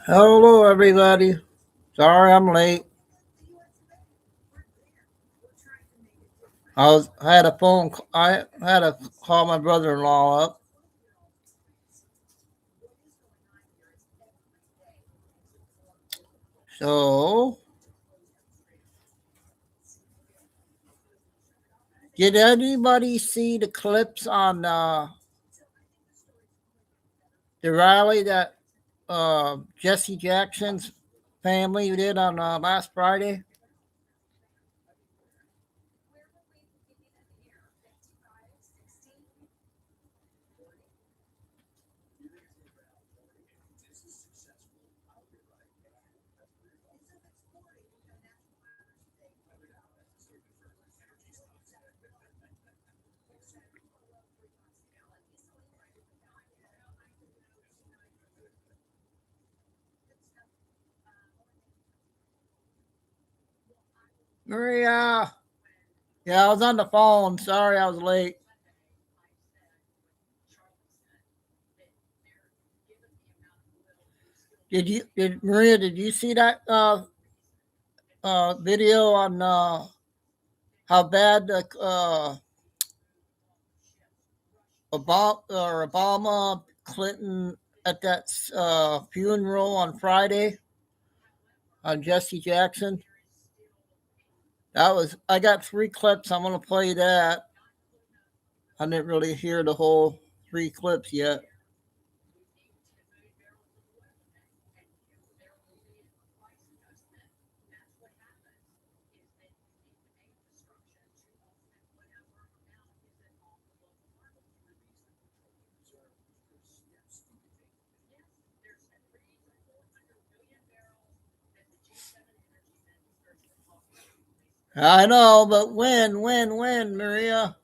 Hello, everybody. Sorry I'm late. I had a phone. I had to call my brother-in-law up. So, did anybody see the clips on the rally that Jesse Jackson's family did on last Friday? Maria. Yeah, I was on the phone. Sorry I was late. Did Maria? Did you see that video on how bad the Obama, Clinton at that funeral on Friday on Jesse Jackson? I got three clips. I'm gonna play that. I didn't really hear the whole three clips yet. I know, but when, Maria?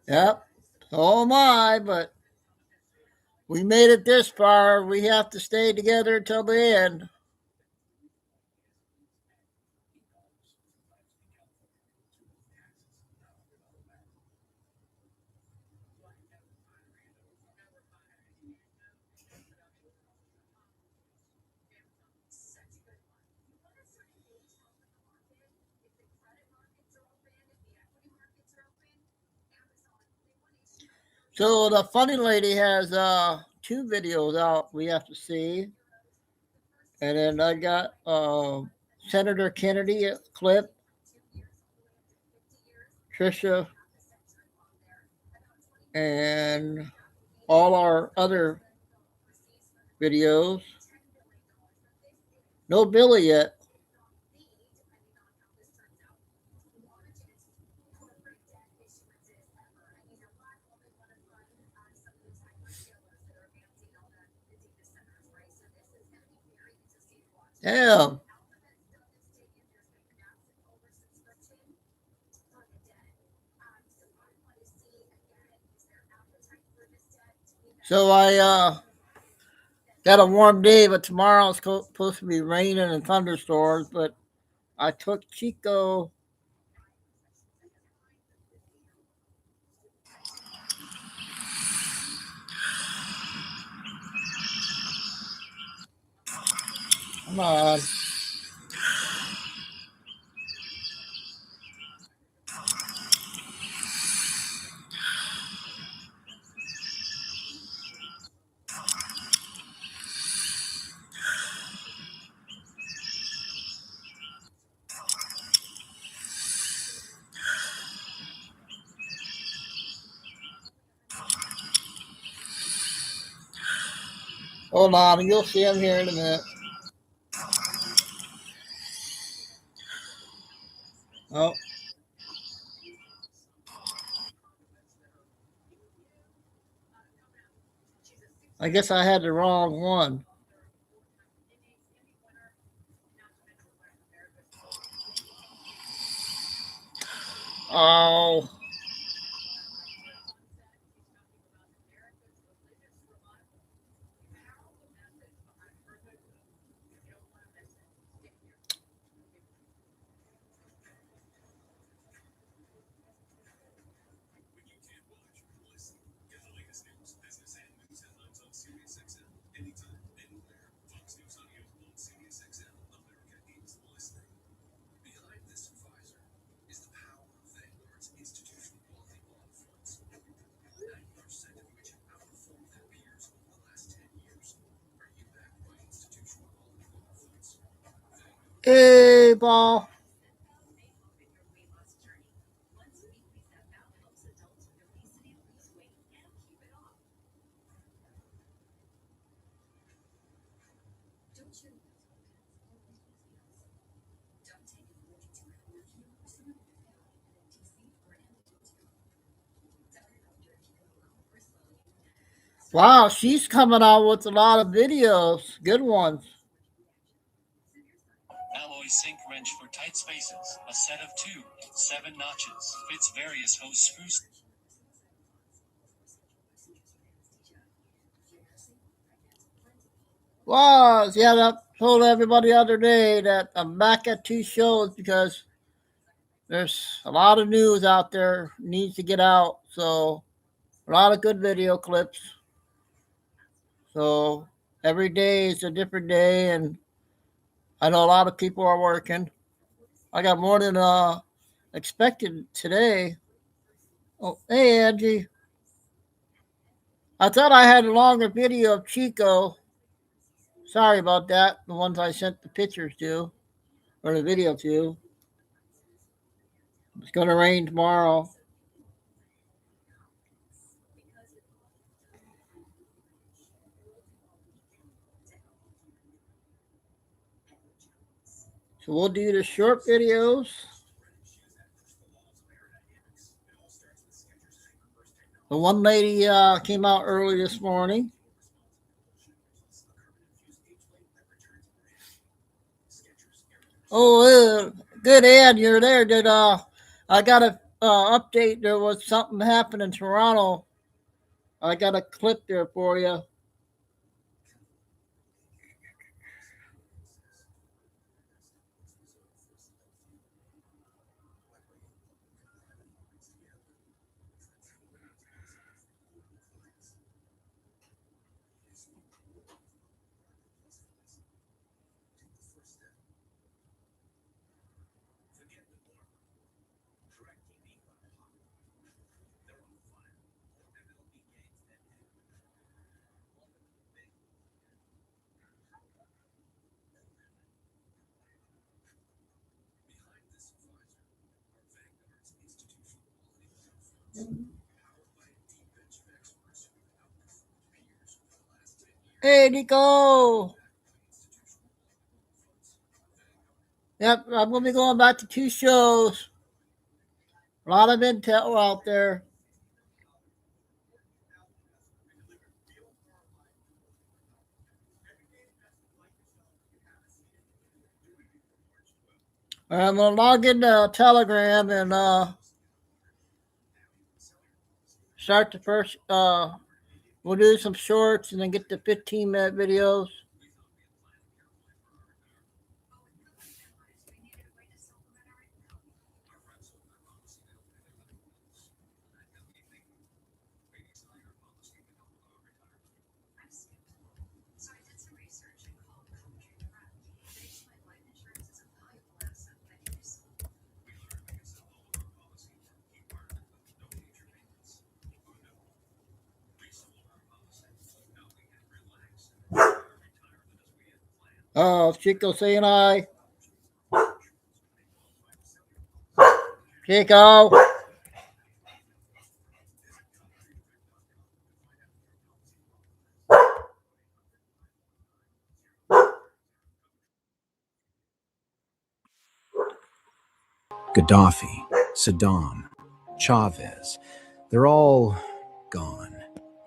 Yep, so am I, but we made it this far. We have to stay together till the end. So the funny lady has two videos out we have to see. And then I got Senator Kennedy clip, Trisha, and all our other videos. No Billy yet. Damn. So I got a warm day, but tomorrow it's supposed to be raining and thunderstorms. But I took Chico. Come on. Hold on. You'll see him here in a minute. Oh, I guess I had the wrong one. Oh, ball. Wow, she's coming out with a lot of videos. Good ones. Alloy sink wrench for tight spaces. A set of 2, 7 notches. Fits various hose screws. Was yeah, I told everybody the other day that I'm back at 2 shows because there's a lot of news out there needs to get out. So a lot of good video clips. So every day is a different day, and I know a lot of people are working. I got more than expected today. Oh, hey Angie. I thought I had a longer video of Chico. Sorry about that. The ones I sent the pictures to or the video to. It's gonna rain tomorrow. So we'll do the short videos. The one lady came out early this morning. Oh, good, Ed, you're there. Did I got a update? There was something happened in Toronto. I got a clip there for you. Hey, Nico. Yep, I'm gonna be going back to 2 shows. A lot of intel out there. I'm gonna log into Telegram and start the first. We'll do some shorts and then get the 15-minute videos. Oh, Chico saying hi. Chico. Gaddafi, Saddam, Chavez, they're all gone.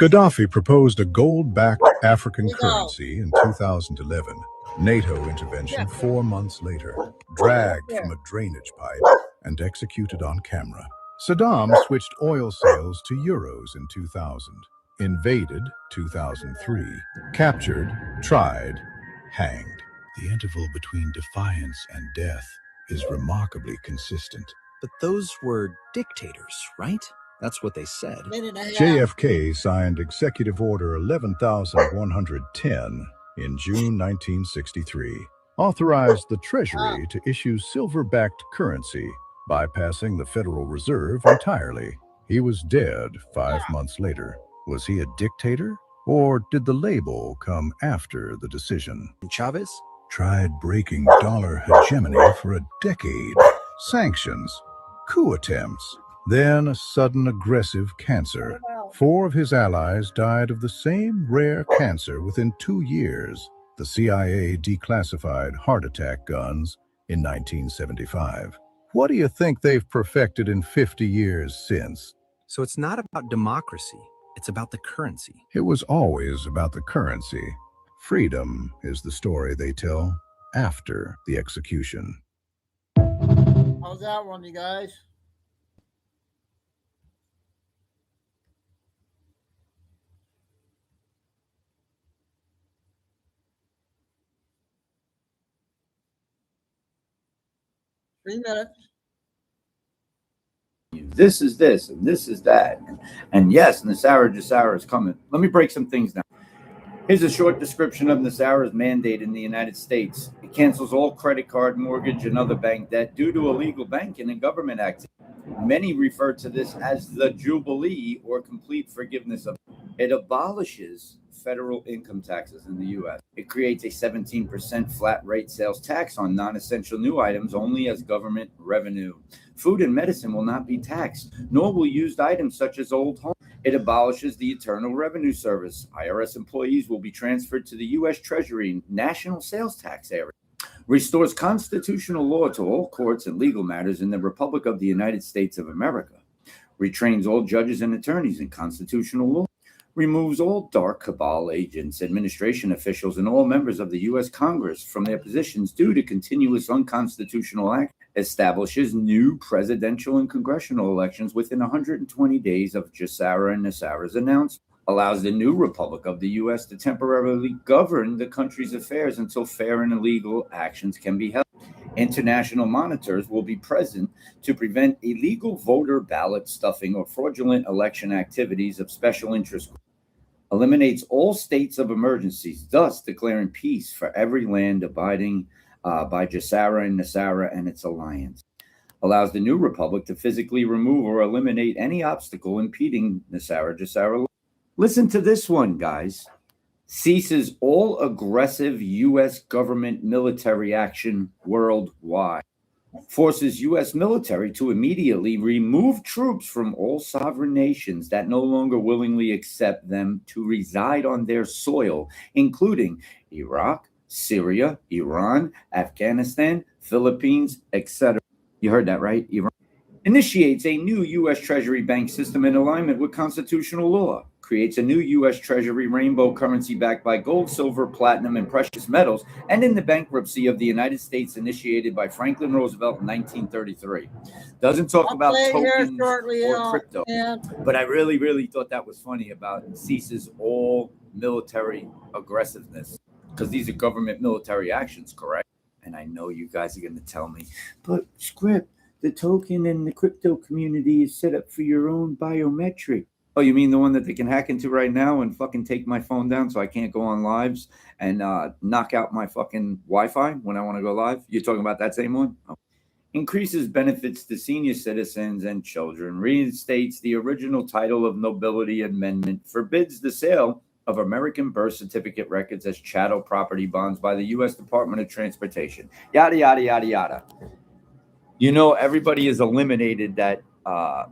Gaddafi proposed a gold-backed African currency in 2011. NATO intervention 4 months later, dragged from a drainage pipe and executed on camera. Saddam switched oil sales to euros in 2000, invaded 2003, captured, tried, hanged. The interval between defiance and death is remarkably consistent. But those were dictators, right? That's what they said. JFK signed Executive Order 11,110 in June 1963, authorized the Treasury to issue silver-backed currency, bypassing the Federal Reserve entirely. He was dead 5 months later. Was he a dictator, or did the label come after the decision? And Chavez? tried breaking dollar hegemony for a decade. Sanctions, coup attempts, then a sudden aggressive cancer. 4 of his allies died of the same rare cancer within 2 years. The CIA declassified heart attack guns in 1975. What do you think they've perfected in 50 years since? So it's not about democracy, it's about the currency. It was always about the currency. Freedom is the story they tell after the execution. How's that one, you guys? Three minutes. This is this, and this is that. And yes, Nasara is coming. Let me break some things down. Here's a short description of Nasara's mandate in the United States. It cancels all credit card, mortgage, and other bank debt due to illegal banking and government activity. Many refer to this as the Jubilee or complete forgiveness of. It abolishes federal income taxes in the U.S. It creates a 17% flat rate sales tax on non-essential new items only as government revenue. Food and medicine will not be taxed, nor will used items such as old homes. It abolishes the Internal Revenue Service. IRS employees will be transferred to the U.S. Treasury National Sales Tax Area. Restores constitutional law to all courts and legal matters in the Republic of the United States of America. Retrains all judges and attorneys in constitutional law. Removes all dark cabal agents, administration officials, and all members of the U.S. Congress from their positions due to continuous unconstitutional act. Establishes new presidential and congressional elections within 120 days of Jasara and Nasara's announcement. Allows the new Republic of the U.S. to temporarily govern the country's affairs until fair and illegal actions can be held. International monitors will be present to prevent illegal voter ballot stuffing or fraudulent election activities of special interest. Eliminates all states of emergencies, thus declaring peace for every land abiding by Jasara and Nasara and its alliance. Allows the new republic to physically remove or eliminate any obstacle impeding Nasara-Jasara. Listen to this one, guys. Ceases all aggressive U.S. government military action worldwide. Forces U.S. military to immediately remove troops from all sovereign nations that no longer willingly accept them to reside on their soil, including Iraq, Syria, Iran, Afghanistan, Philippines, etc. You heard that, right? Iran. Initiates a new U.S. Treasury bank system in alignment with constitutional law. Creates a new U.S. Treasury rainbow currency backed by gold, silver, platinum, and precious metals, and in the bankruptcy of the United States initiated by Franklin Roosevelt in 1933. Doesn't talk about tokens or crypto, but I really thought that was funny about ceases all military aggressiveness, because these are government military actions, correct? And I know you guys are going to tell me, but Script, the token and the crypto community is set up for your own biometric. Oh, you mean the one that they can hack into right now and fucking take my phone down so I can't go on lives and knock out my fucking Wi-Fi when I want to go live? You're talking about that same one? Oh. Increases benefits to senior citizens and children. Reinstates the original title of nobility amendment. Forbids the sale of American birth certificate records as chattel property bonds by the U.S. Department of Transportation. Yada, yada, yada, yada. You know, everybody is eliminated that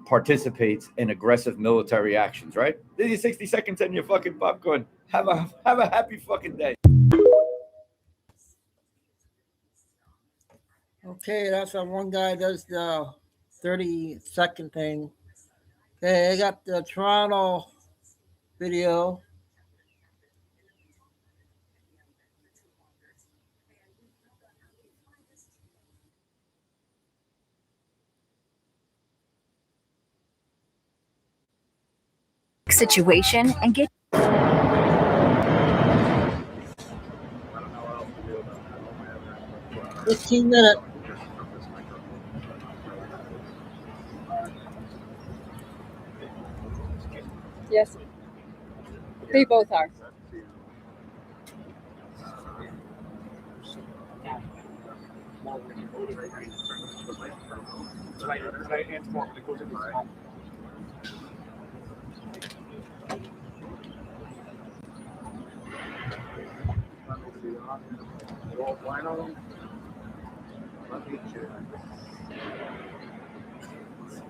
participates in aggressive military actions, right? This is 60 seconds and your fucking popcorn. Have a happy fucking day. Okay, that's how one guy does the 30-second thing. Okay, I got the Toronto video. Situation and get 15 minutes. Yes, they both are. Let me check.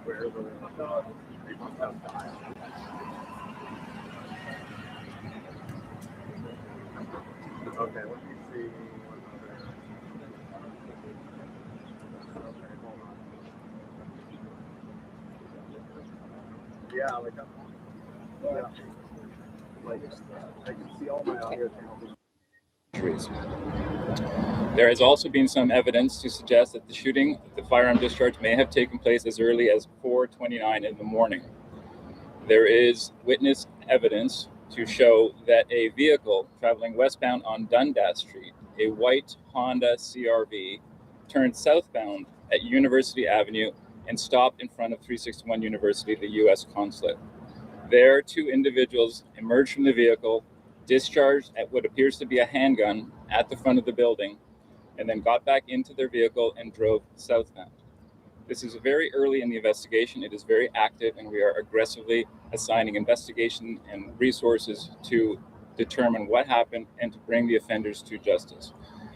Where they must have died. Okay, let me see what other. Okay, hold on. Yeah, like yeah. Like I can see all my audio channels. There has also been some evidence to suggest that the firearm discharge may have taken place as early as 4:29 in the morning. There is witness evidence to show that a vehicle traveling westbound on Dundas Street, a white Honda CRV, turned southbound at University Avenue and stopped in front of 361 University, the U.S. consulate. There, two individuals emerged from the vehicle, discharged at what appears to be a handgun at the front of the building, and then got back into their vehicle and drove southbound. This is very early in the investigation. It is very active, and we are aggressively assigning investigation and resources to determine what happened and to bring the offenders to justice.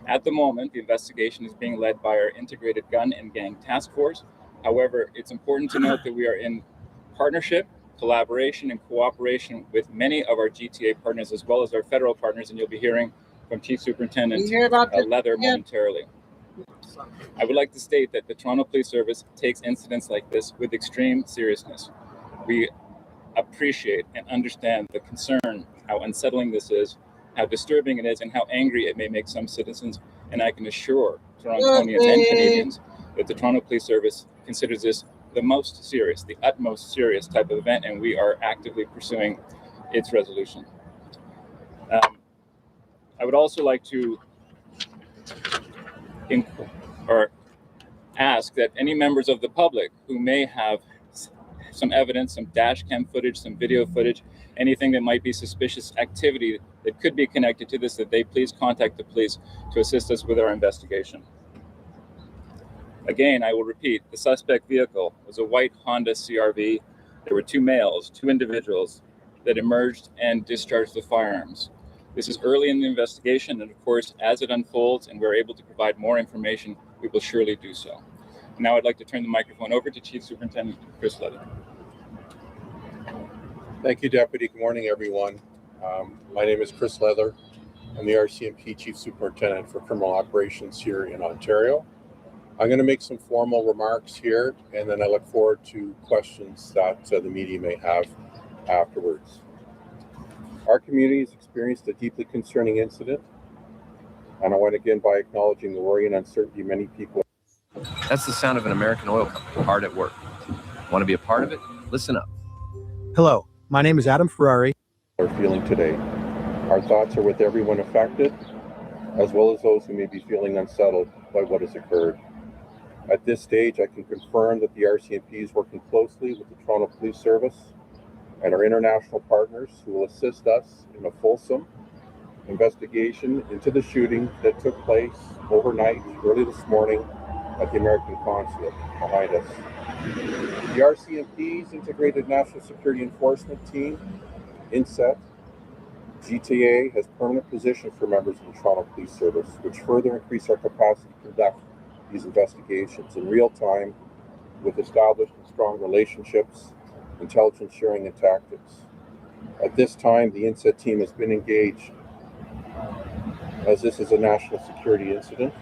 At the moment, the investigation is being led by our Integrated Gun and Gang Task Force. However, it's important to note that we are in partnership, collaboration, and cooperation with many of our GTA partners as well as our federal partners, and you'll be hearing from Chief Superintendent Leather momentarily. I would like to state that the Toronto Police Service takes incidents like this with extreme seriousness. We appreciate and understand the concern, how unsettling this is, how disturbing it is, and how angry it may make some citizens. And I can assure Torontonians and Canadians that the Toronto Police Service considers this the most serious, the utmost serious type of event, and we are actively pursuing its resolution. I would also like to ask that any members of the public who may have some evidence, some dash cam footage, some video footage, anything that might be suspicious activity that could be connected to this, that they please contact the police to assist us with our investigation. Again, I will repeat, the suspect vehicle was a white Honda CRV. There were two males, two individuals that emerged and discharged the firearms. This is early in the investigation, and of course, as it unfolds and we're able to provide more information, we will surely do so. Now I'd like to turn the microphone over to Chief Superintendent Chris Leather. Thank you, Deputy. Good morning, everyone. My name is Chris Leather. I'm the RCMP Chief Superintendent for Criminal Operations here in Ontario. I'm going to make some formal remarks here, and then I look forward to questions that the media may have afterwards. Our community has experienced a deeply concerning incident, and I want to begin by acknowledging the worry and uncertainty many people. That's the sound of an American oil company hard at work. Want to be a part of it? Listen up. Hello, my name is Adam Ferrari. Are feeling today. Our thoughts are with everyone affected, as well as those who may be feeling unsettled by what has occurred. At this stage, I can confirm that the RCMP is working closely with the Toronto Police Service and our international partners who will assist us in a fulsome investigation into the shooting that took place overnight, early this morning, at the American Consulate behind us. The RCMP's Integrated National Security Enforcement Team, INSET, GTA, has permanent positions for members of the Toronto Police Service, which further increase our capacity to conduct these investigations in real time with established and strong relationships, intelligence sharing, and tactics. At this time, the INSET team has been engaged as this is a national security incident,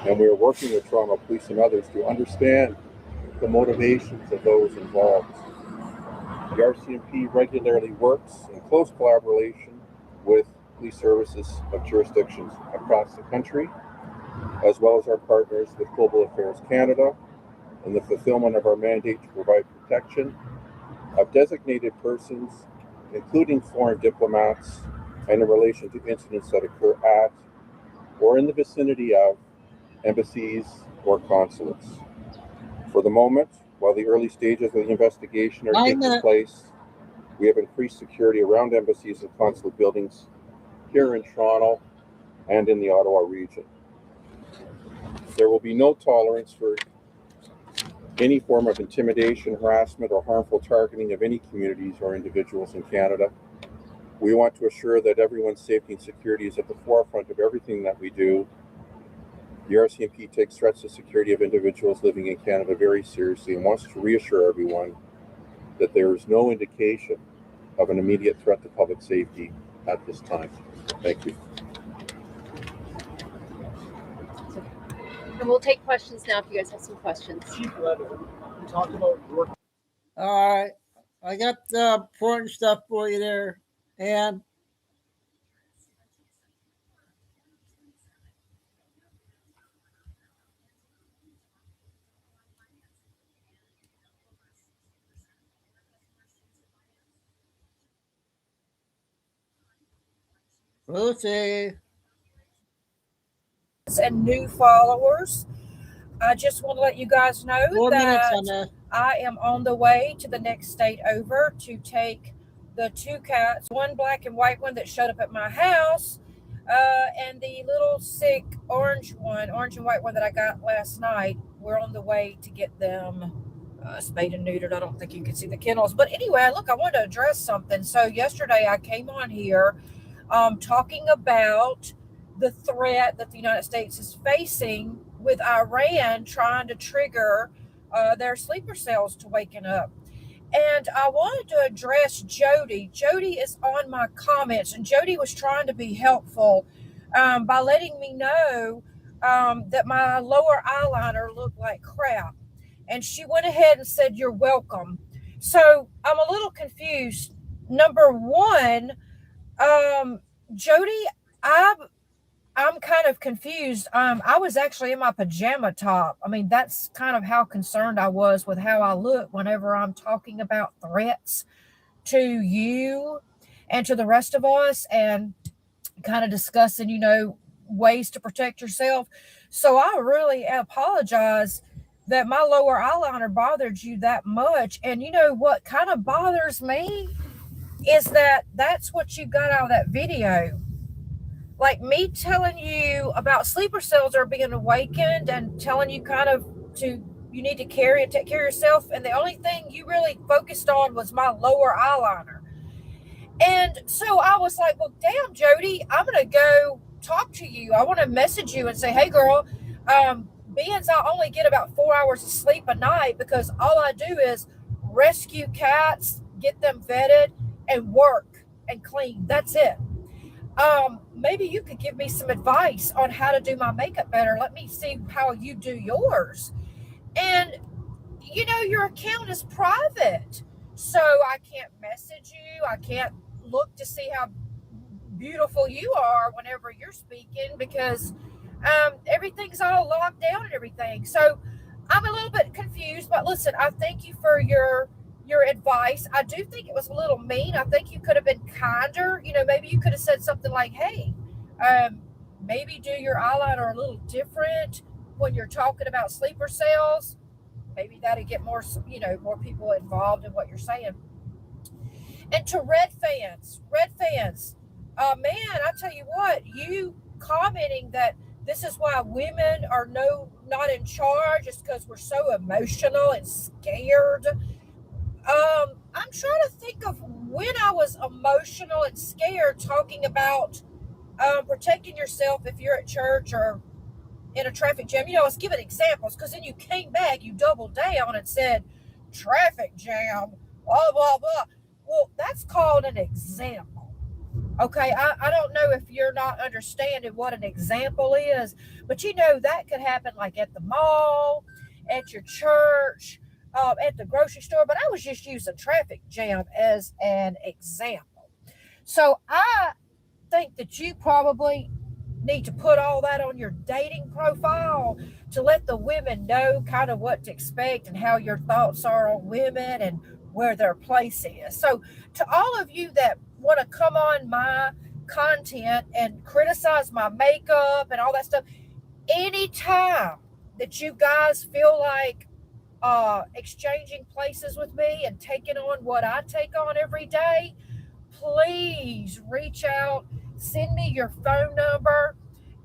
and we are working with Toronto Police and others to understand the motivations of those involved. The RCMP regularly works in close collaboration with police services of jurisdictions across the country, as well as our partners with Global Affairs Canada, in the fulfillment of our mandate to provide protection of designated persons, including foreign diplomats, and in relation to incidents that occur at or in the vicinity of embassies or consulates. For the moment, while the early stages of the investigation are taking place, we have increased security around embassies and consulate buildings here in Toronto and in the Ottawa region. There will be no tolerance for any form of intimidation, harassment, or harmful targeting of any communities or individuals in Canada. We want to assure that everyone's safety and security is at the forefront of everything that we do, The RCMP takes threats to security of individuals living in Canada very seriously and wants to reassure everyone that there is no indication of an immediate threat to public safety at this time. Thank you. And we'll take questions now if you guys have some questions. Talk about work. All right. I got the important stuff for you there. And Lucy. And new followers. I just want to let you guys know 4 minutes on that that. I am on the way to the next state over to take the two cats, one black and white one that showed up at my house, and the little sick orange and white one that I got last night. We're on the way to get them spayed and neutered. I don't think you can see the kennels. But anyway, look, I wanted to address something. So yesterday I came on here talking about the threat that the United States is facing with Iran trying to trigger their sleeper cells to waking up. And I wanted to address Jody. Jody is on my comments, and Jody was trying to be helpful by letting me know that my lower eyeliner looked like crap. And she went ahead and said, "You're welcome." So I'm a little confused. Number one, Jody, I'm kind of confused. I was actually in my pajama top. I mean, that's kind of how concerned I was with how I look whenever I'm talking about threats to you and to the rest of us and kind of discussing, ways to protect yourself. So I really apologize that my lower eyeliner bothered you that much. And you know what kind of bothers me is that that's what you got out of that video. Like me telling you about sleeper cells are being awakened and telling you kind of you need to take care of yourself. And the only thing you really focused on was my lower eyeliner. And so I was like, well, damn, Jody, I'm going to go talk to you. I want to message you and say, hey, girl, being I only get about 4 hours of sleep a night because all I do is rescue cats, get them vetted, and work and clean. That's it. Maybe you could give me some advice on how to do my makeup better. Let me see how you do yours. And, your account is private. So I can't message you. I can't look to see how beautiful you are whenever you're speaking because everything's all locked down and everything. So I'm a little bit confused. But listen, I thank you for your advice. I do think it was a little mean. I think you could have been kinder. Maybe you could have said something like, hey, maybe do your eyeliner a little different when you're talking about sleeper cells. Maybe that'd get more people involved in what you're saying. And to red fans, man, I tell you what, you commenting that this is why women are not in charge is because we're so emotional and scared. I'm trying to think of when I was emotional and scared talking about protecting yourself if you're at church or in a traffic jam. I was giving examples because then you came back, you doubled down and said traffic jam, blah, blah, blah. Well, that's called an example. Okay, I don't know if you're not understanding what an example is, but that could happen like at the mall, at your church, at the grocery store. But I was just using traffic jam as an example. So I think that you probably need to put all that on your dating profile to let the women know kind of what to expect and how your thoughts are on women and where their place is. So to all of you that want to come on my content and criticize my makeup and all that stuff, anytime that you guys feel like exchanging places with me and taking on what I take on every day, please reach out, send me your phone number,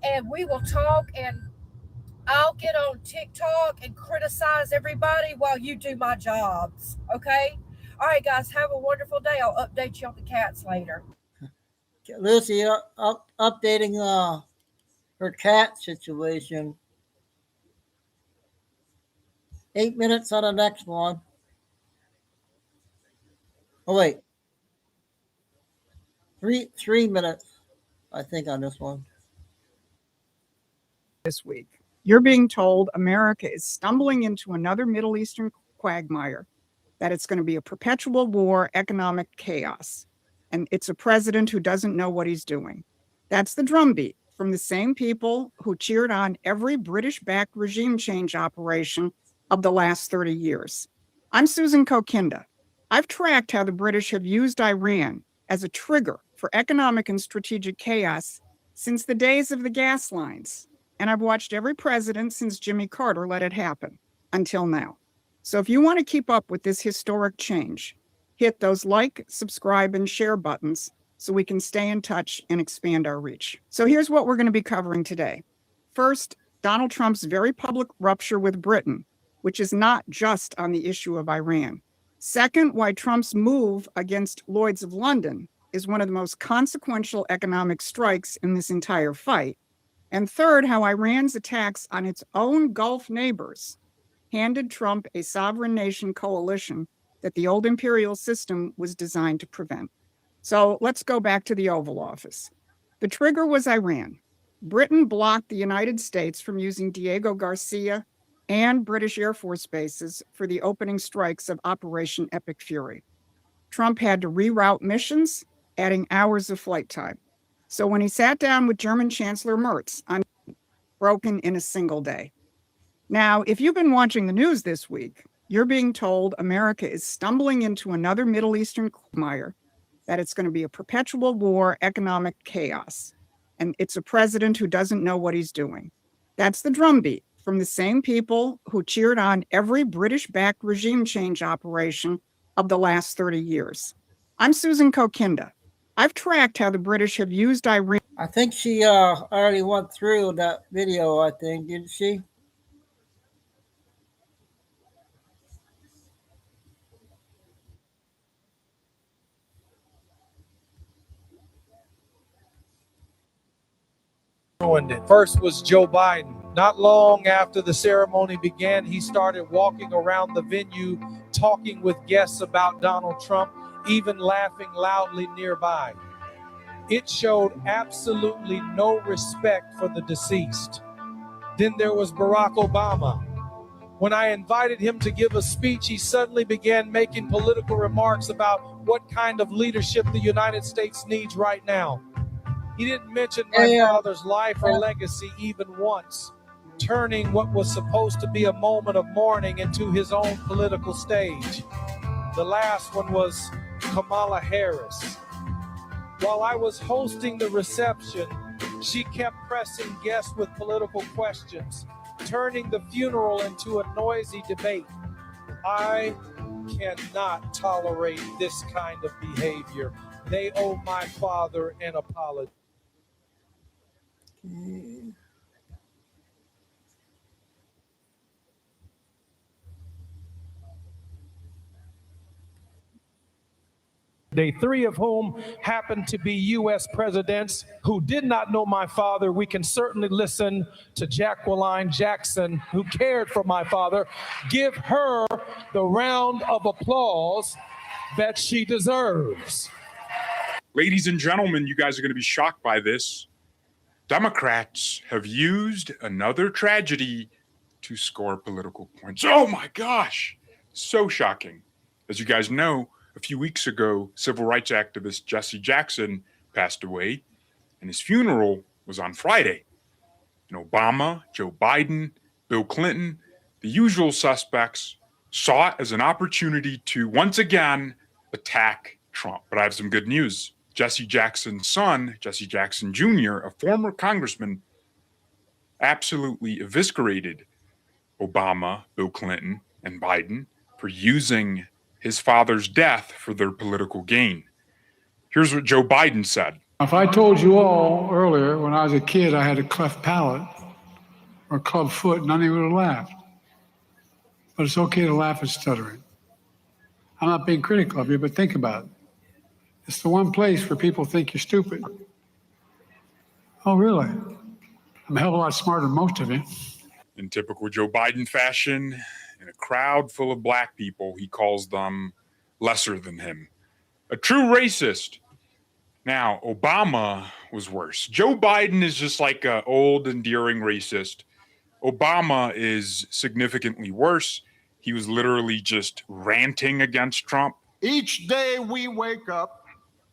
and we will talk, and I'll get on TikTok and criticize everybody while you do my jobs, okay? All right, guys, have a wonderful day. I'll update you on the cats later. Lucy, updating her cat situation. 8 minutes on the next one. Oh, wait. 3 minutes, I think, on this one. This week, you're being told America is stumbling into another Middle Eastern quagmire, that it's going to be a perpetual war, economic chaos, and it's a president who doesn't know what he's doing. That's the drumbeat from the same people who cheered on every British-backed regime change operation of the last 30 years. I'm Susan Kokinda. I've tracked how the British have used Iran as a trigger for economic and strategic chaos since the days of the gas lines. And I've watched every president since Jimmy Carter let it happen until now. So if you want to keep up with this historic change, hit those like, subscribe, and share buttons so we can stay in touch and expand our reach. So here's what we're going to be covering today. First, Donald Trump's very public rupture with Britain, which is not just on the issue of Iran. Second, why Trump's move against Lloyd's of London is one of the most consequential economic strikes in this entire fight. And third, how Iran's attacks on its own Gulf neighbors handed Trump a sovereign nation coalition that the old imperial system was designed to prevent. So let's go back to the Oval Office. The trigger was Iran. Britain blocked the United States from using Diego Garcia and British Air Force bases for the opening strikes of Operation Epic Fury. Trump had to reroute missions, adding hours of flight time. So when he sat down with German Chancellor Merz, broken in a single day. Now, if you've been watching the news this week, you're being told America is stumbling into another Middle Eastern quagmire, that it's going to be a perpetual war, economic chaos, and it's a president who doesn't know what he's doing. That's the drumbeat from the same people who cheered on every British-backed regime change operation of the last 30 years. I'm Susan Kokinda. I've tracked how the British have used Iran. I think she already went through that video, I think, didn't she? Ruined it. First was Joe Biden. Not long after the ceremony began, he started walking around the venue, talking with guests about Donald Trump, even laughing loudly nearby. It showed absolutely no respect for the deceased. Then there was Barack Obama. When I invited him to give a speech, he suddenly began making political remarks about what kind of leadership the United States needs right now. He didn't mention my father's life or legacy even once, turning what was supposed to be a moment of mourning into his own political stage. The last one was Kamala Harris. While I was hosting the reception, she kept pressing guests with political questions, turning the funeral into a noisy debate. I cannot tolerate this kind of behavior. They owe my father an apology. Three of whom happened to be U.S. presidents who did not know my father. We can certainly listen to Jacqueline Jackson, who cared for my father. Give her the round of applause that she deserves. Ladies and gentlemen, you guys are going to be shocked by this. Democrats have used another tragedy to score political points. Oh my gosh, so shocking. As you guys know, a few weeks ago, civil rights activist Jesse Jackson passed away, and his funeral was on Friday. And Obama, Joe Biden, Bill Clinton, the usual suspects, saw it as an opportunity to once again attack Trump. But I have some good news. Jesse Jackson's son, Jesse Jackson Jr., a former congressman, absolutely eviscerated Obama, Bill Clinton, and Biden for using his father's death for their political gain. Here's what Joe Biden said. If I told you all earlier when I was a kid I had a cleft palate or a club foot, none of you would have laughed. But it's okay to laugh at stuttering. I'm not being critical of you, but think about it. It's the one place where people think you're stupid. Oh, really? I'm a hell of a lot smarter than most of you. In typical Joe Biden fashion, in a crowd full of black people, he calls them lesser than him. A true racist. Now, Obama was worse. Joe Biden is just like an old, endearing racist. Obama is significantly worse. He was literally just ranting against Trump. Each day we wake up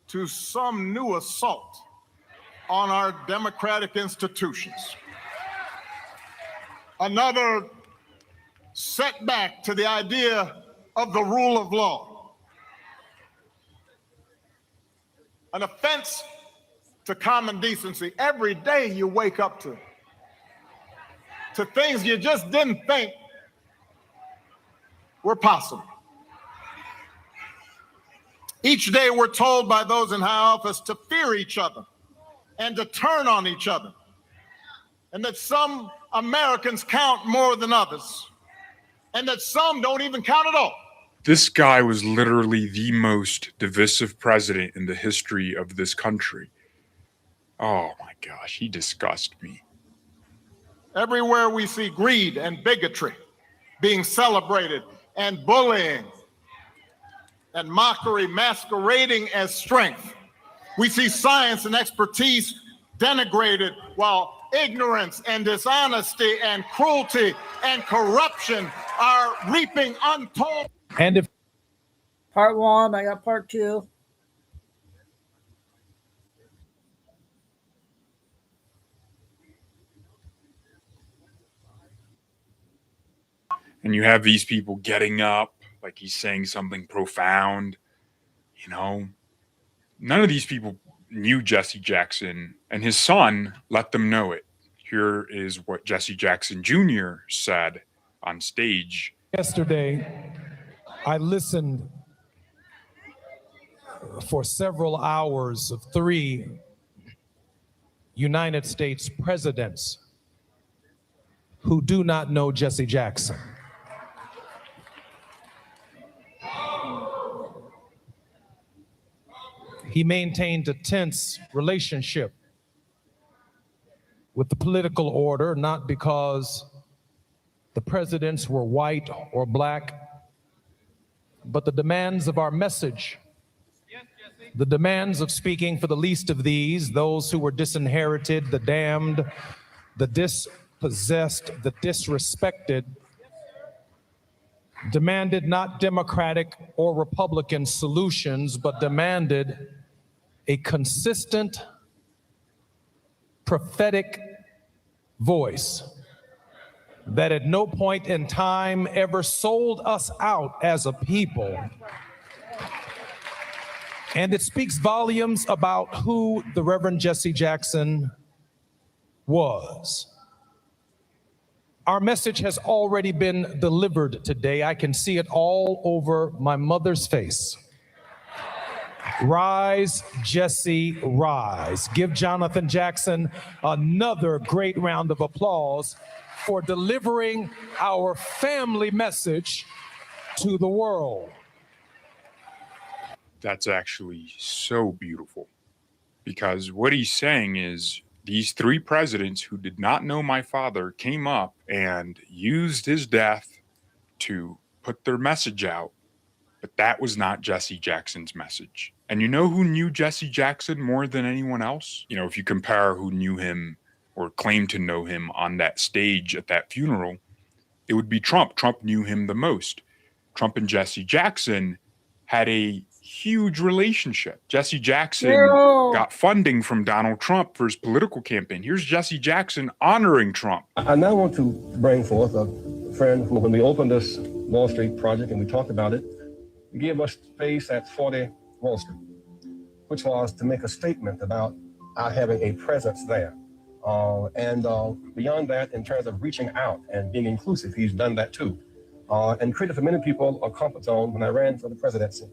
to some new assault on our democratic institutions. Another setback to the idea of the rule of law. An offense to common decency. Every day you wake up to things you just didn't think were possible. Each day we're told by those in high office to fear each other and to turn on each other, and that some Americans count more than others, and that some don't even count at all. This guy was literally the most divisive president in the history of this country. Oh my gosh, he disgusts me. Everywhere we see greed and bigotry being celebrated, and bullying and mockery masquerading as strength. We see science and expertise denigrated, while ignorance and dishonesty and cruelty and corruption are reaping untold. And if Part 1, I got part 2. And you have these people getting up like he's saying something profound. You know, none of these people knew Jesse Jackson, and his son let them know it. Here is what Jesse Jackson Jr. said on stage. yesterday, I listened for several hours of 3 United States presidents who do not know Jesse Jackson. He maintained a tense relationship with the political order, not because the presidents were white or black, but the demands of our message, the demands of speaking for the least of these, those who were disinherited, the damned, the dispossessed, the disrespected, demanded not Democratic or Republican solutions, but demanded a consistent, prophetic voice that at no point in time ever sold us out as a people. And it speaks volumes about who the Reverend Jesse Jackson was. Our message has already been delivered today. I can see it all over my mother's face. Rise, Jesse, rise. Give Jonathan Jackson another great round of applause for delivering our family message to the world. That's actually so beautiful, because what he's saying is these 3 presidents who did not know my father came up and used his death to put their message out, but that was not Jesse Jackson's message. And you know who knew Jesse Jackson more than anyone else? You know, if you compare who knew him or claimed to know him on that stage at that funeral, it would be Trump. Trump knew him the most. Trump and Jesse Jackson had a huge relationship. Jesse Jackson got funding from Donald Trump for his political campaign. Here's Jesse Jackson honoring Trump. I now want to bring forth a friend who, when we opened this Wall Street project and we talked about it, he gave us space at 40 Wall Street, which was to make a statement about our having a presence there. And beyond that, in terms of reaching out and being inclusive, he's done that too. And created for many people a comfort zone when I ran for the presidency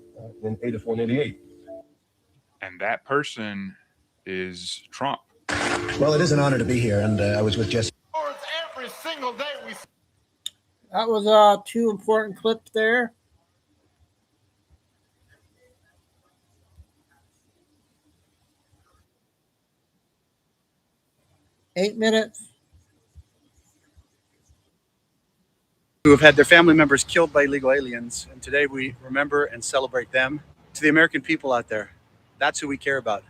in 84 and 88. And that person is Trump. Well, it is an honor to be here, and I was with Jesse. Every single day we. That was 2 important clips there. Eight minutes. who have had their family members killed by illegal aliens. And today we remember and celebrate them. To the American people out there, that's who we care about.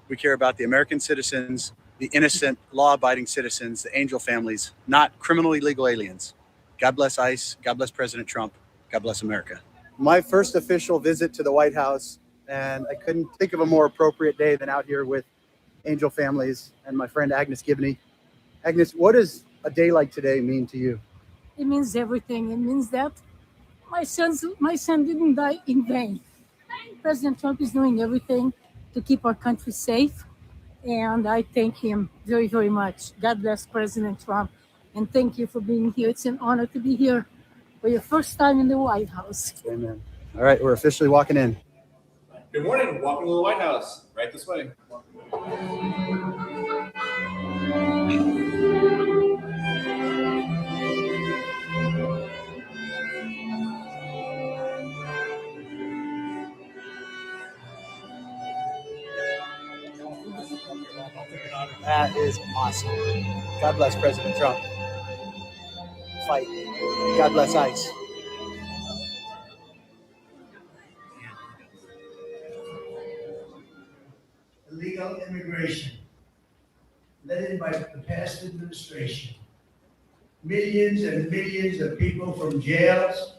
We care about the American citizens, the innocent, law-abiding citizens, the angel families, not criminal illegal aliens. God bless ICE. God bless President Trump. God bless America. My first official visit to the White House, and I couldn't think of a more appropriate day than out here with angel families and my friend Agnes Gibney. Agnes, what does a day like today mean to you? It means everything. It means that my son didn't die in vain. President Trump is doing everything to keep our country safe, and I thank him very, very much. God bless President Trump, and thank you for being here. It's an honor to be here for your first time in the White House. Amen. All right, we're officially walking in. Good morning. Welcome to the White House. Right this way. That is awesome. God bless President Trump. Fight. God bless ICE. Illegal immigration led by the past administration. Millions and millions of people from jails,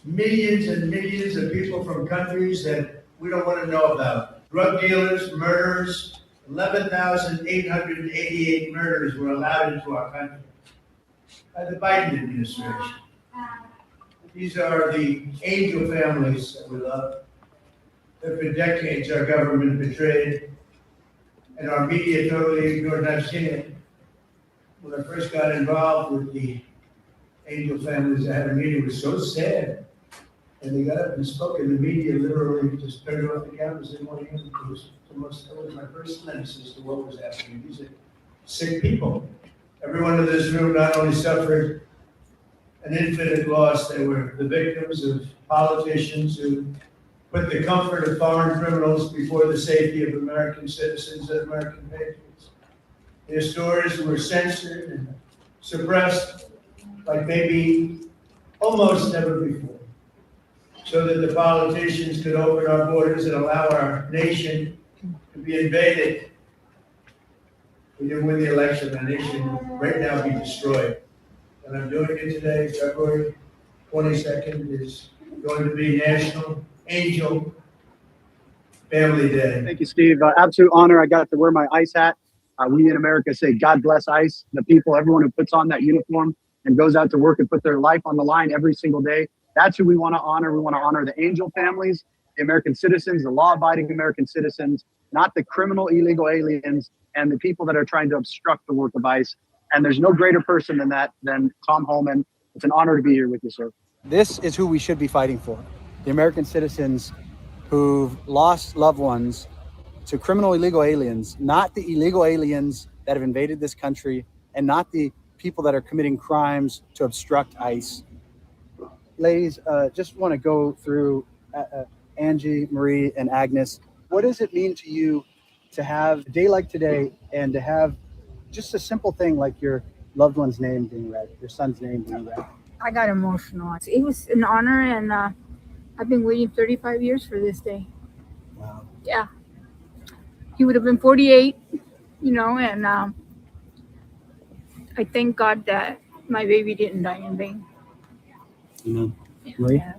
millions and millions of people from countries that we don't want to know about. Drug dealers, murderers, 11,888 murders were allowed into our country by the Biden administration. These are the angel families that we love, that for decades our government betrayed and our media totally ignored. And I've seen it. When I first got involved with the angel families, I had a meeting. It was so sad. And they got up and spoke, and the media literally just turned off the cameras. They didn't want to hear them. It was my first glimpse as to what was happening. These are sick people. Everyone in this room not only suffered an infinite loss, they were the victims of politicians who put the comfort of foreign criminals before the safety of American citizens and American patriots. Their stories were censored and suppressed like maybe almost never before, so that the politicians could open our borders and allow our nation to be invaded. We didn't win the election, our nation right now be destroyed. And I'm doing it today, February 22nd is going to be National Angel Family Day. Thank you, Steve. Absolute honor. I got to wear my ICE hat. We in America say, God bless ICE. The people, everyone who puts on that uniform and goes out to work and put their life on the line every single day. That's who we want to honor. We want to honor the angel families, the American citizens, the law-abiding American citizens, not the criminal illegal aliens and the people that are trying to obstruct the work of ICE. And there's no greater person than that, than Tom Holman. It's an honor to be here with you, sir. This is who we should be fighting for. The American citizens who've lost loved ones to criminal illegal aliens, not the illegal aliens that have invaded this country, and not the people that are committing crimes to obstruct ICE. Ladies, just want to go through Angie, Marie, and Agnes. What does it mean to you to have a day like today and to have just a simple thing like your loved one's name being read, your son's name being read? I got emotional. It was an honor, and I've been waiting 35 years for this day. Wow. Yeah. He would have been 48, and I thank God that my baby didn't die in vain. Marie? Yeah.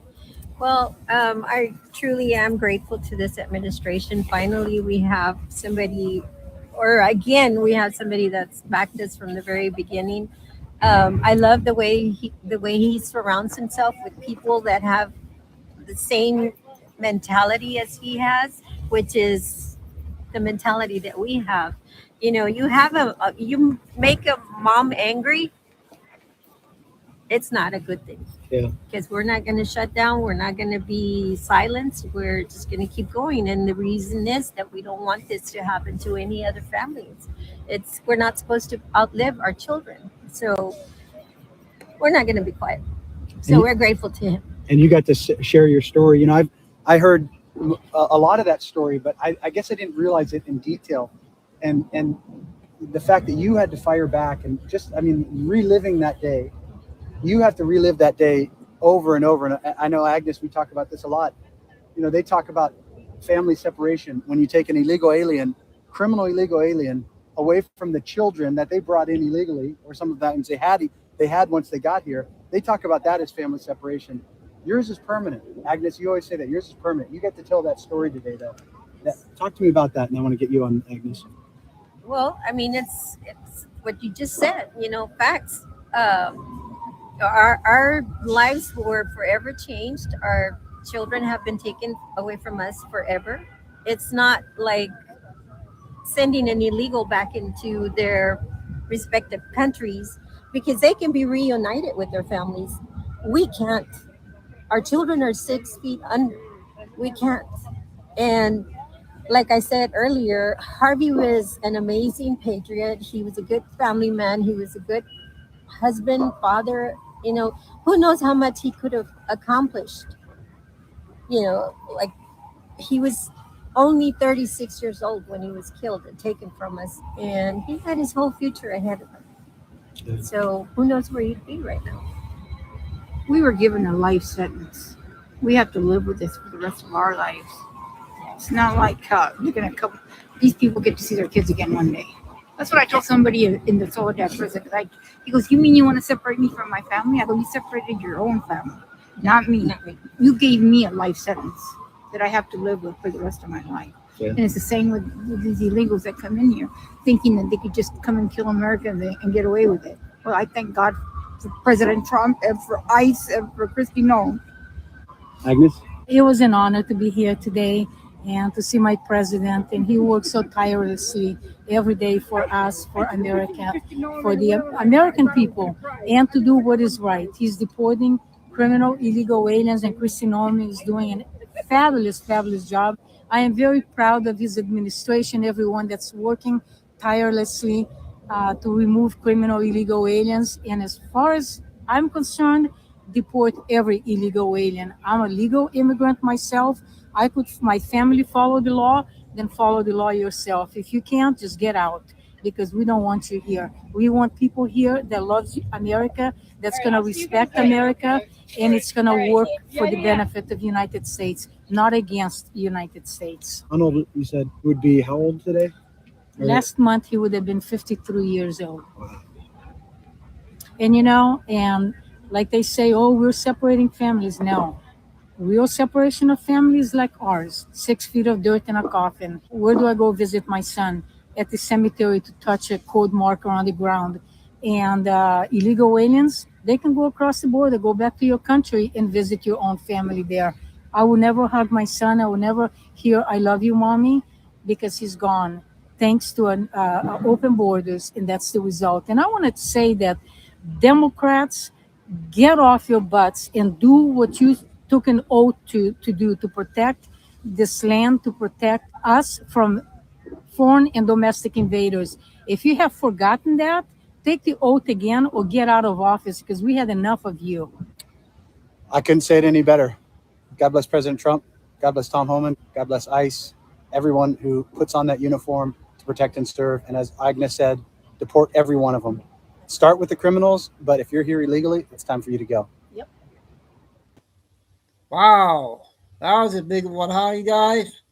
Well, I truly am grateful to this administration. Finally, we have somebody, or again, we have somebody that's backed us from the very beginning. I love the way he surrounds himself with people that have the same mentality as he has, which is the mentality that we have. You have you make a mom angry, it's not a good thing. Yeah. Because we're not going to shut down. We're not going to be silenced. We're just going to keep going. And the reason is that we don't want this to happen to any other families. We're not supposed to outlive our children. So we're not going to be quiet. So we're grateful to him. And you got to share your story. I heard a lot of that story, but I guess I didn't realize it in detail. And the fact that you had to fire back and reliving that day you have to relive that day over and over. And I know, Agnes, we talk about this a lot. You know, they talk about family separation when you take an illegal alien, criminal illegal alien, away from the children that they brought in illegally, or some of them they had once they got here. They talk about that as family separation. Yours is permanent. Agnes, you always say that. Yours is permanent. You get to tell that story today, though. Talk to me about that, and I want to get you on, Agnes. Well, I mean, it's what you just said, you know, facts. Our lives were forever changed. Our children have been taken away from us forever. It's not like sending an illegal back into their respective countries, because they can be reunited with their families. We can't. Our children are 6 feet under. We can't. And like I said earlier, Harvey was an amazing patriot. He was a good family man. He was a good husband, father. You know, who knows how much he could have accomplished. You know, like, he was only 36 years old when he was killed and taken from us. And he had his whole future ahead of him. So who knows where he'd be right now. We were given a life sentence. We have to live with this for the rest of our lives. It's not like you're going to these people get to see their kids again one day. That's what I told somebody in the Soledad prison. He goes, you mean you want to separate me from my family? I go, you separated your own family, not me. You gave me a life sentence that I have to live with for the rest of my life. Yeah. And it's the same with these illegals that come in here, thinking that they could just come and kill America and get away with it. Well, I thank God for President Trump and for ICE and for Kristi Noem. Agnes? It was an honor to be here today and to see my president. And he works so tirelessly every day for us, for America, for the American people, and to do what is right. He's deporting criminal illegal aliens, and Kristi Noem is doing a fabulous job. I am very proud of his administration, everyone that's working tirelessly to remove criminal illegal aliens. And as far as I'm concerned, deport every illegal alien. I'm a legal immigrant myself. My family follow the law, then follow the law yourself. If you can't, just get out, because we don't want you here. We want people here that loves America, that's going to respect America, and it's going to work for the benefit of the United States, not against the United States. Arnold, you said, would be how old today? Last month, he would have been 53 years old. And, you know, and like they say, oh, we're separating families. No. Real separation of families like ours, 6 feet of dirt in a coffin. Where do I go visit my son? At the cemetery to touch a code marker on the ground. And illegal aliens, they can go across the border, go back to your country and visit your own family there. I will never hug my son. I will never hear, I love you, mommy, because he's gone. Thanks to open borders, and that's the result. And I want to say that Democrats, get off your butts and do what you took an oath to do, to protect this land, to protect us from foreign and domestic invaders. If you have forgotten that, take the oath again or get out of office, because we had enough of you. I couldn't say it any better. God bless President Trump. God bless Tom Homan. God bless ICE. Everyone who puts on that uniform to protect and serve. And as Agnes said, deport every one of them. Start with the criminals, but if you're here illegally, it's time for you to go. Yep. Wow. That was a big one, huh, you guys?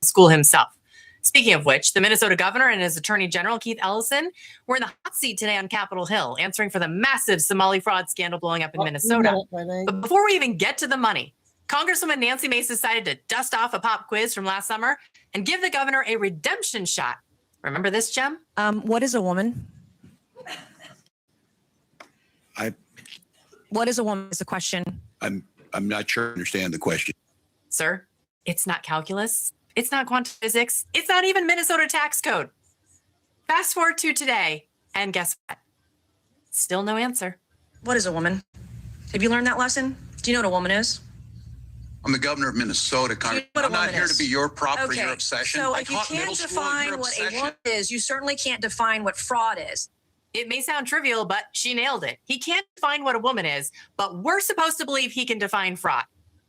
School himself. Speaking of which, the Minnesota governor and his attorney general, Keith Ellison, were in the hot seat today on Capitol Hill, answering for the massive Somali fraud scandal blowing up in Minnesota. But before we even get to the money, Congresswoman Nancy Mace decided to dust off a pop quiz from last summer and give the governor a redemption shot. Remember this, Jem? What is a woman? What is a woman is the question. I'm not sure I understand the question. Sir, it's not calculus. It's not quantum physics. It's not even Minnesota tax code. Fast forward to today, and guess what? Still no answer. What is a woman? Have you learned that lesson? Do you know what a woman is? I'm the governor of Minnesota. I'm not here to be your prop for your obsession. So I if you taught can't middle school of your define what a obsession. woman is, you certainly can't define what fraud is. It may sound trivial, but she nailed it. He can't define what a woman is, but we're supposed to believe he can define fraud.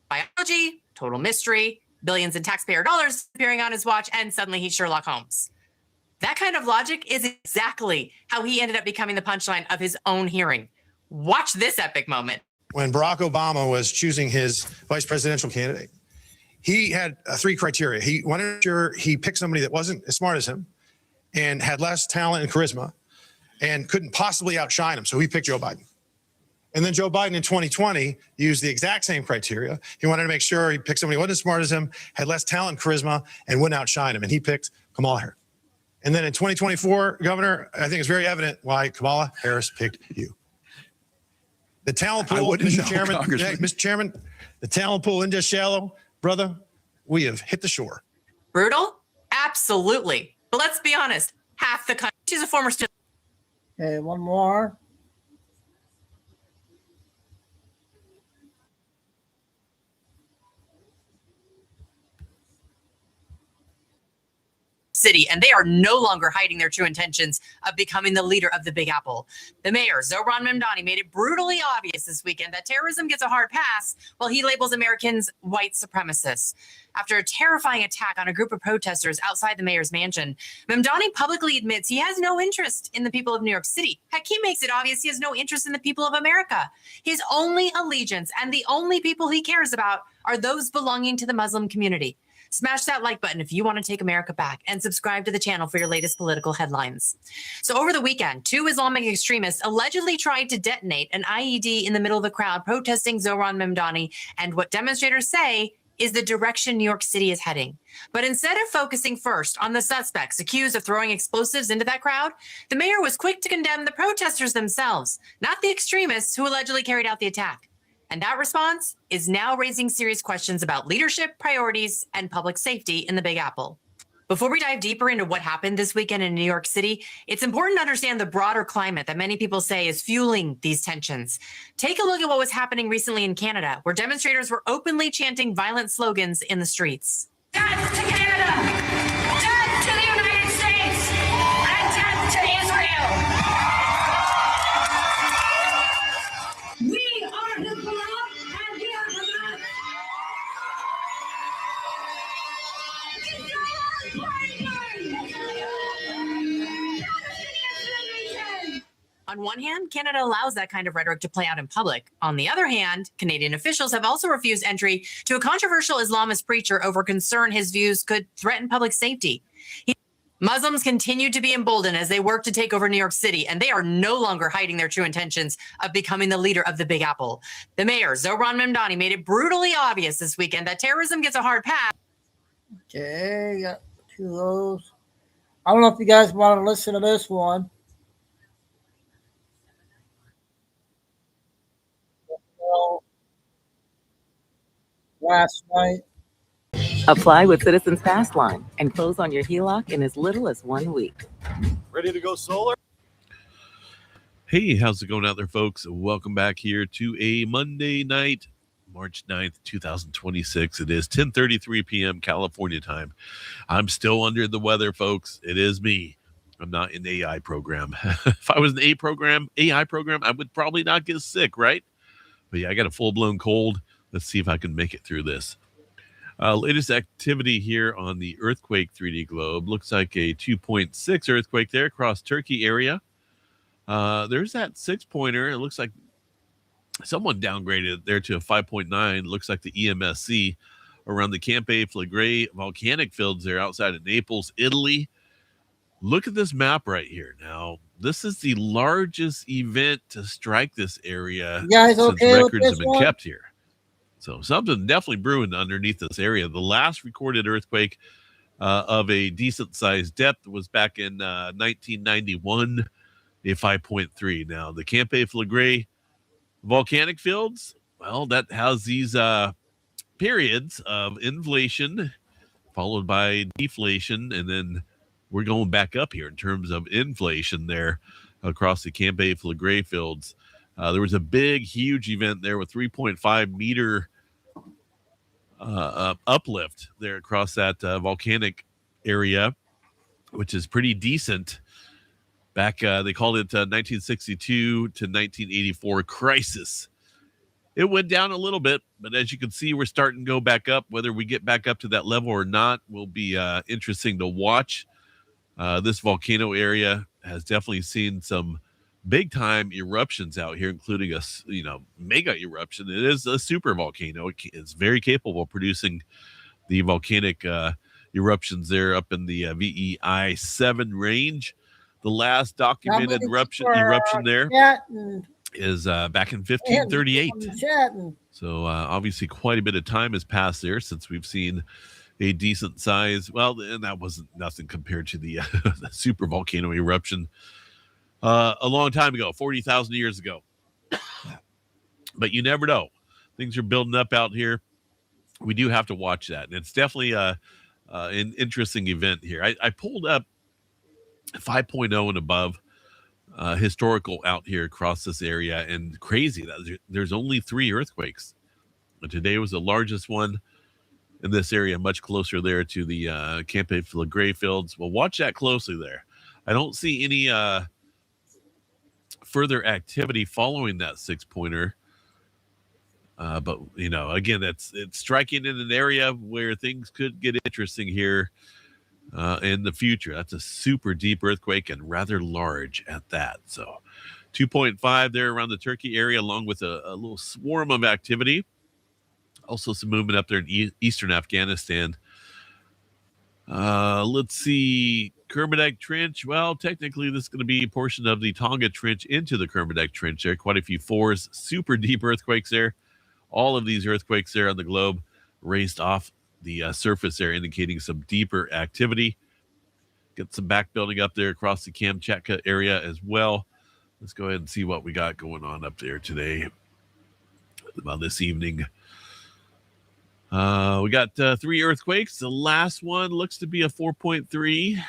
Biology, total mystery, billions in taxpayer dollars appearing on his watch, and suddenly he's Sherlock Holmes. That kind of logic is exactly how he ended up becoming the punchline of his own hearing. Watch this epic moment. When Barack Obama was choosing his vice presidential candidate, he had three criteria. He wanted to make sure he picked somebody that wasn't as smart as him and had less talent and charisma and couldn't possibly outshine him. So he picked Joe Biden. And then Joe Biden in 2020 used the exact same criteria. He wanted to make sure he picked somebody who wasn't as smart as him, had less talent and charisma, and wouldn't outshine him. And he picked Kamala Harris. And then in 2024, Governor, I think it's very evident why Kamala Harris picked you. The talent pool, Mr. Chairman, the talent pool isn't just shallow. Brother, we have hit the shore. Brutal? Absolutely. But let's be honest, half the country. She's a former student. Okay, one more. City, and they are no longer hiding their true intentions of becoming the leader of the Big Apple. The mayor, Zohran Mamdani, made it brutally obvious this weekend that terrorism gets a hard pass while he labels Americans white supremacists. After a terrifying attack on a group of protesters outside the mayor's mansion, Mamdani publicly admits he has no interest in the people of New York City. Heck, he makes it obvious he has no interest in the people of America. His only allegiance and the only people he cares about are those belonging to the Muslim community. Smash that like button if you want to take America back, and subscribe to the channel for your latest political headlines. So over the weekend, 2 Islamic extremists allegedly tried to detonate an IED in the middle of the crowd protesting Zohran Mamdani and what demonstrators say is the direction New York City is heading. But instead of focusing first on the suspects accused of throwing explosives into that crowd, the mayor was quick to condemn the protesters themselves, not the extremists who allegedly carried out the attack. And that response is now raising serious questions about leadership, priorities, and public safety in the Big Apple. Before we dive deeper into what happened this weekend in New York City, it's important to understand the broader climate that many people say is fueling these tensions. Take a look at what was happening recently in Canada, where demonstrators were openly chanting violent slogans in the streets. Death to Canada! Death to the United States! And death to Israel! We are Hezbollah and we are Hamas! On one hand, Canada allows that kind of rhetoric to play out in public. On the other hand, Canadian officials have also refused entry to a controversial Islamist preacher over concern his views could threaten public safety. Muslims continue to be emboldened as they work to take over New York City, and they are no longer hiding their true intentions of becoming the leader of the Big Apple. The mayor, Zohran Mamdani, made it brutally obvious this weekend that terrorism gets a hard pass. Okay, got 2 of those. I don't know if you guys want to listen to this one. Last night. Apply with Citizens Fast Line and close on your HELOC in as little as 1 week. Ready to go solar? Hey, how's it going out there, folks? Welcome back here to a Monday night, March 9th, 2026. It is 10:33 p.m. California time. I'm still under the weather, folks. It is me. I'm not in the AI program. If I was an AI program, I would probably not get sick, right? But yeah, I got a full-blown cold. Let's see if I can make it through this. Latest activity here on the earthquake 3D globe. Looks like a 2.6 earthquake there across Turkey area. There's that 6-pointer. It looks like someone downgraded it there to a 5.9. Looks like the EMSC around the Campe Flegrei volcanic fields there outside of Naples, Italy. Look at this map right here. Now, this is the largest event to strike this area You guys since okay with records this have been one? kept here. So something definitely brewing underneath this area. The last recorded earthquake of a decent sized depth was back in 1991, a 5.3. Now, the Campe Flegrei volcanic fields, well, that has these periods of inflation followed by deflation, and then we're going back up here in terms of inflation there across the Campe Flegrei fields. There was a big, huge event there with 3.5 meter uplift there across that volcanic area, which is pretty decent. Back, they called it 1962 to 1984 crisis. It went down a little bit, but as you can see, we're starting to go back up. Whether we get back up to that level or not will be interesting to watch. This volcano area has definitely seen some big-time eruptions out here, including a mega eruption. It is a super volcano. It's very capable of producing the volcanic eruptions there up in the VEI 7 range. The last documented eruption there is back in 1538. So obviously quite a bit of time has passed there since we've seen a decent size. Well, and that wasn't nothing compared to the, the super volcano eruption a long time ago, 40,000 years ago. But you never know. Things are building up out here. We do have to watch that. And it's definitely an interesting event here. I pulled up 5.0 and above historical out here across this area, and crazy that there's only 3 earthquakes. And today was the largest one in this area, much closer there to the Campo Flegrei fields. Well, watch that closely there. I don't see any further activity following that 6-pointer. But, you know, again, it's striking in an area where things could get interesting here in the future. That's a super deep earthquake and rather large at that. So 2.5 there around the Turkey area, along with a little swarm of activity. Also some movement up there in eastern Afghanistan. Let's see. Kermadec Trench. Well, technically, this is going to be a portion of the Tonga Trench into the Kermadec Trench there. Quite a few 4s. Super deep earthquakes there. All of these earthquakes there on the globe raised off the surface there, indicating some deeper activity. Get some back building up there across the Kamchatka area as well. Let's go ahead and see what we got going on up there today. Well, this evening. We got 3 earthquakes. The last one looks to be a 4.3.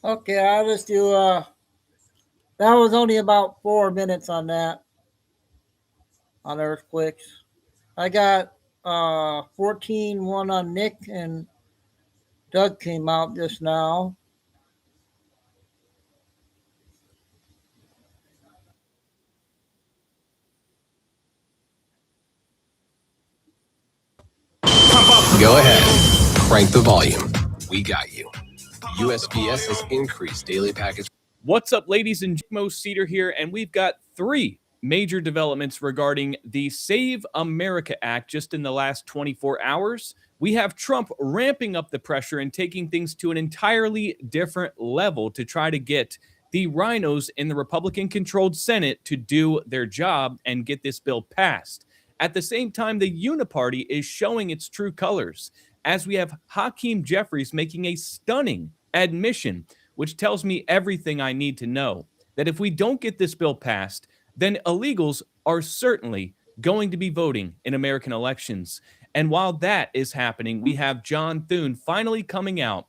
Okay, I'll just do, that was only about 4 minutes on that, on earthquakes. I got 14, one on Nick, and Doug came out just now. Go ahead. Crank the volume. We got you. USPS has increased daily package. What's up, ladies and gentlemen? Cedar here, and we've got 3 major developments regarding the Save America Act just in the last 24 hours. We have Trump ramping up the pressure and taking things to an entirely different level to try to get the rhinos in the Republican-controlled Senate to do their job and get this bill passed. At the same time, the Uniparty is showing its true colors, as we have Hakeem Jeffries making a stunning admission, which tells me everything I need to know, that if we don't get this bill passed, then illegals are certainly going to be voting in American elections. And while that is happening, we have John Thune finally coming out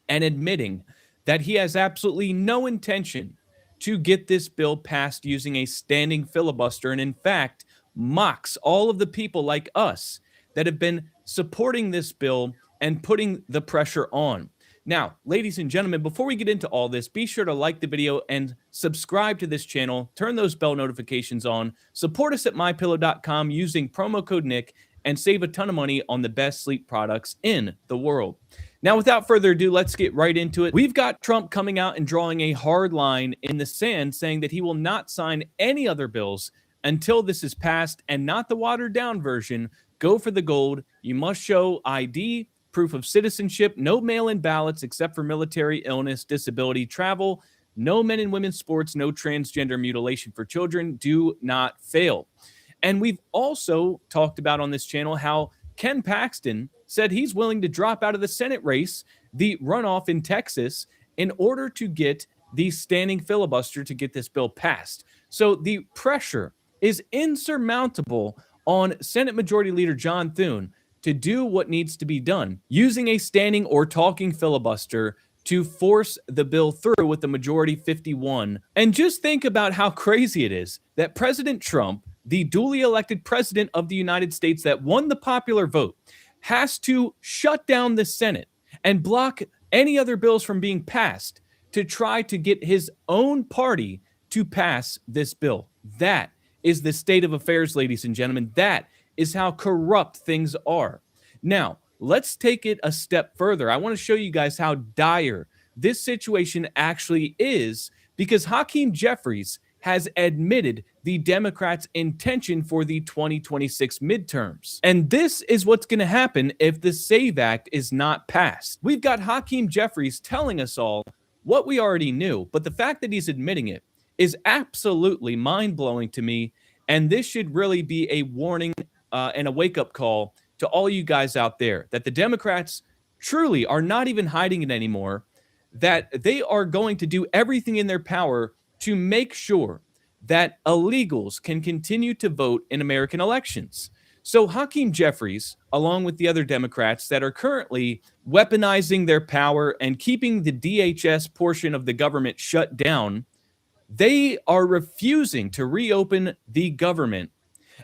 and admitting that he has absolutely no intention to get this bill passed using a standing filibuster, and in fact, mocks all of the people like us that have been supporting this bill and putting the pressure on. Now, ladies and gentlemen, before we get into all this, be sure to like the video and subscribe to this channel. Turn those bell notifications on. Support us at MyPillow.com using promo code Nick and save a ton of money on the best sleep products in the world. Now, without further ado, let's get right into it. We've got Trump coming out and drawing a hard line in the sand, saying that he will not sign any other bills until this is passed, and not the watered-down version. Go for the gold. You must show ID, proof of citizenship, no mail-in ballots except for military, illness, disability, travel, no men and women's sports, no transgender mutilation for children. Do not fail. And we've also talked about on this channel how Ken Paxton said he's willing to drop out of the Senate race, the runoff in Texas, in order to get the standing filibuster to get this bill passed. So the pressure is insurmountable on Senate Majority Leader John Thune to do what needs to be done, using a standing or talking filibuster to force the bill through with the majority 51. And just think about how crazy it is that President Trump, the duly elected president of the United States that won the popular vote, has to shut down the Senate and block any other bills from being passed to try to get his own party to pass this bill. That is the state of affairs, ladies and gentlemen. That is how corrupt things are. Now, let's take it a step further. I want to show you guys how dire this situation actually is, because Hakeem Jeffries has admitted the Democrats' intention for the 2026 midterms. And this is what's going to happen if the SAVE Act is not passed. We've got Hakeem Jeffries telling us all what we already knew, but the fact that he's admitting it is absolutely mind-blowing to me, and this should really be a warning and a wake-up call to all you guys out there, that the Democrats truly are not even hiding it anymore, that they are going to do everything in their power to make sure that illegals can continue to vote in American elections. So Hakeem Jeffries, along with the other Democrats that are currently weaponizing their power and keeping the DHS portion of the government shut down, they are refusing to reopen the government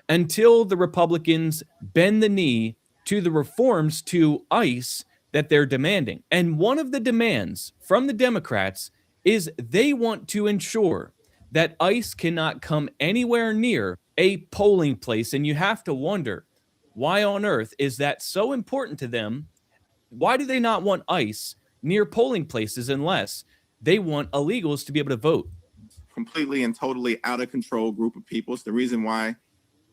until the Republicans bend the knee to the reforms to ICE that they're demanding. And one of the demands from the Democrats is they want to ensure that ICE cannot come anywhere near a polling place. And you have to wonder, why on earth is that so important to them? Why do they not want ICE near polling places unless they want illegals to be able to vote? Completely and totally out of control group of people. It's the reason why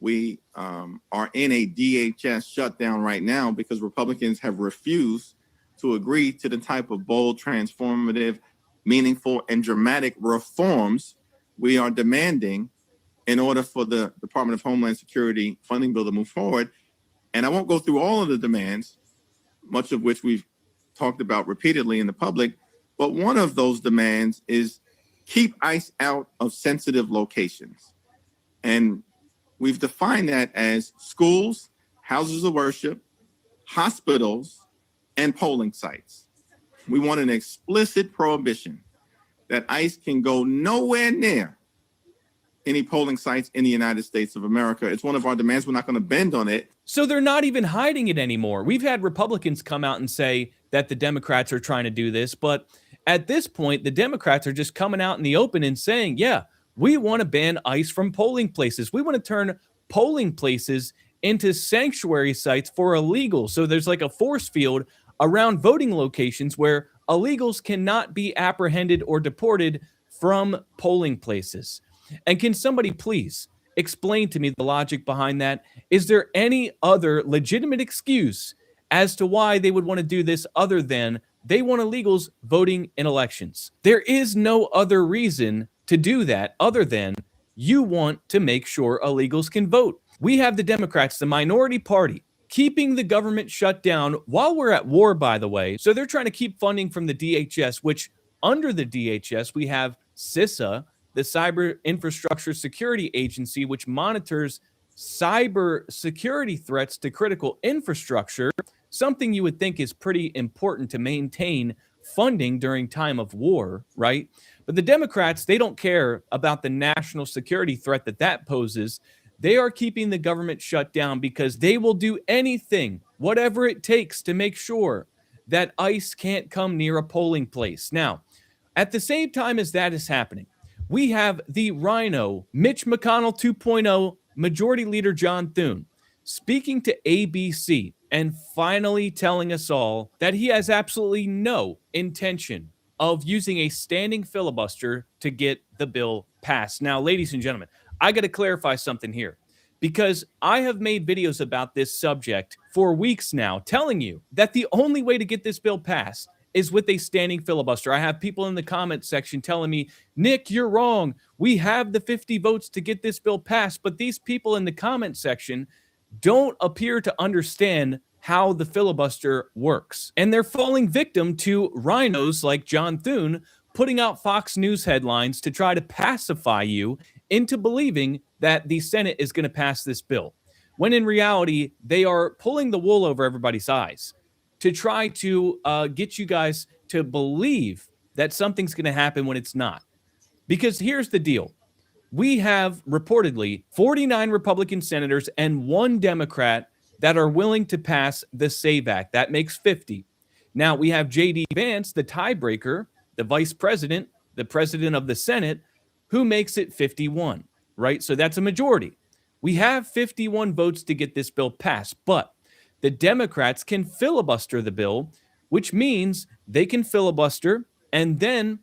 we are in a DHS shutdown right now, because Republicans have refused to agree to the type of bold, transformative, meaningful, and dramatic reforms we are demanding in order for the Department of Homeland Security funding bill to move forward. And I won't go through all of the demands, much of which we've talked about repeatedly in the public, but one of those demands is keep ICE out of sensitive locations. And we've defined that as schools, houses of worship, hospitals, and polling sites. We want an explicit prohibition that ICE can go nowhere near any polling sites in the United States of America. It's one of our demands. We're not going to bend on it. So they're not even hiding it anymore. We've had Republicans come out and say that the Democrats are trying to do this, but at this point, the Democrats are just coming out in the open and saying, yeah, we want to ban ICE from polling places. We want to turn polling places into sanctuary sites for illegals. So there's like a force field around voting locations where illegals cannot be apprehended or deported from polling places. And can somebody please explain to me the logic behind that? Is there any other legitimate excuse as to why they would want to do this other than they want illegals voting in elections? There is no other reason to do that other than you want to make sure illegals can vote. We have the Democrats, the minority party, keeping the government shut down while we're at war, by the way. So they're trying to keep funding from the DHS, which under the DHS, we have CISA, the Cyber Infrastructure Security Agency, which monitors cyber security threats to critical infrastructure, something you would think is pretty important to maintain funding during time of war, right? But the Democrats, they don't care about the national security threat that poses. They are keeping the government shut down because they will do anything, whatever it takes, to make sure that ICE can't come near a polling place. Now, at the same time as that is happening, we have the Rhino, Mitch McConnell 2.0, Majority Leader John Thune, speaking to ABC and finally telling us all that he has absolutely no intention of using a standing filibuster to get the bill passed. Now, ladies and gentlemen, I got to clarify something here, because I have made videos about this subject for weeks now, telling you that the only way to get this bill passed is with a standing filibuster. I have people in the comment section telling me, Nick, you're wrong. We have the 50 votes to get this bill passed. But these people in the comment section don't appear to understand how the filibuster works. And they're falling victim to rhinos like John Thune putting out Fox News headlines to try to pacify you into believing that the Senate is going to pass this bill, when in reality, they are pulling the wool over everybody's eyes to try to get you guys to believe that something's going to happen when it's not. Because here's the deal. We have reportedly 49 Republican senators and 1 Democrat that are willing to pass the SAVE Act. That makes 50. Now, we have J.D. Vance, the tiebreaker, the vice president, the president of the Senate, who makes it 51, right? So that's a majority. We have 51 votes to get this bill passed, but the Democrats can filibuster the bill, which means they can filibuster and then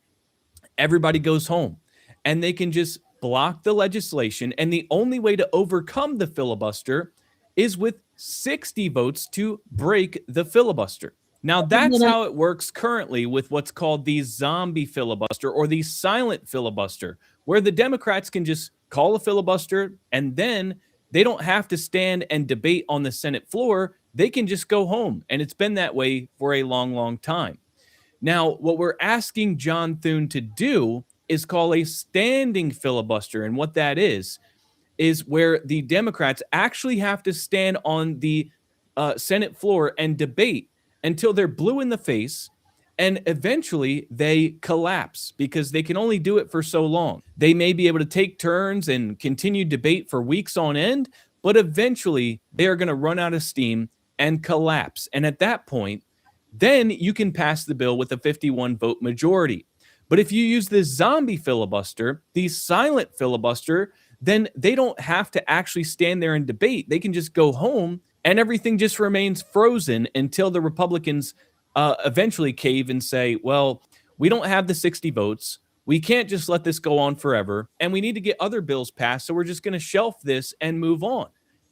everybody goes home and they can just block the legislation. And the only way to overcome the filibuster is with 60 votes to break the filibuster. Now, that's how it works currently with what's called the zombie filibuster or the silent filibuster, where the Democrats can just call a filibuster and then they don't have to stand and debate on the Senate floor. They can just go home. And it's been that way for a long, long time. Now, what we're asking John Thune to do is call a standing filibuster. And what that is where the Democrats actually have to stand on the Senate floor and debate until they're blue in the face, and eventually they collapse because they can only do it for so long. They may be able to take turns and continue debate for weeks on end, but eventually they are going to run out of steam and collapse. And at that point, then you can pass the bill with a 51 vote majority. But if you use the zombie filibuster, the silent filibuster, then they don't have to actually stand there and debate. They can just go home and everything just remains frozen until the Republicans eventually cave and say, well, we don't have the 60 votes. We can't just let this go on forever. And we need to get other bills passed. So we're just going to shelf this and move on.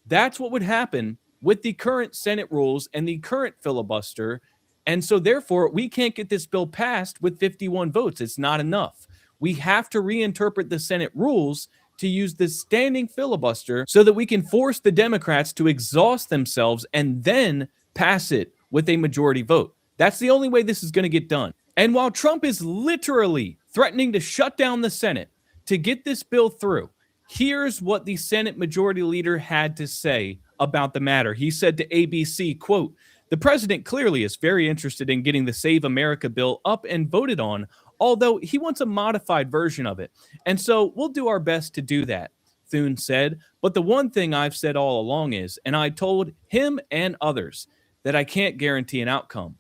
That's what would happen with the current Senate rules and the current filibuster. And so therefore, we can't get this bill passed with 51 votes. It's not enough. We have to reinterpret the Senate rules to use the standing filibuster so that we can force the Democrats to exhaust themselves and then pass it with a majority vote. That's the only way this is going to get done. And while Trump is literally threatening to shut down the Senate to get this bill through, here's what the Senate Majority Leader had to say about the matter. He said to ABC, quote, "The president clearly is very interested in getting the Save America bill up and voted on, although he wants a modified version of it. And so we'll do our best to do that," Thune said. "But the one thing I've said all along is, and I told him and others, that I can't guarantee an outcome.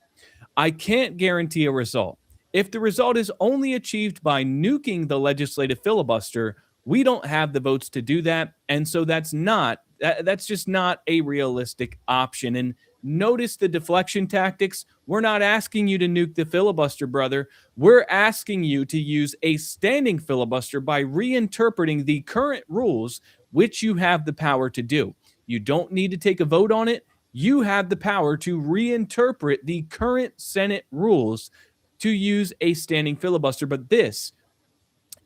I can't guarantee a result. If the result is only achieved by nuking the legislative filibuster, we don't have the votes to do that. And so that's just not a realistic option." And notice the deflection tactics. We're not asking you to nuke the filibuster, brother. We're asking you to use a standing filibuster by reinterpreting the current rules, which you have the power to do. You don't need to take a vote on it. You have the power to reinterpret the current Senate rules to use a standing filibuster. But this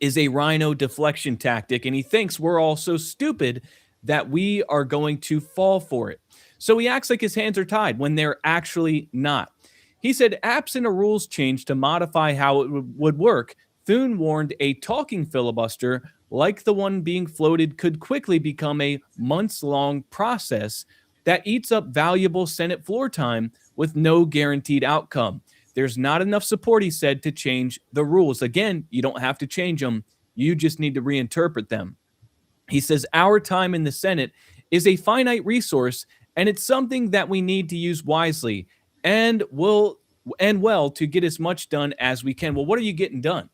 is a rhino deflection tactic, and he thinks we're all so stupid that we are going to fall for it. So he acts like his hands are tied when they're actually not. He said, absent a rules change to modify how it would work, Thune warned a talking filibuster like the one being floated could quickly become a months-long process that eats up valuable Senate floor time with no guaranteed outcome. There's not enough support, he said, to change the rules. Again, you don't have to change them. You just need to reinterpret them. He says, our time in the Senate is a finite resource, and it's something that we need to use wisely and well to get as much done as we can. Well, what are you getting done?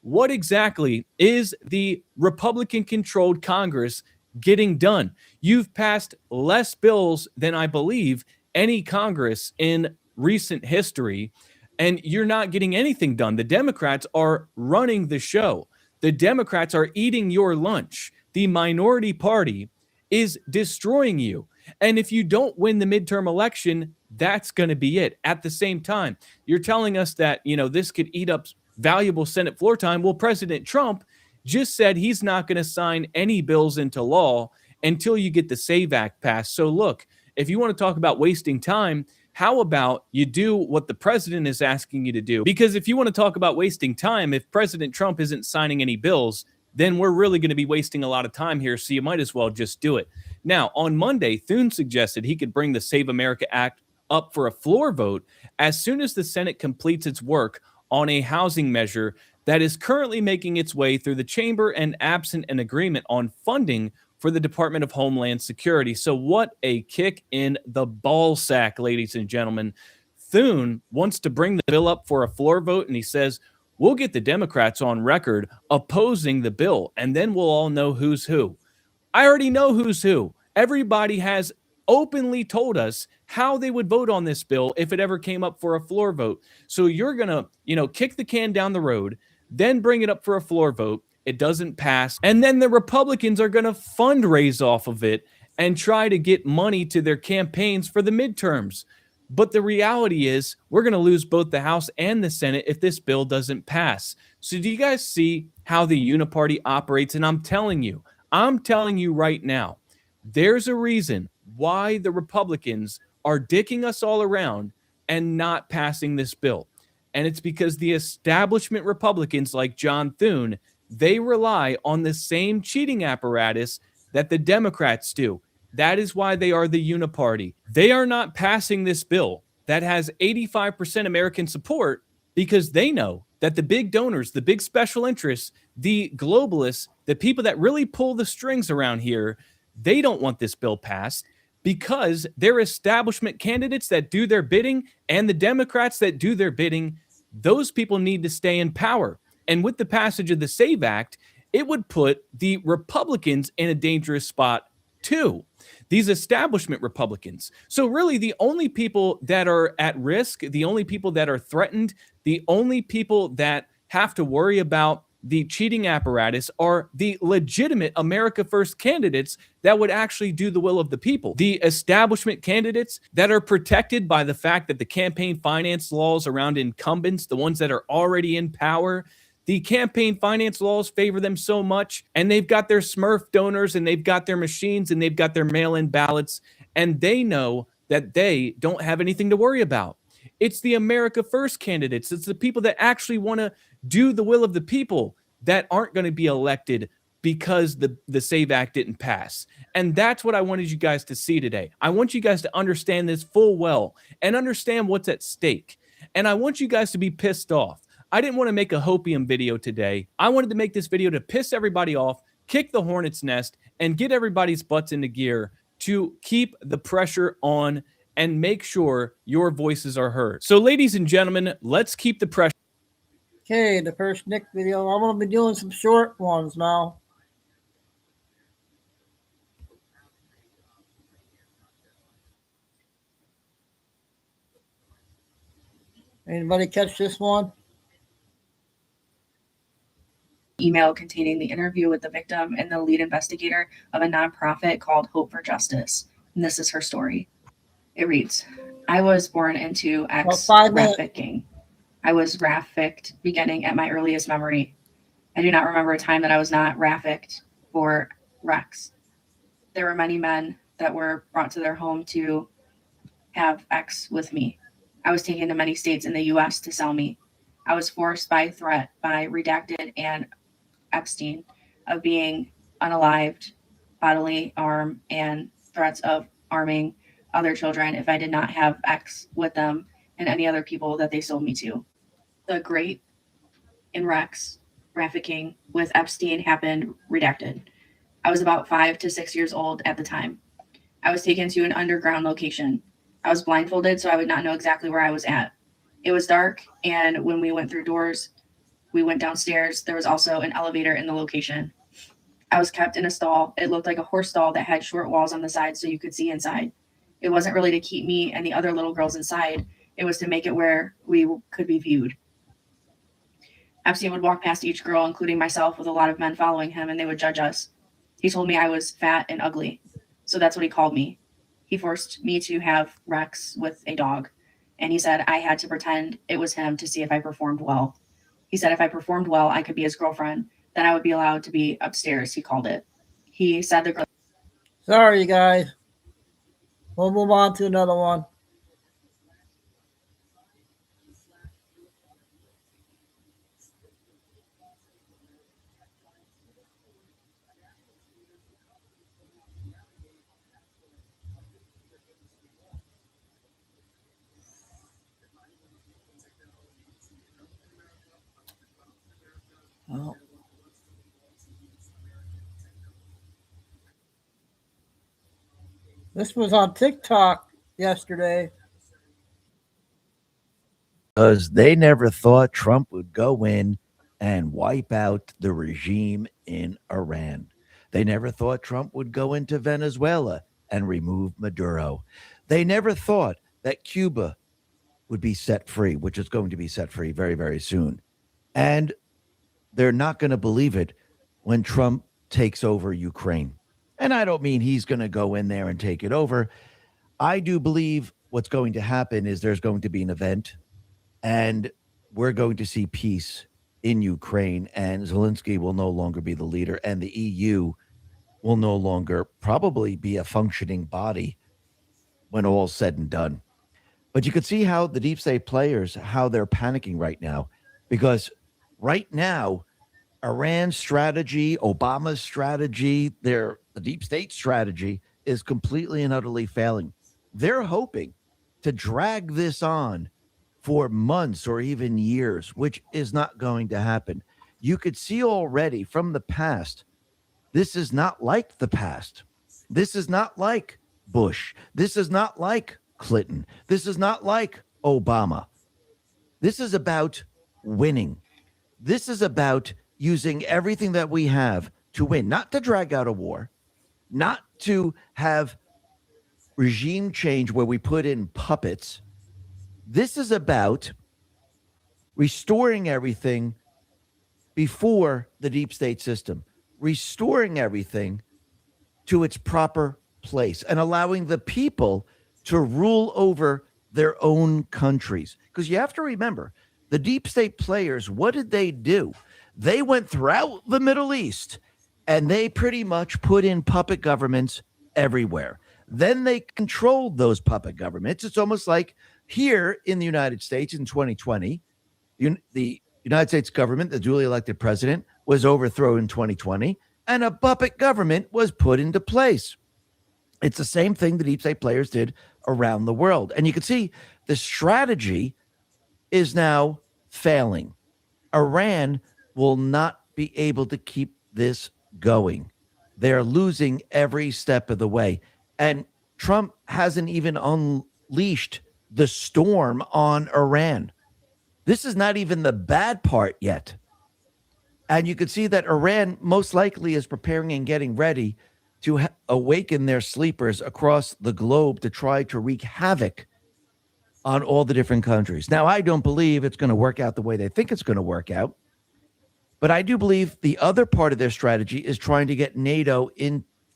What exactly is the Republican-controlled Congress getting done? You've passed less bills than I believe any Congress in recent history, and you're not getting anything done. The Democrats are running the show. The Democrats are eating your lunch. The minority party is destroying you. And if you don't win the midterm election, that's going to be it. At the same time, you're telling us that, this could eat up valuable Senate floor time. Well, President Trump just said he's not going to sign any bills into law until you get the SAVE Act passed. So look, if you want to talk about wasting time, how about you do what the president is asking you to do? Because if you want to talk about wasting time, if President Trump isn't signing any bills, then we're really going to be wasting a lot of time here. So you might as well just do it. Now, on Monday, Thune suggested he could bring the Save America Act up for a floor vote as soon as the Senate completes its work on a housing measure that is currently making its way through the chamber and absent an agreement on funding for the Department of Homeland Security. So what a kick in the ball sack, ladies and gentlemen. Thune wants to bring the bill up for a floor vote, and he says, we'll get the Democrats on record opposing the bill, and then we'll all know who's who. I already know who's who. Everybody has openly told us how they would vote on this bill if it ever came up for a floor vote. So you're going to, kick the can down the road, then bring it up for a floor vote. It doesn't pass. And then the Republicans are going to fundraise off of it and try to get money to their campaigns for the midterms. But the reality is we're going to lose both the House and the Senate if this bill doesn't pass. So do you guys see how the uniparty operates? And I'm telling you right now, there's a reason why the Republicans are dicking us all around and not passing this bill. And it's because the establishment Republicans like John Thune, they rely on the same cheating apparatus that the Democrats do. That is why they are the uniparty. They are not passing this bill that has 85% American support because they know that the big donors, the big special interests, the globalists, the people that really pull the strings around here, they don't want this bill passed because they're establishment candidates that do their bidding and the Democrats that do their bidding. Those people need to stay in power. And with the passage of the SAVE Act, it would put the Republicans in a dangerous spot too. These establishment Republicans. So really the only people that are at risk, the only people that are threatened, the only people that have to worry about the cheating apparatus are the legitimate America First candidates that would actually do the will of the people. The establishment candidates that are protected by the fact that the campaign finance laws around incumbents, the ones that are already in power, the campaign finance laws favor them so much, and they've got their Smurf donors, and they've got their machines, and they've got their mail-in ballots, and they know that they don't have anything to worry about. It's the America First candidates. It's the people that actually want to do the will of the people that aren't going to be elected because the SAVE Act didn't pass. And that's what I wanted you guys to see today. I want you guys to understand this full well and understand what's at stake. And I want you guys to be pissed off. I didn't want to make a hopium video today. I wanted to make this video to piss everybody off, kick the hornet's nest, and get everybody's butts into gear to keep the pressure on and make sure your voices are heard. So ladies and gentlemen, let's keep the pressure. Okay, the first Nick video. I'm going to be doing some short ones now. Anybody catch this one? Email containing the interview with the victim and the lead investigator of a nonprofit called Hope for Justice. And this is her story. It reads, I was born into trafficking. I was trafficked beginning at my earliest memory. I do not remember a time that I was not trafficked for Rex. There were many men that were brought to their home to have X with me. I was taken to many states in the U.S. to sell me. I was forced by threat by Redacted and Epstein of being unalived, bodily harm, and threats of arming other children if I did not have X with them and any other people that they sold me to. The Great in Rex trafficking with Epstein happened redacted. I was about 5 to 6 years old at the time. I was taken to an underground location. I was blindfolded, so I would not know exactly where I was at. It was dark, and when we went through doors, we went downstairs. There was also an elevator in the location. I was kept in a stall. It looked like a horse stall that had short walls on the side so you could see inside. It wasn't really to keep me and the other little girls inside. It was to make it where we could be viewed. Epstein would walk past each girl, including myself, with a lot of men following him, and they would judge us. He told me I was fat and ugly, so that's what he called me. He forced me to have Rex with a dog, and he said I had to pretend it was him to see if I performed well. He said if I performed well, I could be his girlfriend. Then I would be allowed to be upstairs, he called it. He said the girl... Sorry, guys. We'll move on to another one. Oh. This was on TikTok yesterday. because they never thought Trump would go in and wipe out the regime in Iran. They never thought Trump would go into Venezuela and remove Maduro. They never thought that Cuba would be set free, which is going to be set free very, very soon. And they're not going to believe it when Trump takes over Ukraine. And I don't mean he's going to go in there and take it over. I do believe what's going to happen is there's going to be an event and we're going to see peace in Ukraine, and Zelensky will no longer be the leader, and the EU will no longer probably be a functioning body when all's said and done. But you can see how the deep state players, how they're panicking right now, because right now, Iran's strategy, Obama's strategy, the deep state strategy is completely and utterly failing. They're hoping to drag this on for months or even years, which is not going to happen. You could see already from the past, this is not like the past. This is not like Bush. This is not like Clinton. This is not like Obama. This is about winning. This is about using everything that we have to win, not to drag out a war, not to have regime change where we put in puppets. This is about restoring everything before the deep state system, restoring everything to its proper place and allowing the people to rule over their own countries. Because you have to remember, the deep state players, what did they do? They went throughout the Middle East and they pretty much put in puppet governments everywhere. Then they controlled those puppet governments. It's almost like here in the United States in 2020, the United States government, the duly elected president, was overthrown in 2020, and a puppet government was put into place. It's the same thing the deep state players did around the world. And you can see the strategy is now failing. Iran will not be able to keep this going. They're losing every step of the way. And Trump hasn't even unleashed the storm on Iran. This is not even the bad part yet. And you can see that Iran most likely is preparing and getting ready to awaken their sleepers across the globe to try to wreak havoc on all the different countries. Now, I don't believe it's going to work out the way they think it's going to work out. But I do believe the other part of their strategy is trying to get NATO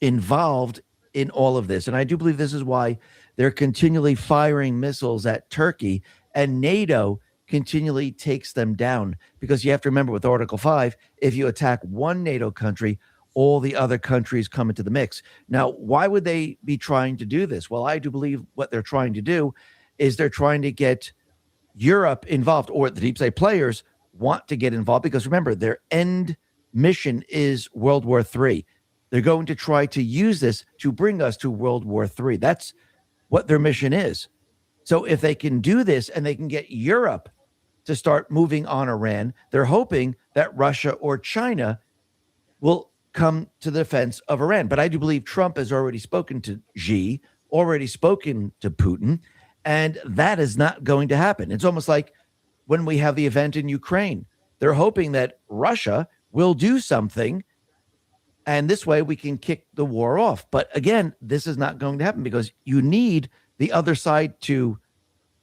involved in all of this. And I do believe this is why they're continually firing missiles at Turkey, and NATO continually takes them down. Because you have to remember with Article 5, if you attack one NATO country, all the other countries come into the mix. Now, why would they be trying to do this? Well, I do believe what they're trying to do is they're trying to get Europe involved, or the deep state players want to get involved, because remember, their end mission is World War III. They're going to try to use this to bring us to World War III. That's what their mission is. So if they can do this and they can get Europe to start moving on Iran, they're hoping that Russia or China will come to the defense of Iran. But I do believe Trump has already spoken to Xi, already spoken to Putin, and that is not going to happen. It's almost like when we have the event in Ukraine, they're hoping that Russia will do something, and this way we can kick the war off. But again, this is not going to happen because you need the other side to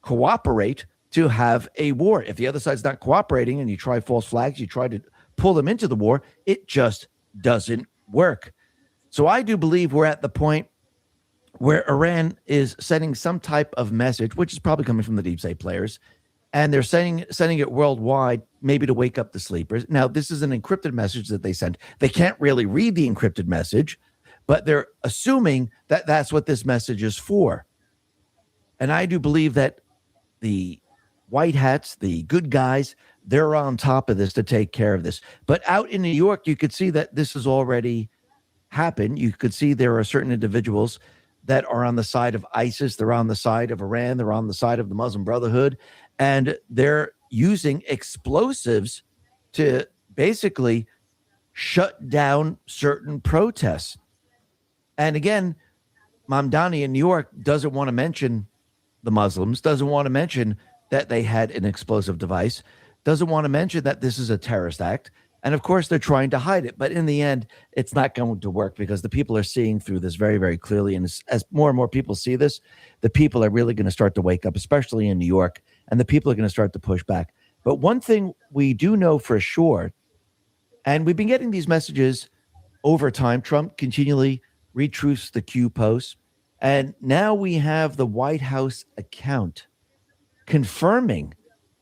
cooperate to have a war. If the other side's not cooperating and you try false flags, you try to pull them into the war, it just doesn't work. So I do believe we're at the point where Iran is sending some type of message, which is probably coming from the deep state players, and they're sending it worldwide, maybe to wake up the sleepers. Now, this is an encrypted message that they sent. They can't really read the encrypted message, but they're assuming that that's what this message is for. And I do believe that the white hats, the good guys, they're on top of this to take care of this. But out in New York, you could see that this has already happened. You could see there are certain individuals that are on the side of ISIS. They're on the side of Iran. They're on the side of the Muslim Brotherhood. And they're using explosives to basically shut down certain protests. And again, Mamdani in New York doesn't want to mention the Muslims, doesn't want to mention that they had an explosive device, doesn't want to mention that this is a terrorist act. And of course, they're trying to hide it. But in the end, it's not going to work because the people are seeing through this very, very clearly. And as more and more people see this, the people are really going to start to wake up, especially in New York. And the people are going to start to push back. But one thing we do know for sure, and we've been getting these messages over time, Trump continually retweets the Q posts. And now we have the White House account confirming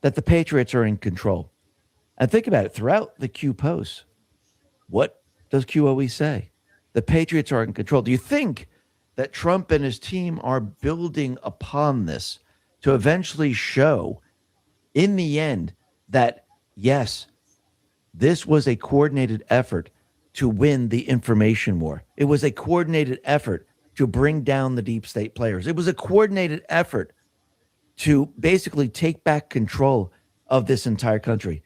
that the Patriots are in control. And think about it, throughout the Q posts, what does Q always say? The Patriots are in control. Do you think that Trump and his team are building upon this to eventually show in the end that, yes, this was a coordinated effort to win the information war? It was a coordinated effort to bring down the deep state players. It was a coordinated effort to basically take back control of this entire country.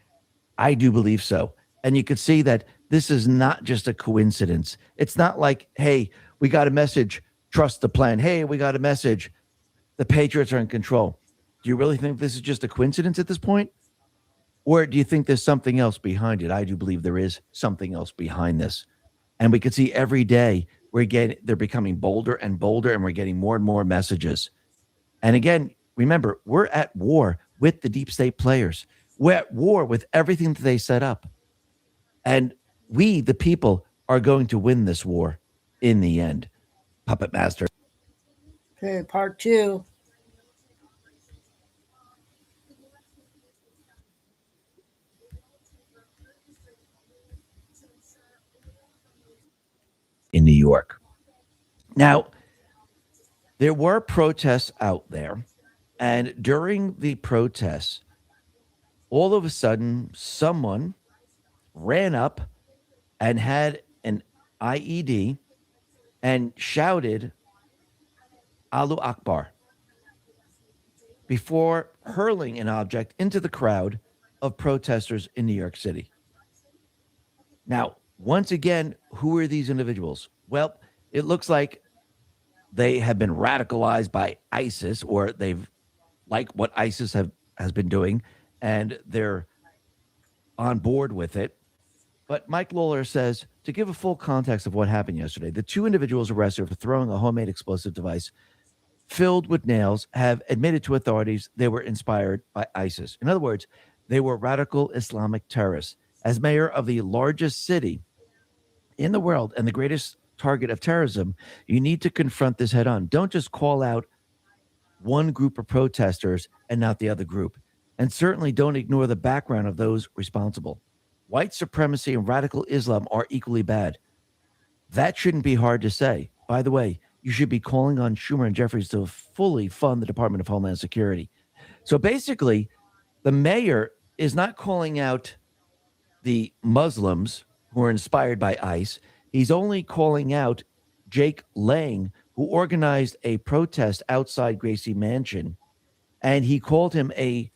I do believe so. And you could see that this is not just a coincidence. It's not like, hey, we got a message, trust the plan. Hey, we got a message, the Patriots are in control. Do you really think this is just a coincidence at this point? Or do you think there's something else behind it? I do believe there is something else behind this. And we can see every day they're becoming bolder and bolder, and we're getting more and more messages. And again, remember, we're at war with the deep state players. We're at war with everything that they set up. And we, the people, are going to win this war in the end. Puppet Master. Okay, part 2. In New York. Now, there were protests out there, and during the protests, all of a sudden, someone ran up and had an IED and shouted Allahu Akbar before hurling an object into the crowd of protesters in New York City. Now, once again, who are these individuals? Well, it looks like they have been radicalized by ISIS, or they've like what ISIS has been doing, and they're on board with it. But Mike Lawler says, to give a full context of what happened yesterday, the 2 individuals arrested for throwing a homemade explosive device filled with nails have admitted to authorities they were inspired by ISIS. In other words, they were radical Islamic terrorists. As mayor of the largest city in the world and the greatest target of terrorism, you need to confront this head on. Don't just call out one group of protesters and not the other group. And certainly don't ignore the background of those responsible. White supremacy and radical Islam are equally bad. That shouldn't be hard to say. By the way, you should be calling on Schumer and Jeffries to fully fund the Department of Homeland Security. So basically, the mayor is not calling out the Muslims who are inspired by ICE. He's only calling out Jake Lang, who organized a protest outside Gracie Mansion, and he called him a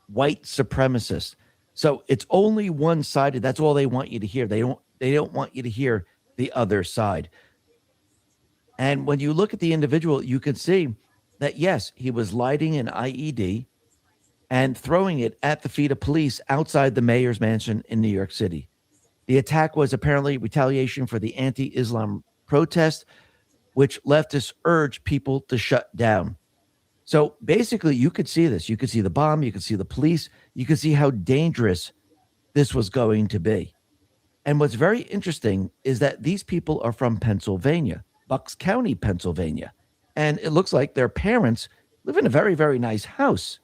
white supremacist. So it's only one-sided. That's all they want you to hear. They don't want you to hear the other side. And when you look at the individual, you can see that, yes, he was lighting an IED and throwing it at the feet of police outside the mayor's mansion in New York City. The attack was apparently retaliation for the anti-Islam protest, which leftists urged people to shut down. So basically, you could see this. You could see the bomb. You could see the police. You could see how dangerous this was going to be. And what's very interesting is that these people are from Pennsylvania, Bucks County, Pennsylvania. And it looks like their parents live in a very, very nice house.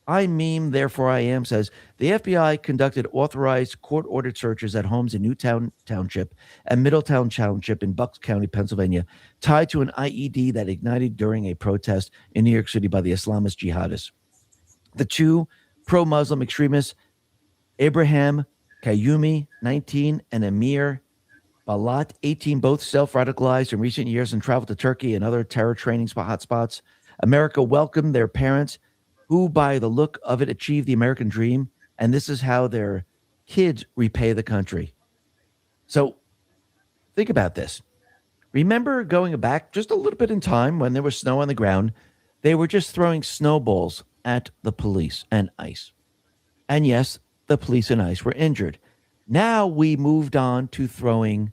I meme, therefore I am, says the FBI conducted authorized court-ordered searches at homes in Newtown Township and Middletown Township in Bucks County, Pennsylvania, tied to an IED that ignited during a protest in New York City by the Islamist jihadists. The 2 pro-Muslim extremists, Abraham Kayumi, 19, and Amir Balat, 18, both self-radicalized in recent years and traveled to Turkey and other terror training hotspots. America welcomed their parents, who, by the look of it, achieved the American dream, and this is how their kids repay the country. So think about this. Remember going back just a little bit in time when there was snow on the ground, they were just throwing snowballs at the police and ICE. And yes, the police and ICE were injured. Now we moved on to throwing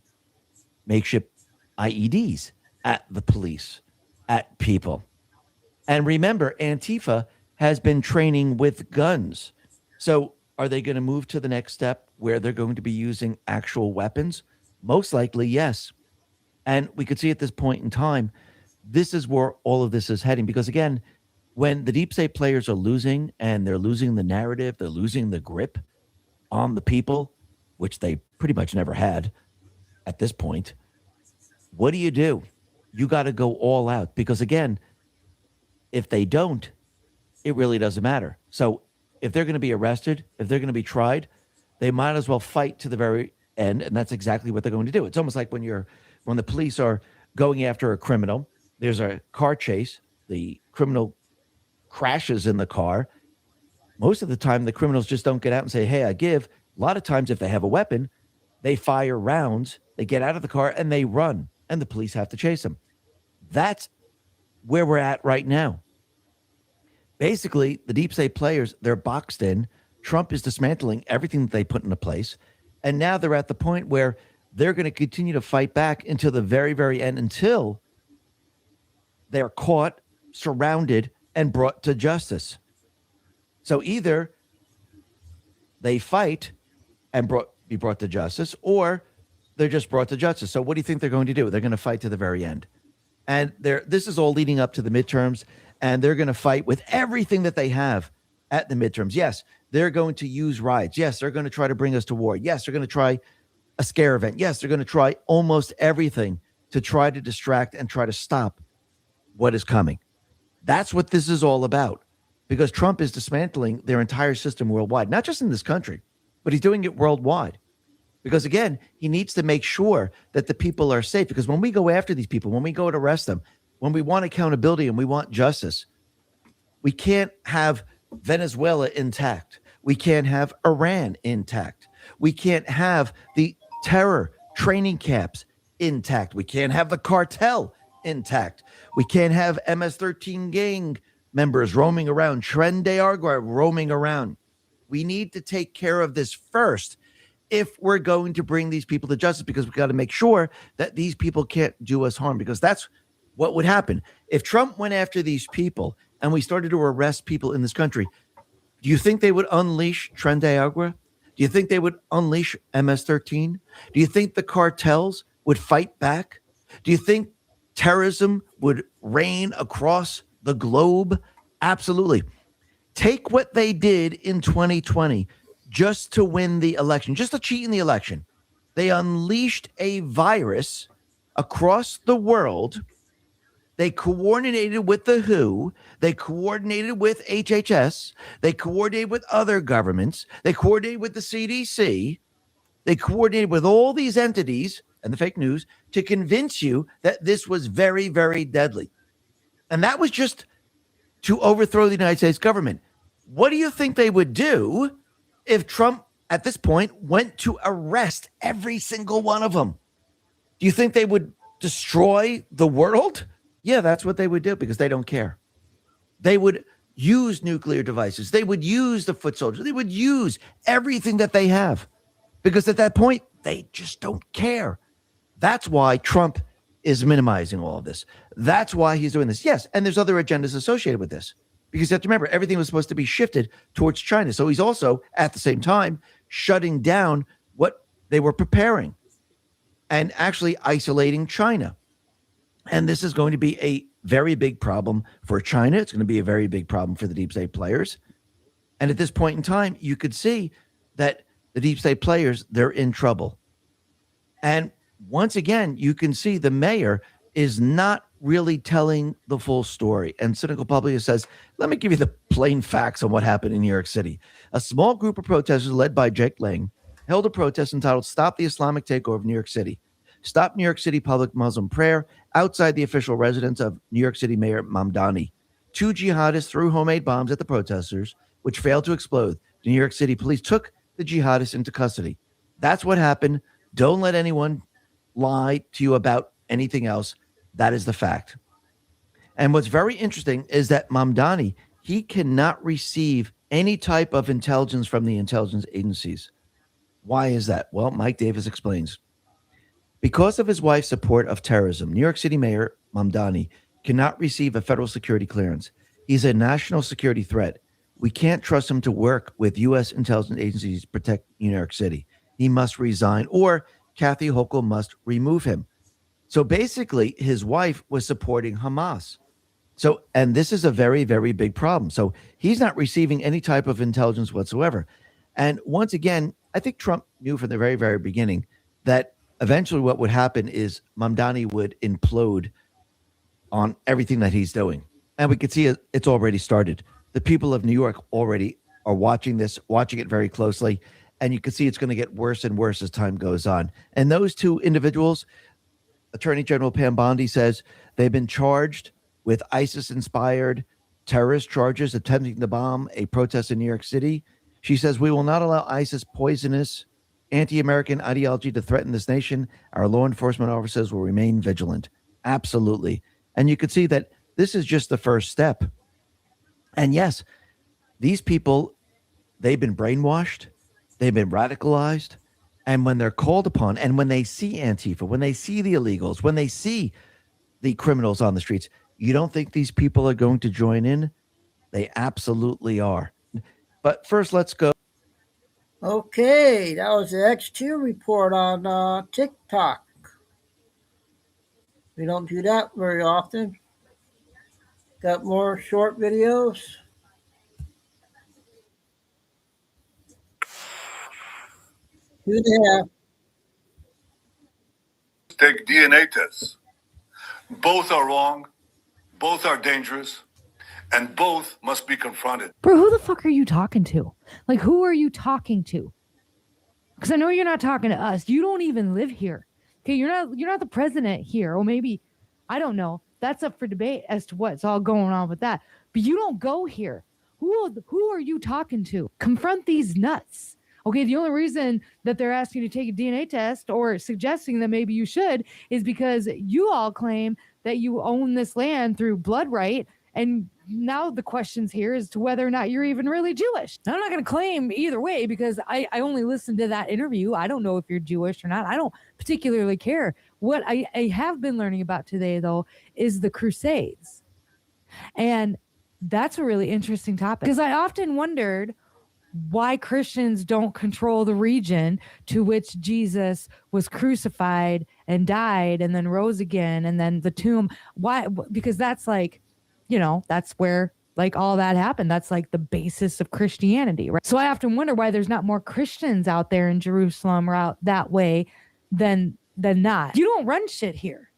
makeshift IEDs at the police, at people. And remember, Antifa has been training with guns. So are they going to move to the next step where they're going to be using actual weapons? Most likely, yes. And we could see at this point in time, this is where all of this is heading. Because again, when the deep state players are losing and they're losing the narrative, they're losing the grip on the people, which they pretty much never had at this point, what do? You got to go all out. Because again, if they don't, it really doesn't matter. So if they're going to be arrested, if they're going to be tried, they might as well fight to the very end. And that's exactly what they're going to do. It's almost like when the police are going after a criminal, there's a car chase, the criminal crashes in the car. Most of the time, the criminals just don't get out and say, hey, I give. A lot of times, if they have a weapon, they fire rounds, they get out of the car and they run, and the police have to chase them. That's where we're at right now. Basically, the deep state players, they're boxed in. Trump is dismantling everything that they put into place. And now they're at the point where they're going to continue to fight back until the very, very end, until they're caught, surrounded, and brought to justice. So either they fight and be brought to justice, or they're just brought to justice. So what do you think they're going to do? They're going to fight to the very end. And this is all leading up to the midterms, and they're going to fight with everything that they have at the midterms. Yes, they're going to use riots. Yes, they're going to try to bring us to war. Yes, they're going to try a scare event. Yes, they're going to try almost everything to try to distract and try to stop what is coming. That's what this is all about, because Trump is dismantling their entire system worldwide, not just in this country, but he's doing it worldwide. Because again, he needs to make sure that the people are safe. Because when we go after these people, when we go to arrest them, when we want accountability and we want justice, we can't have Venezuela intact. We can't have Iran intact. We can't have the terror training camps intact. We can't have the cartel intact. We can't have MS-13 gang members roaming around, Tren de Argua roaming around. We need to take care of this first if we're going to bring these people to justice, because we've got to make sure that these people can't do us harm, because that's what would happen. If Trump went after these people and we started to arrest people in this country, do you think they would unleash Tren de Argua? Do you think they would unleash MS-13? Do you think the cartels would fight back? Do you think terrorism would reign across the globe? Absolutely. Take what they did in 2020 just to win the election, just to cheat in the election. They unleashed a virus across the world. They coordinated with the WHO. They coordinated with HHS. They coordinated with other governments. They coordinated with the CDC. They coordinated with all these entities and the fake news to convince you that this was very, very deadly. And that was just to overthrow the United States government. What do you think they would do if Trump, at this point, went to arrest every single one of them? Do you think they would destroy the world? Yeah, that's what they would do, because they don't care. They would use nuclear devices. They would use the foot soldiers. They would use everything that they have, because at that point, they just don't care. That's why Trump is minimizing all of this. That's why he's doing this. Yes, and there's other agendas associated with this, because you have to remember, everything was supposed to be shifted towards China. So he's also, at the same time, shutting down what they were preparing and actually isolating China. And this is going to be a very big problem for China. It's going to be a very big problem for the deep state players. And at this point in time, you could see that the deep state players, they're in trouble. And once again, you can see the mayor is not really telling the full story. And Cynical Public says, let me give you the plain facts on what happened in New York City. A small group of protesters led by Jake Lang held a protest entitled Stop the Islamic Takeover of New York City. Stop New York City public Muslim prayer outside the official residence of New York City Mayor Mamdani. Two jihadists threw homemade bombs at the protesters, which failed to explode. The New York City police took the jihadists into custody. That's what happened. Don't let anyone lie to you about anything else. That is the fact. And what's very interesting is that Mamdani, he cannot receive any type of intelligence from the intelligence agencies. Why is that? Well, Mike Davis explains. Because of his wife's support of terrorism, New York City Mayor Mamdani cannot receive a federal security clearance. He's a national security threat. We can't trust him to work with U.S. intelligence agencies to protect New York City. He must resign, or Kathy Hochul must remove him. So basically, his wife was supporting Hamas. So, and this is a very, very big problem. So he's not receiving any type of intelligence whatsoever. And once again, I think Trump knew from the very, very beginning that eventually what would happen is Mamdani would implode on everything that he's doing. And we could see it's already started. The people of New York already are watching this, watching it very closely. And you can see it's going to get worse and worse as time goes on. And those two individuals, Attorney General Pam Bondi says they've been charged with ISIS-inspired terrorist charges attempting to bomb a protest in New York City. She says, we will not allow ISIS poisonous anti-American ideology to threaten this nation. Our law enforcement officers will remain vigilant. Absolutely. And you can see that this is just the first step. And yes, these people, they've been brainwashed. They've been radicalized. And when they're called upon, and when they see Antifa, when they see the illegals, when they see the criminals on the streets, you don't think these people are going to join in? They absolutely are. But first, let's go. Okay, that was the X2 report on TikTok. We don't do that very often. Got more short videos. Who they have? Take DNA tests. Both are wrong, both are dangerous, and both must be confronted. Bro, who the fuck are you talking to? Like, who are you talking to? Because I know you're not talking to us. You don't even live here. Okay, you're not the president here. Or maybe, I don't know. That's up for debate as to what's all going on with that. But you don't go here. Who are you talking to? Confront these nuts. Okay, the only reason that they're asking you to take a DNA test or suggesting that maybe you should is because you all claim that you own this land through blood right. And now the questions here is to whether or not you're even really Jewish. I'm not going to claim either way because I only listened to that interview. I don't know if you're Jewish or not. I don't particularly care. What I have been learning about today, though, is the Crusades. And that's a really interesting topic because I often wondered why Christians don't control the region to which Jesus was crucified and died and then rose again and then the tomb. Why? Because that's like, that's where like all that happened. That's like the basis of Christianity, right? So I often wonder why there's not more Christians out there in Jerusalem or out that way than not. You don't run shit here.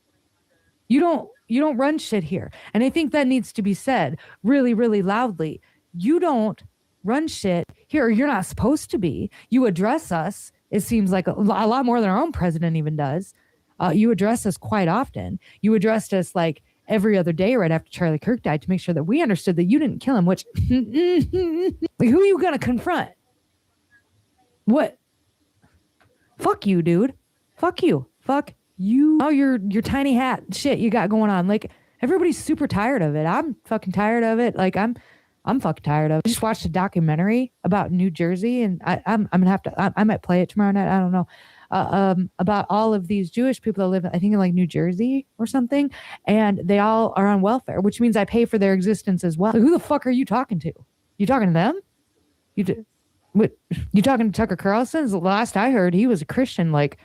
You don't run shit here. And I think that needs to be said really, really loudly. You don't run shit here. You're not supposed to be. You address us. It seems like a lot more than our own president even does. You address us quite often. You addressed us like every other day right after Charlie Kirk died to make sure that we understood that you didn't kill him, which like, who are you going to confront? What? Fuck you, dude. Fuck you. Fuck you. Oh, your tiny hat shit you got going on. Like everybody's super tired of it. I'm fucking tired of it. Like I'm fucking tired of it. I just watched a documentary about New Jersey and I'm going to have to, I might play it tomorrow night. I don't know. About all of these Jewish people that live, I think in like New Jersey or something. And they all are on welfare, which means I pay for their existence as well. So who the fuck are you talking to? You talking to them? You talking to Tucker Carlson? The last I heard, he was a Christian, like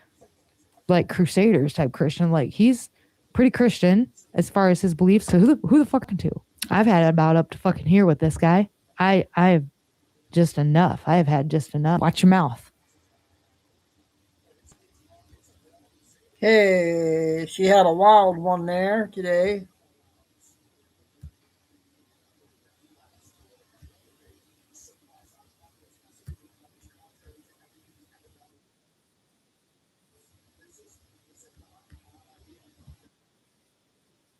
Crusaders type Christian. Like he's pretty Christian as far as his beliefs. So who the fuck to? I've had about up to fucking here with this guy. I've just enough. I have had just enough. Watch your mouth. Hey, she had a wild one there today.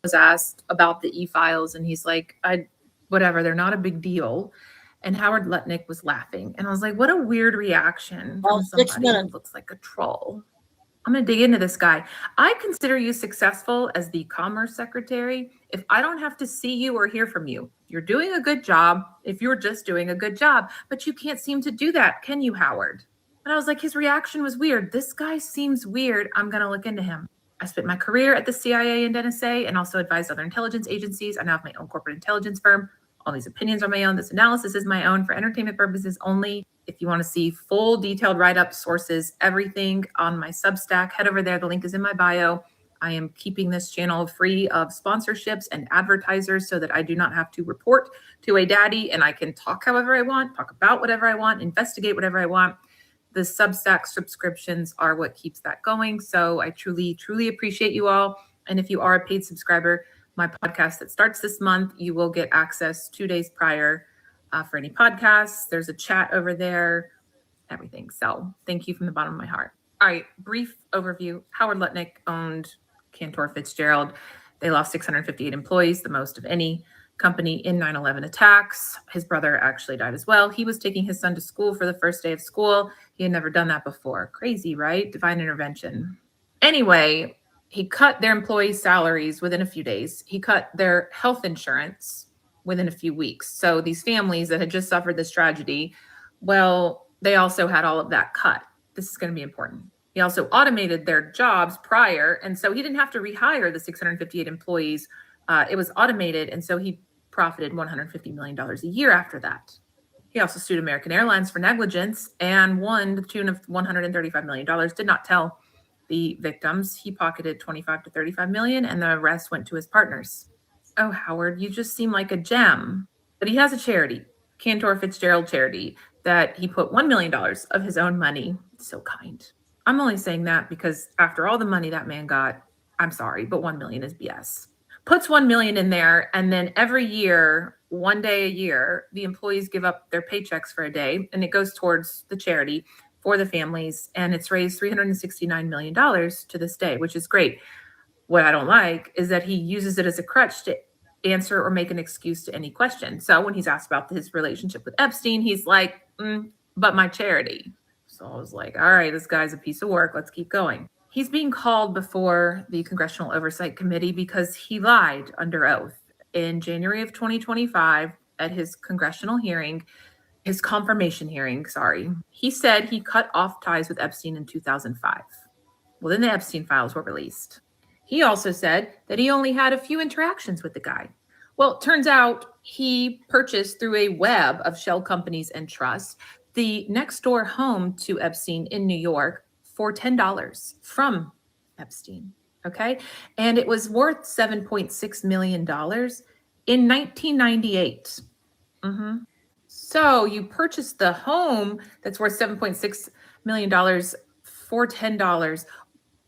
Was asked about the e-files and he's like, whatever, they're not a big deal. And Howard Lutnick was laughing. And I was like, what a weird reaction from somebody who looks like a troll. I'm going to dig into this guy. I consider you successful as the Commerce Secretary if I don't have to see you or hear from you. You're doing a good job if you're just doing a good job, but you can't seem to do that, can you, Howard? And I was like, his reaction was weird. This guy seems weird. I'm going to look into him. I spent my career at the CIA and NSA and also advised other intelligence agencies. I now have my own corporate intelligence firm. All these opinions are my own. This analysis is my own for entertainment purposes only. If you want to see full detailed write-ups, sources, everything on my Substack, head over there. The link is in my bio. I am keeping this channel free of sponsorships and advertisers so that I do not have to report to a daddy and I can talk however I want, talk about whatever I want, investigate whatever I want. The Substack subscriptions are what keeps that going. So I truly, truly appreciate you all. And if you are a paid subscriber, my podcast that starts this month, you will get access 2 days prior for any podcasts. There's a chat over there, everything. So thank you from the bottom of my heart. All right, brief overview. Howard Lutnick owned Cantor Fitzgerald. They lost 658 employees, the most of any company in 9/11 attacks. His brother actually died as well. He was taking his son to school for the first day of school. He had never done that before. Crazy, right? Divine intervention. Anyway, he cut their employees' salaries within a few days. He cut their health insurance within a few weeks. So these families that had just suffered this tragedy, well, they also had all of that cut. This is going to be important. He also automated their jobs prior. And so he didn't have to rehire the 658 employees. It was automated. And so he profited $150 million a year after that. He also sued American Airlines for negligence and won to the tune of $135 million. Did not tell the victims. He pocketed 25 to 35 million and the rest went to his partners. Oh, Howard, you just seem like a gem. But he has a charity, Cantor Fitzgerald Charity, that he put $1 million of his own money. So kind. I'm only saying that because after all the money that man got, I'm sorry, but 1 million is BS. Puts 1 million in there, and then every year, 1 day a year, the employees give up their paychecks for a day, and it goes towards the charity for the families, and it's raised $369 million to this day, which is great. What I don't like is that he uses it as a crutch to answer or make an excuse to any question. So when he's asked about his relationship with Epstein, he's like, but my charity. So I was like, all right, this guy's a piece of work. Let's keep going. He's being called before the Congressional Oversight Committee because he lied under oath. In January of 2025, at his congressional hearing, his confirmation hearing, he said he cut off ties with Epstein in 2005. Well, then the Epstein files were released. He also said that he only had a few interactions with the guy. Well, it turns out he purchased through a web of shell companies and trusts the next door home to Epstein in New York for $10 from Epstein. Okay. And it was worth $7.6 million in 1998. So you purchased the home that's worth $7.6 million for $10.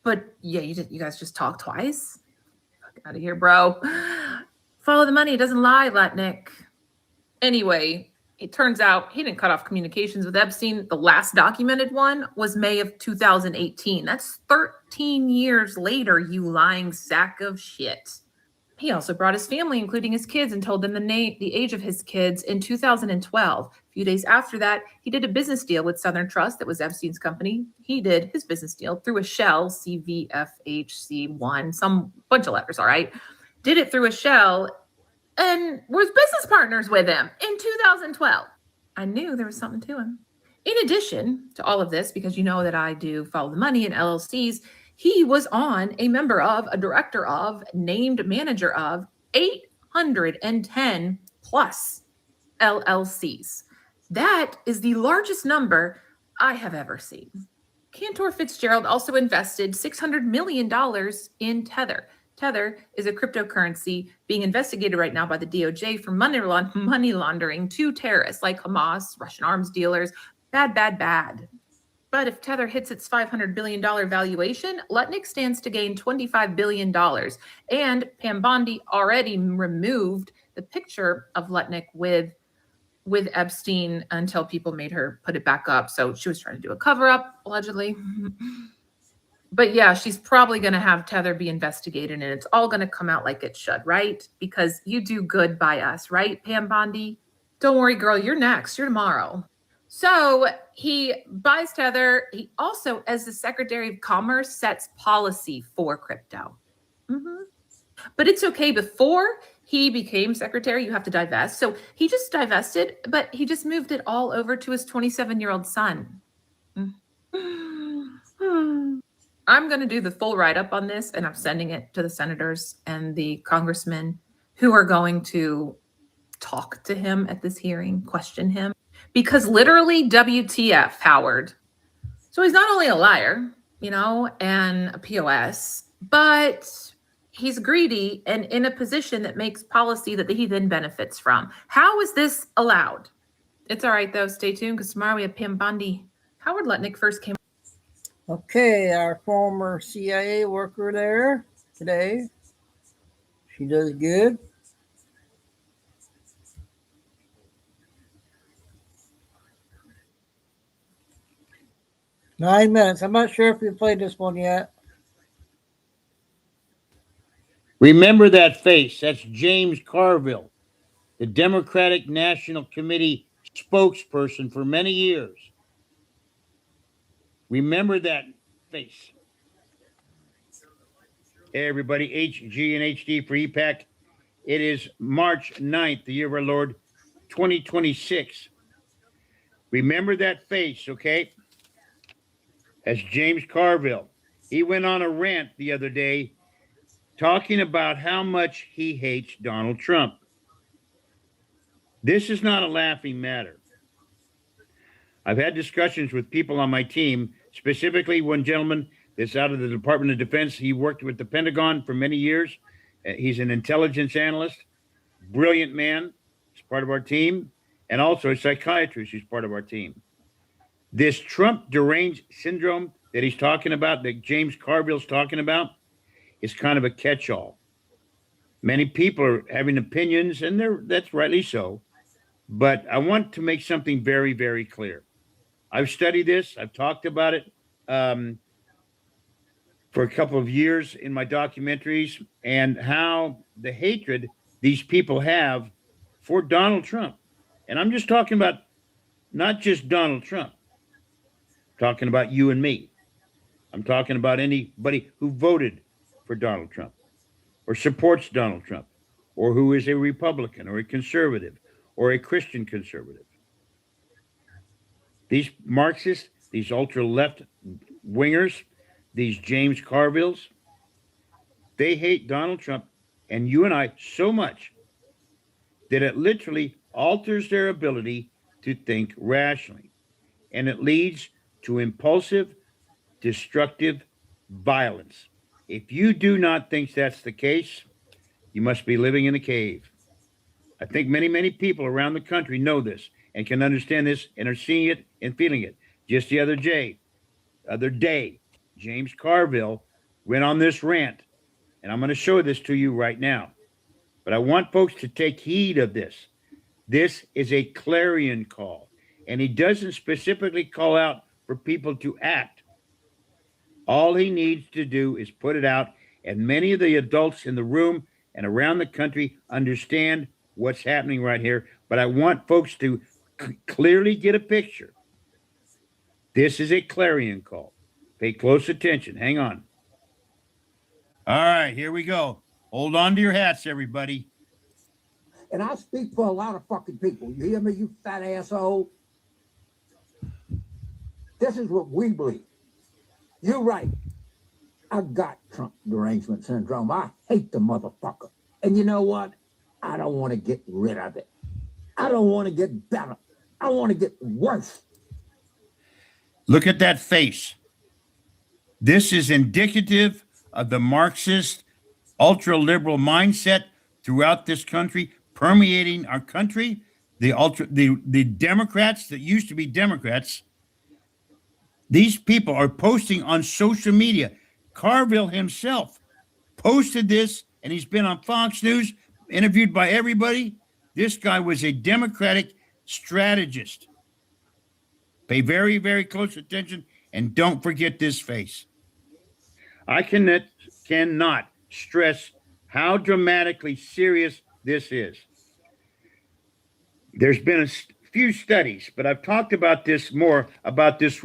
But yeah, you guys just talk twice. Fuck out of here, bro. Follow the money. It doesn't lie, Lutnick. Anyway, it turns out he didn't cut off communications with Epstein. The last documented one was May of 2018. That's 13 years later, you lying sack of shit. He also brought his family, including his kids, and told them the age of his kids in 2012. A few days after that, he did a business deal with Southern Trust that was Epstein's company. He did his business deal through a shell, CVFHC1, some bunch of letters, all right? Did it through a shell and was business partners with him in 2012. I knew there was something to him. In addition to all of this, because you know that I do follow the money in LLCs, he was a member of, a director of, named manager of 810 plus LLCs. That is the largest number I have ever seen. Cantor Fitzgerald also invested $600 million in Tether. Tether is a cryptocurrency being investigated right now by the DOJ for money laundering to terrorists like Hamas, Russian arms dealers. Bad. But if Tether hits its $500 billion valuation, Lutnick stands to gain $25 billion. And Pam Bondi already removed the picture of Lutnick with Epstein until people made her put it back up. So she was trying to do a cover up, allegedly. But yeah, she's probably going to have Tether be investigated and it's all going to come out like it should, right? Because you do good by us, right, Pam Bondi? Don't worry, girl, you're next. You're tomorrow. So he buys Tether. He also, as the Secretary of Commerce, sets policy for crypto. But it's okay. Before he became secretary, you have to divest. So he just divested, but he just moved it all over to his 27-year-old son. I'm going to do the full write-up on this, and I'm sending it to the senators and the congressmen who are going to talk to him at this hearing, question him. Because literally, WTF, Howard. So he's not only a liar, and a POS, but he's greedy and in a position that makes policy that he then benefits from. How is this allowed? It's all right, though. Stay tuned, because tomorrow we have Pam Bondi. Howard Lutnick first came. Okay, our former CIA worker there today. She does good. Nine minutes. I'm not sure if you played this one yet. Remember that face. That's James Carville, the Democratic National Committee spokesperson for many years. Remember that face. Hey, everybody. HG and HD for EPAC. It is March 9th, the year of our Lord, 2026. Remember that face, okay? That's James Carville. He went on a rant the other day talking about how much he hates Donald Trump. This is not a laughing matter. I've had discussions with people on my team, specifically one gentleman that's out of the Department of Defense. He worked with the Pentagon for many years. He's an intelligence analyst, brilliant man. He's part of our team, and also a psychiatrist who's part of our team. This Trump deranged syndrome that he's talking about, that James Carville's talking about, is kind of a catch-all. Many people are having opinions, and that's rightly so. But I want to make something very, very clear. I've studied this. I've talked about it for a couple of years in my documentaries, and how the hatred these people have for Donald Trump. And I'm just talking about not just Donald Trump. I'm talking about you and me. I'm talking about anybody who voted for Donald Trump or supports Donald Trump, or who is a Republican or a conservative or a Christian conservative. These Marxists, these ultra-left wingers, these James Carvilles, they hate Donald Trump and you and I so much that it literally alters their ability to think rationally. And it leads to impulsive, destructive violence. If you do not think that's the case, you must be living in a cave. I think many, many people around the country know this and can understand this and are seeing it and feeling it. Just the other day, James Carville went on this rant, and I'm going to show this to you right now. But I want folks to take heed of this. This is a clarion call, and he doesn't specifically call out for people to act. All he needs to do is put it out, and many of the adults in the room and around the country understand what's happening right here. But I want folks to clearly get a picture. This is a clarion call. Pay close attention. Hang on. All right, here we go. Hold on to your hats, everybody. And I speak for a lot of fucking people. You hear me, you fat asshole? This is what we believe. You're right. I got Trump derangement syndrome. I hate the motherfucker. And you know what? I don't want to get rid of it. I don't want to get better. I want to get worse. Look at that face. This is indicative of the Marxist, ultra-liberal mindset throughout this country, permeating our country. The Democrats that used to be Democrats, these people are posting on social media. Carville himself posted this, and he's been on Fox News, interviewed by everybody. This guy was a Democratic strategist. Pay very, very close attention, and don't forget this face. I cannot stress how dramatically serious this is. There's been a few studies, but I've talked about this more, about this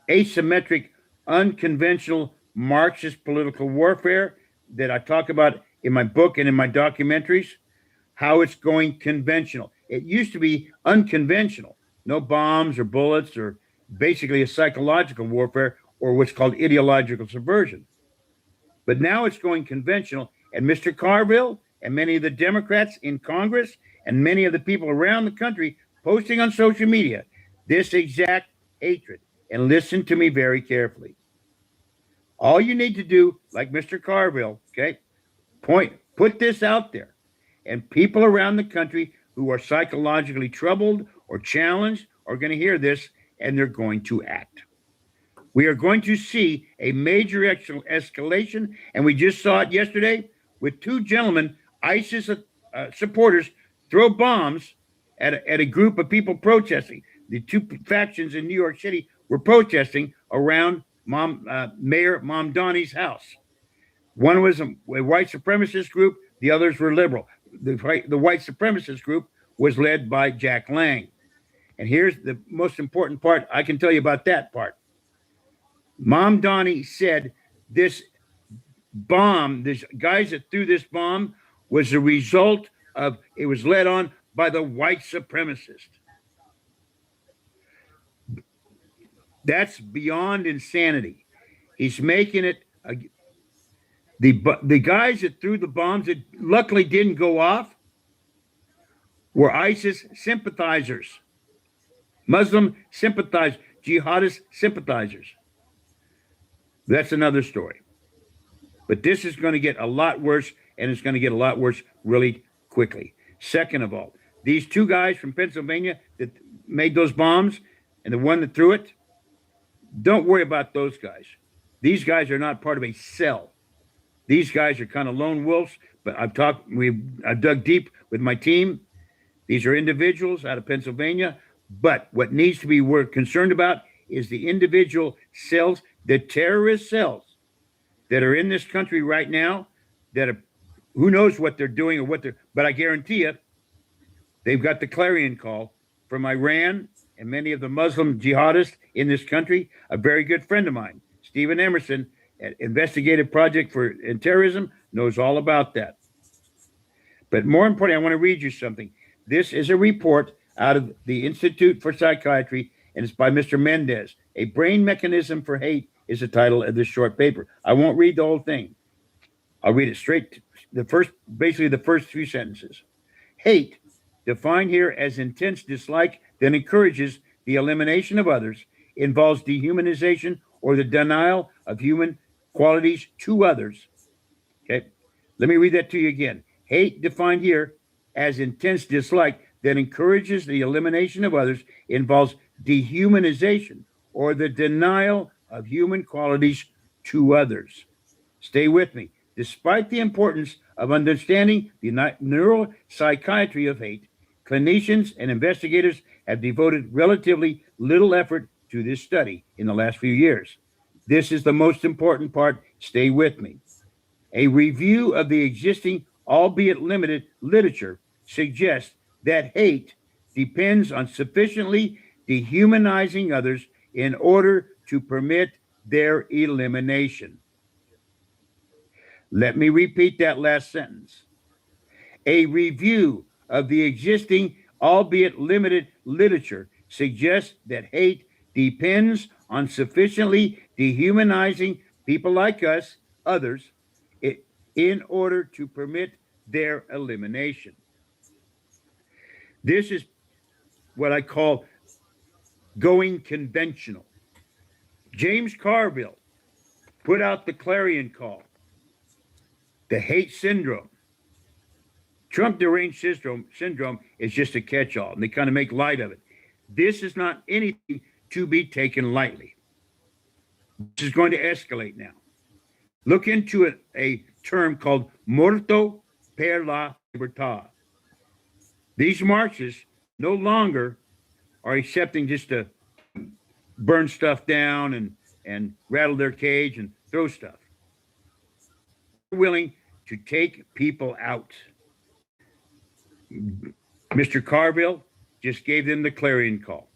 asymmetric, unconventional Marxist political warfare that I talk about in my book and in my documentaries, how it's going conventional. It used to be unconventional, no bombs or bullets, or basically a psychological warfare, or what's called ideological subversion. But now it's going conventional, and Mr. Carville and many of the Democrats in Congress and many of the people around the country posting on social media this exact hatred. And listen to me very carefully. All you need to do, like Mr. Carville, okay, put this out there, and people around the country who are psychologically troubled or challenged are going to hear this, and they're going to act. We are going to see a major escalation, and we just saw it yesterday with two gentlemen, ISIS supporters, throw bombs at a group of people protesting. The two factions in New York City were protesting around Mayor Mamdani's house. One was a white supremacist group, the others were liberal. The white supremacist group was led by Jack Lang. And here's the most important part I can tell you about that part. Mamdani said this bomb, these guys that threw this bomb, was the result of, it was led on by the white supremacist. That's beyond insanity. He's making it. The guys that threw the bombs that luckily didn't go off were ISIS sympathizers, Muslim sympathizers, jihadist sympathizers. That's another story. But this is going to get a lot worse, and it's going to get a lot worse really quickly. Second of all, these two guys from Pennsylvania that made those bombs and the one that threw it, don't worry about those guys. These guys are not part of a cell. These guys are kind of lone wolves, but I've dug deep with my team. These are individuals out of Pennsylvania, but what needs to be we're concerned about is the individual cells, the terrorist cells that are in this country right now, that are, who knows what they're doing or what they're, but I guarantee you, they've got the clarion call from Iran and many of the Muslim jihadists in this country. A very good friend of mine, Stephen Emerson, at Investigative Project for Terrorism, knows all about that. But more importantly, I want to read you something. This is a report out of the Institute for Psychiatry, and it's by Mr. Mendez. A Brain Mechanism for Hate is the title of this short paper. I won't read the whole thing. I'll read it straight. Basically the first few sentences. Hate, defined here as intense dislike that encourages the elimination of others, involves dehumanization or the denial of human qualities to others. Okay, let me read that to you again. Hate, defined here as intense dislike that encourages the elimination of others, involves dehumanization or the denial of human qualities to others. Stay with me. Despite the importance of understanding the neuropsychiatry of hate, clinicians and investigators have devoted relatively little effort to this study in the last few years. This is the most important part. Stay with me. A review of the existing, albeit limited, literature suggests that hate depends on sufficiently dehumanizing others in order to permit their elimination. Let me repeat that last sentence. A review of the existing, albeit limited, literature suggests that hate depends on sufficiently dehumanizing people like us, others, in order to permit their elimination. This is what I call going conventional. James Carville put out the clarion call, the hate syndrome. Trump deranged syndrome is just a catch-all, and they kind of make light of it. This is not anything to be taken lightly. This is going to escalate now. Look into a term called morto per la libertad. These Marxists no longer are accepting just to burn stuff down and rattle their cage and throw stuff. They're willing to take people out. Mr. Carville just gave them the clarion call.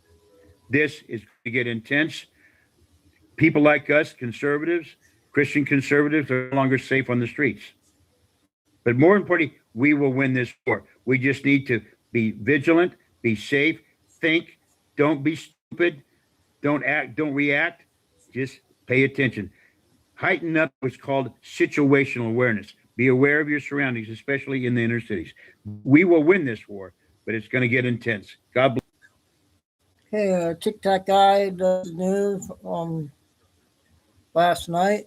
This is going to get intense. People like us, conservatives, Christian conservatives, are no longer safe on the streets. But more importantly, we will win this war. We just need to be vigilant, be safe, think, don't be stupid, don't act, don't react, just pay attention. Heighten up what's called situational awareness. Be aware of your surroundings, especially in the inner cities. We will win this war, but it's going to get intense. God bless. Okay, TikTok guy does news last night.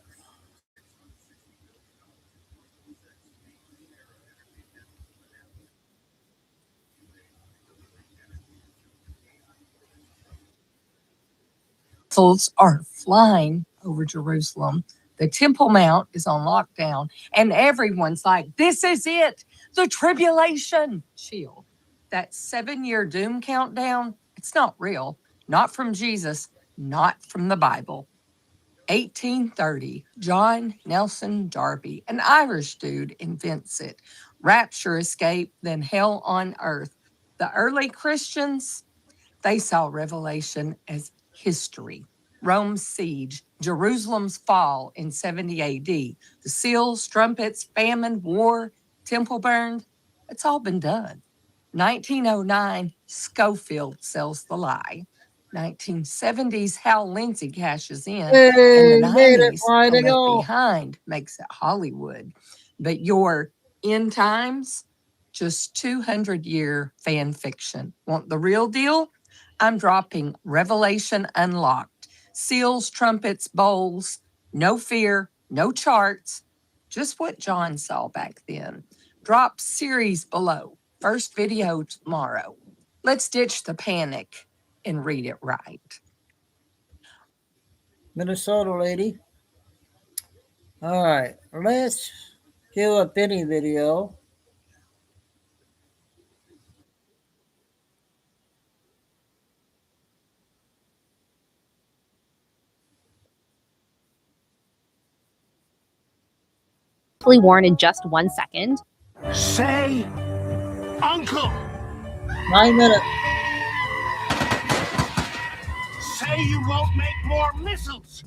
Missiles are flying over Jerusalem. The Temple Mount is on lockdown, and everyone's like, this is it, the tribulation. Chill. That 7-year doom countdown, it's not real. Not from Jesus, not from the Bible. 1830, John Nelson Darby, an Irish dude, invents it. Rapture escape, then hell on earth. The early Christians, they saw Revelation as history. Rome's siege, Jerusalem's fall in 70 AD, the seals, trumpets, famine, war, temple burned, it's all been done. 1909, Schofield sells the lie. 1970s, Hal Lindsey cashes in. And the 90s, Left Behind makes it Hollywood. But your end times, just 200-year fan fiction. Want the real deal? I'm dropping Revelation Unlocked. Seals, trumpets, bowls, no fear, no charts, just what John saw back then. Drop series below. First video tomorrow. Let's ditch the panic and read it right. Minnesota lady. All right, let's do a Benny video. Worn in just 1 second. Say, Uncle. 9 minutes. Say you won't make more missiles.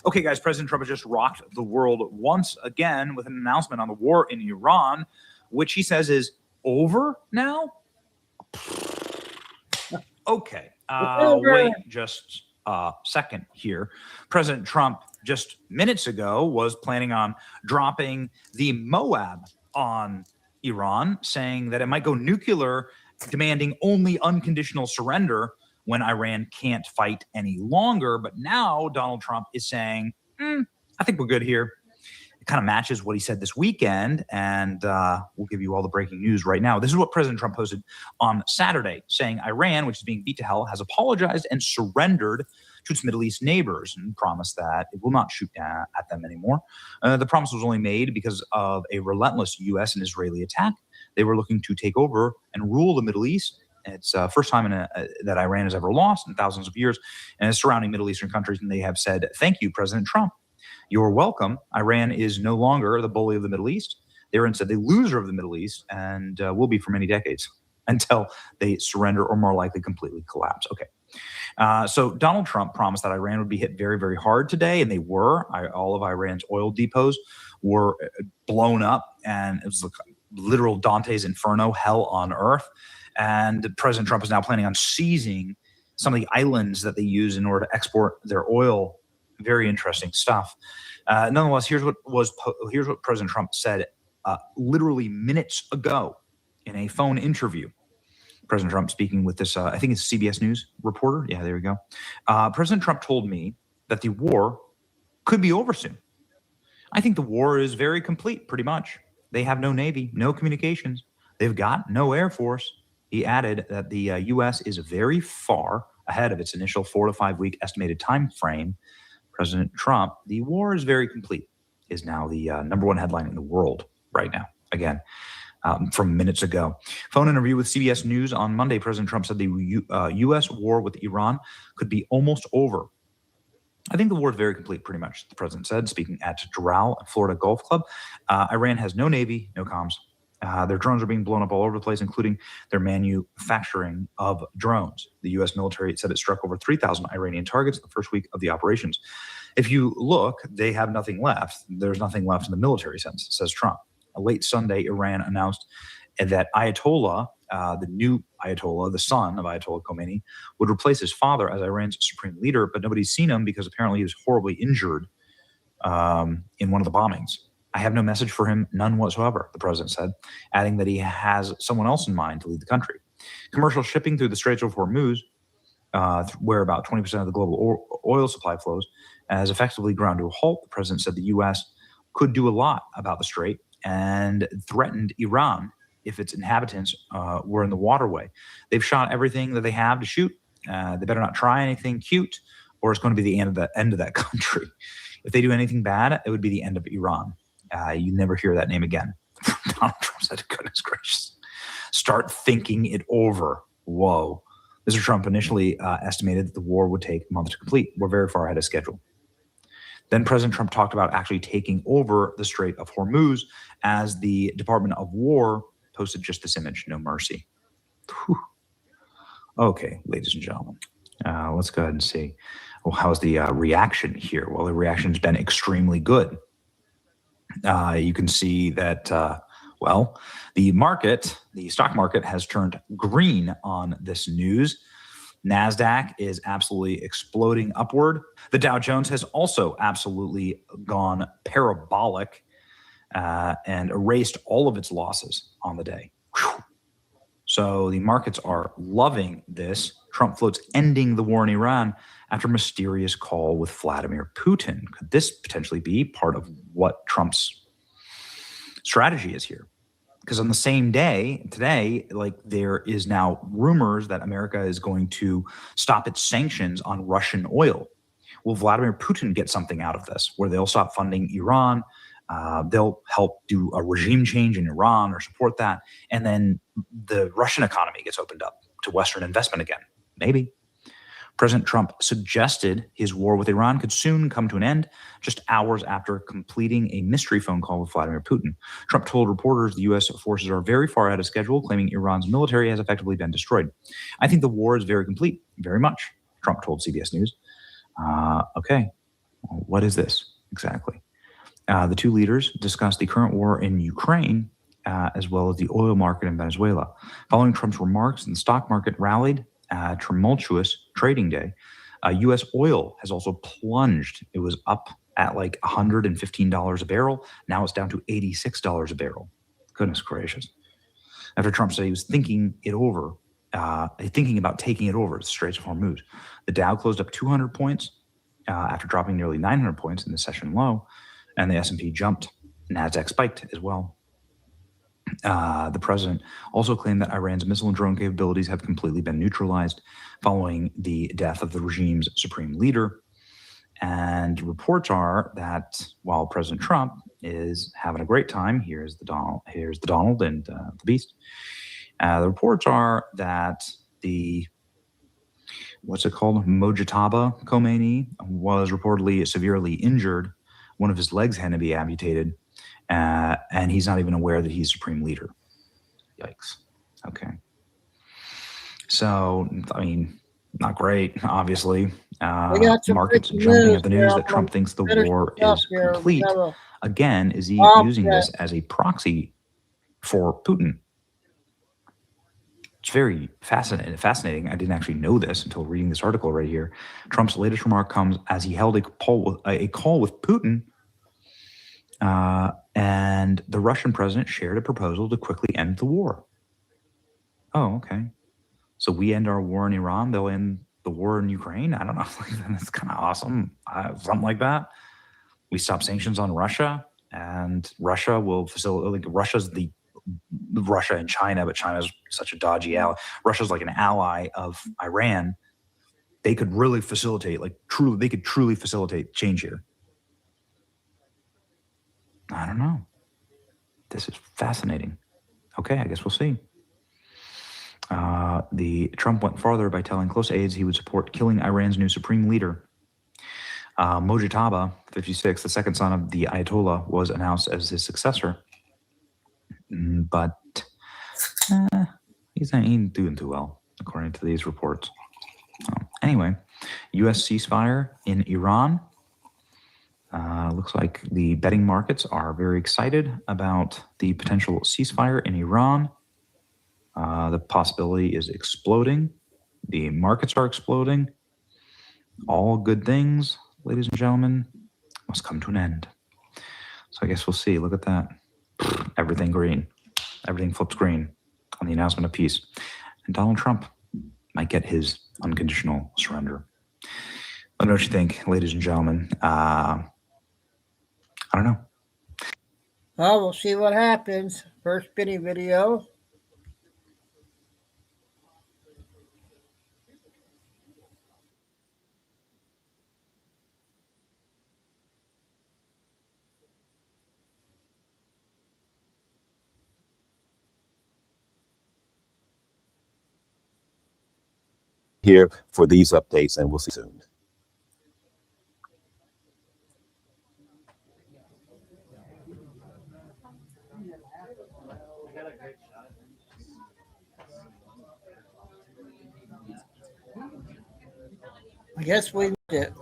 Okay, guys, President Trump has just rocked the world once again with an announcement on the war in Iran, which he says is over now. Okay, wait just a second here. President Trump just minutes ago was planning on dropping the Moab on Iran, saying that it might go nuclear, demanding only unconditional surrender when Iran can't fight any longer. But now Donald Trump is saying, I think we're good here. It kind of matches what he said this weekend, and we'll give you all the breaking news right now. This is what President Trump posted on Saturday, saying Iran, which is being beat to hell, has apologized and surrendered to its Middle East neighbors and promised that it will not shoot at them anymore. The promise was only made because of a relentless U.S. and Israeli attack. They were looking to take over and rule the Middle East. It's the first time that Iran has ever lost in thousands of years, and surrounding Middle Eastern countries, and they have said, thank you, President Trump. You're welcome. Iran is no longer the bully of the Middle East. They're instead the loser of the Middle East, and will be for many decades until they surrender or more likely completely collapse. Okay. So Donald Trump promised that Iran would be hit very, very hard today, and they were. All of Iran's oil depots were blown up, and it was like literal Dante's Inferno, hell on earth. And President Trump is now planning on seizing some of the islands that they use in order to export their oil. Very interesting stuff. Nonetheless, here's what President Trump said literally minutes ago in a phone interview. President Trump speaking with this, I think it's a CBS News reporter. Yeah, there we go. President Trump told me that the war could be over soon. I think the war is very complete, pretty much. They have no Navy, no communications. They've got no Air Force. He added that the U.S. is very far ahead of its initial 4 to 5 week estimated time frame. President Trump, the war is very complete, is now the #1 headline in the world right now. Again, from minutes ago. Phone interview with CBS News on Monday, President Trump said the U.S. war with Iran could be almost over. I think the war is very complete, pretty much, the president said, speaking at Doral, Florida Golf Club. Iran has no Navy, no comms. Their drones are being blown up all over the place, including their manufacturing of drones. The U.S. military said it struck over 3,000 Iranian targets in the first week of the operations. If you look, they have nothing left. There's nothing left in the military sense, says Trump. Late Sunday, Iran announced that Ayatollah, the new Ayatollah, the son of Ayatollah Khomeini, would replace his father as Iran's supreme leader, but nobody's seen him because apparently he was horribly injured in one of the bombings. I have no message for him, none whatsoever, the president said, adding that he has someone else in mind to lead the country. Commercial shipping through the Straits of Hormuz, where about 20% of the global oil supply flows, has effectively ground to a halt. The president said the U.S. could do a lot about the strait and threatened Iran if its inhabitants were in the waterway. They've shot everything that they have to shoot. They better not try anything cute, or it's going to be the end of that country. If they do anything bad, it would be the end of Iran. You never hear that name again. Donald Trump said, goodness gracious. Start thinking it over. Whoa. Mr. Trump initially estimated that the war would take a month to complete. We're very far ahead of schedule. Then President Trump talked about actually taking over the Strait of Hormuz as the Department of War posted just this image, no mercy. Whew. Okay, ladies and gentlemen, let's go ahead and see. Well, how's the reaction here? Well, the reaction's been extremely good. You can see that, well, the stock market has turned green on this news. NASDAQ is absolutely exploding upward. The Dow Jones has also absolutely gone parabolic and erased all of its losses on the day. Whew. So the markets are loving this. Trump floats ending the war in Iran after mysterious call with Vladimir Putin. Could this potentially be part of what Trump's strategy is here? Because on the same day, today, like there is now rumors that America is going to stop its sanctions on Russian oil. Will Vladimir Putin get something out of this, where they'll stop funding Iran? They'll help do a regime change in Iran or support that. And then the Russian economy gets opened up to Western investment again. Maybe. President Trump suggested his war with Iran could soon come to an end just hours after completing a mystery phone call with Vladimir Putin. Trump told reporters the U.S. forces are very far ahead of schedule, claiming Iran's military has effectively been destroyed. I think the war is very complete, very much, Trump told CBS News. Okay, well, what is this exactly? The two leaders discussed the current war in Ukraine, as well as the oil market in Venezuela. Following Trump's remarks, the stock market rallied. Tumultuous trading day. U.S. oil has also plunged. It was up at like $115 a barrel. Now it's down to $86 a barrel. Goodness gracious. After Trump said he was thinking about taking it over, the Straits of Hormuz. The Dow closed up 200 points after dropping nearly 900 points in the session low, and the S&P jumped. NASDAQ spiked as well. The president also claimed that Iran's missile and drone capabilities have completely been neutralized following the death of the regime's supreme leader. And reports are that while President Trump is having a great time, here's the Donald and the Beast. The reports are that Mojtaba Khomeini was reportedly severely injured. One of his legs had to be amputated. And he's not even aware that he's supreme leader. Yikes. Okay. So, I mean, not great, obviously. Markets jumping at the news that Trump thinks the war is complete. Again, is he using this as a proxy for Putin? It's very fascinating. I didn't actually know this until reading this article right here. Trump's latest remark comes as he held a call with Putin. And the Russian president shared a proposal to quickly end the war. Oh, okay. So we end our war in Iran, they'll end the war in Ukraine? I don't know. That's kind of awesome. Something like that. We stop sanctions on Russia, and Russia will facilitate, like Russia's Russia and China, but China's such a dodgy ally. Russia's like an ally of Iran. They could really facilitate, they could truly facilitate change here. I don't know. This is fascinating. Okay, I guess we'll see. The Trump went farther by telling close aides he would support killing Iran's new supreme leader. Mojtaba, 56, the second son of the Ayatollah, was announced as his successor. but he ain't doing too well, according to these reports. Anyway, U.S. ceasefire in Iran. Looks like the betting markets are very excited about the potential ceasefire in Iran. The possibility is exploding. The markets are exploding. All good things, ladies and gentlemen, must come to an end. So I guess we'll see. Look at that. Everything green. Everything flips green on the announcement of peace. And Donald Trump might get his unconditional surrender. Let me know what you think, ladies and gentlemen. I don't know. Well, we'll see what happens. First spinning video. Here for these updates, and we'll see you soon. I guess we did it.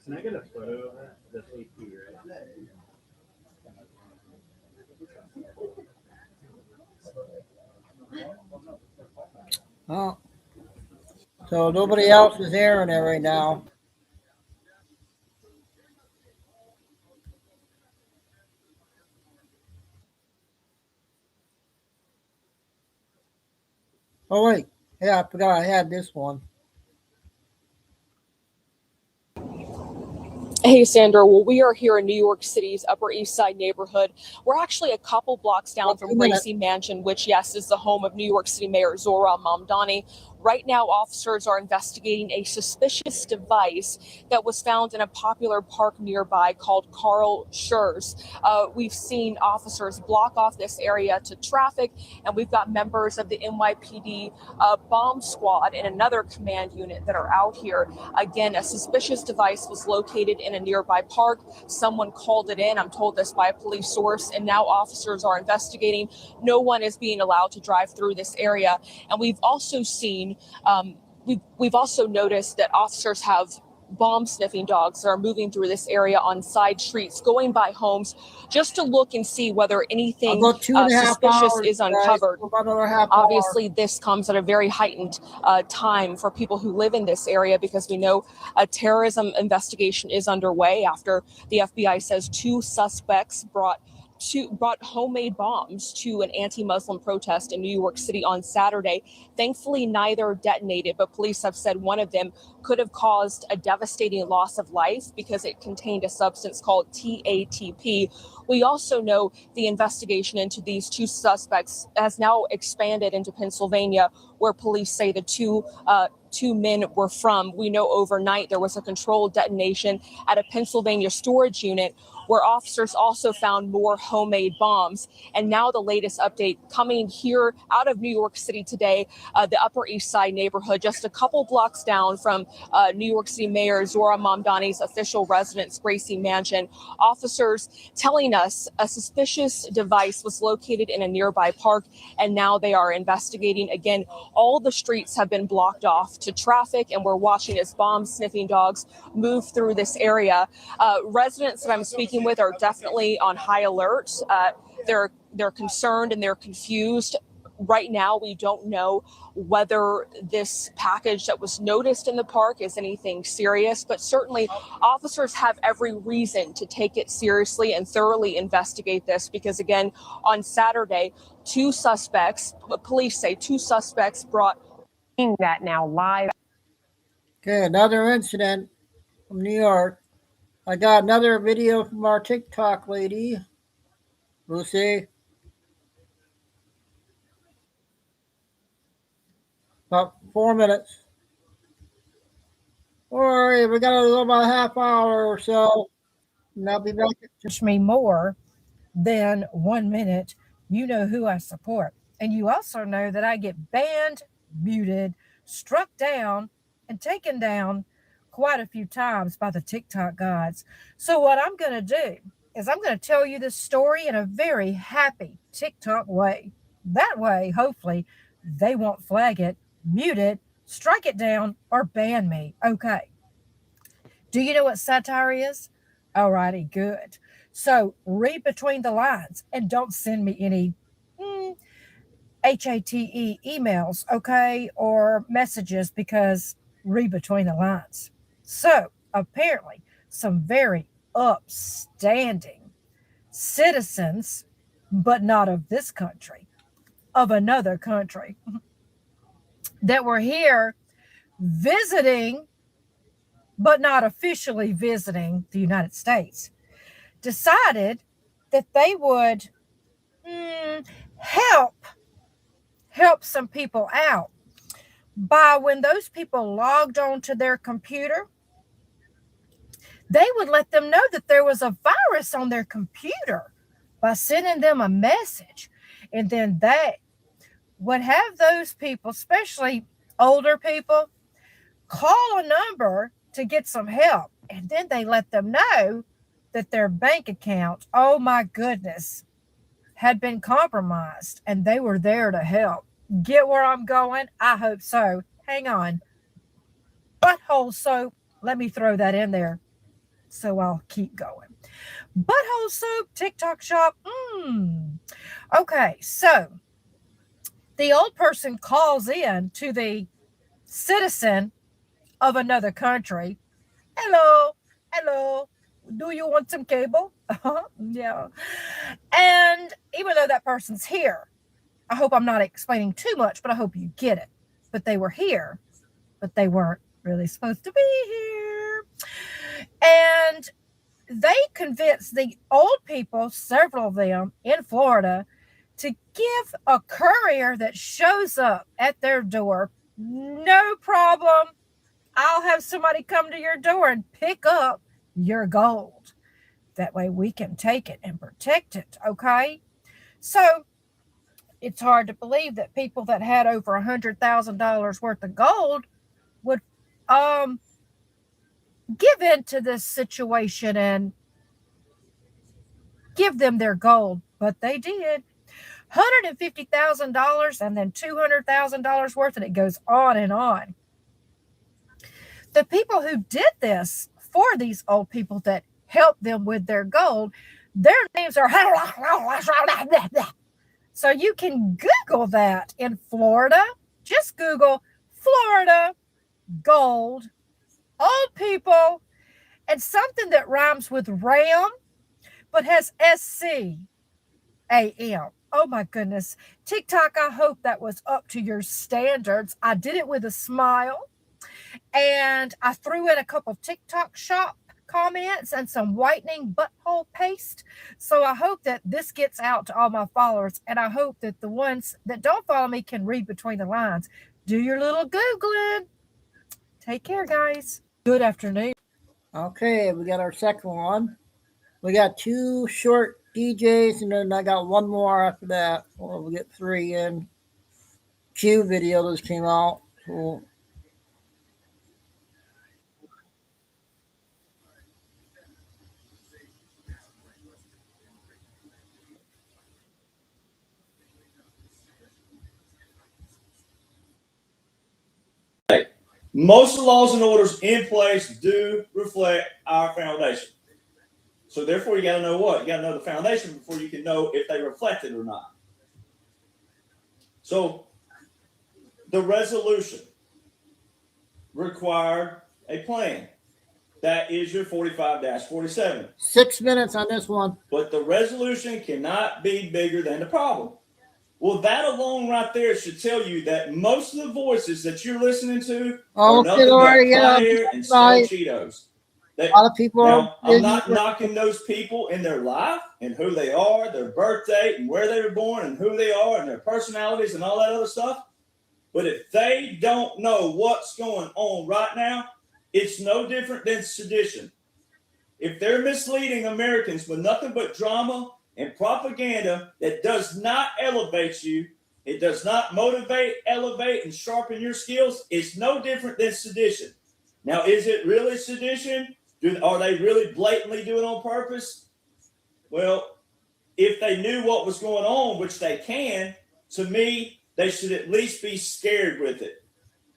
Can I get a photo of that? That's AP, right? Oh. So nobody else is airing it right now. Oh, wait. Yeah, I forgot I had this one. Hey, Sandra. Well, we are here in New York City's Upper East Side neighborhood. We're actually a couple blocks down from Gracie Mansion, which, yes, is the home of New York City Mayor Zohran Mamdani. Right now, officers are investigating a suspicious device that was found in a popular park nearby called Carl Schurz. We've seen officers block off this area to traffic, and we've got members of the NYPD bomb squad and another command unit that are out here. Again, a suspicious device was located in a nearby park. Someone called it in. I'm told this by a police source, and now officers are investigating. No one is being allowed to drive through this area. And we've also seen we've also noticed that officers have bomb sniffing dogs that are moving through this area on side streets, going by homes just to look and see whether anything suspicious is uncovered. Obviously, this comes at a very heightened time for people who live in this area, because we know a terrorism investigation is underway after the FBI says two suspects brought homemade bombs to an anti-Muslim protest in New York City on Saturday. Thankfully, neither detonated, but police have said one of them could have caused a devastating loss of life because it contained a substance called TATP. We also know the investigation into these two suspects has now expanded into Pennsylvania, where police say the two men were from. We know overnight there was a controlled detonation at a Pennsylvania storage unit where officers also found more homemade bombs. And now the latest update coming here out of New York City today, the Upper East Side neighborhood, just a couple blocks down from New York City Mayor Zohran Mamdani's official residence, Gracie Mansion. Officers telling us a suspicious device was located in a nearby park, and now they are investigating. Again, all the streets have been blocked off to traffic, and we're watching as bomb sniffing dogs move through this area. Residents that I'm speaking with are definitely on high alert. They're concerned and they're confused. Right now, we don't know whether this package that was noticed in the park is anything serious, but certainly officers have every reason to take it seriously and thoroughly investigate this, because again, on Saturday, police say two suspects brought that now live. Okay, another incident from New York. I got another video from our TikTok lady, Lucy. About 4 minutes. Don't worry, we got a little about a half hour or so, and I'll be back. Me more then 1 minute you know who I support. And you also know that I get banned, muted, struck down, and taken down quite a few times by the TikTok gods. So what I'm going to do is I'm going to tell you this story in a very happy TikTok way. That way, hopefully, they won't flag it, mute it, strike it down, or ban me. Okay. Do you know what satire is? Alrighty, good. So read between the lines and don't send me any HATE emails, okay, or messages, because read between the lines. So apparently, some very upstanding citizens, but not of this country, of another country, that were here visiting, but not officially visiting the United States, decided that they would help some people out by, when those people logged onto their computer, they would let them know that there was a virus on their computer by sending them a message. And then they would have those people, especially older people, call a number to get some help. And then they let them know that their bank account, oh my goodness, had been compromised, and they were there to help. Get where I'm going? I hope so. Hang on. Butthole soap. Let me throw that in there so I'll keep going. Butthole soap, TikTok shop. Okay, so the old person calls in to the citizen of another country. Hello, do you want some cable? Yeah. And even though that person's here, I hope I'm not explaining too much, but I hope you get it. But they were here, but they weren't really supposed to be here. And they convinced the old people, several of them in Florida, to give a courier that shows up at their door, no problem, I'll have somebody come to your door and pick up your gold. That way we can take it and protect it, okay? So it's hard to believe that people that had over $100,000 worth of gold would give in to this situation and give them their gold, but they did. $150,000 and then $200,000 worth, and it goes on and on. The people who did this for these old people that helped them with their gold, their names are so you can Google that in Florida. Just Google Florida gold, old people, and something that rhymes with RAM but has SCAM. Oh my goodness. TikTok, I hope that was up to your standards. I did it with a smile, and I threw in a couple TikTok shop comments and some whitening butthole paste. So I hope that this gets out to all my followers, and I hope that the ones that don't follow me can read between the lines. Do your little Googling. Take care, guys. Good afternoon. Okay, we got our second one. We got two short DJs, and then I got one more after that. We'll get three in. Q video just came out. So most of the laws and orders in place do reflect our foundation. So therefore, you got to know what? You got to know the foundation before you can know if they reflect it or not. So the resolution required a plan. That is your 45-47. 6 minutes on this one. But the resolution cannot be bigger than the problem. Well, that alone right there should tell you that most of the voices that you're listening to are nothing but hot air and stale Cheetos. A lot of people now, I'm not knocking those people in their life and who they are, their birth date and where they were born and who they are and their personalities and all that other stuff. But if they don't know what's going on right now, it's no different than sedition. If they're misleading Americans with nothing but drama and propaganda that does not elevate you, it does not motivate, elevate, and sharpen your skills, it's no different than sedition. Now, is it really sedition? Are they really blatantly doing it on purpose? Well, if they knew what was going on, which they can, to me, they should at least be scared with it.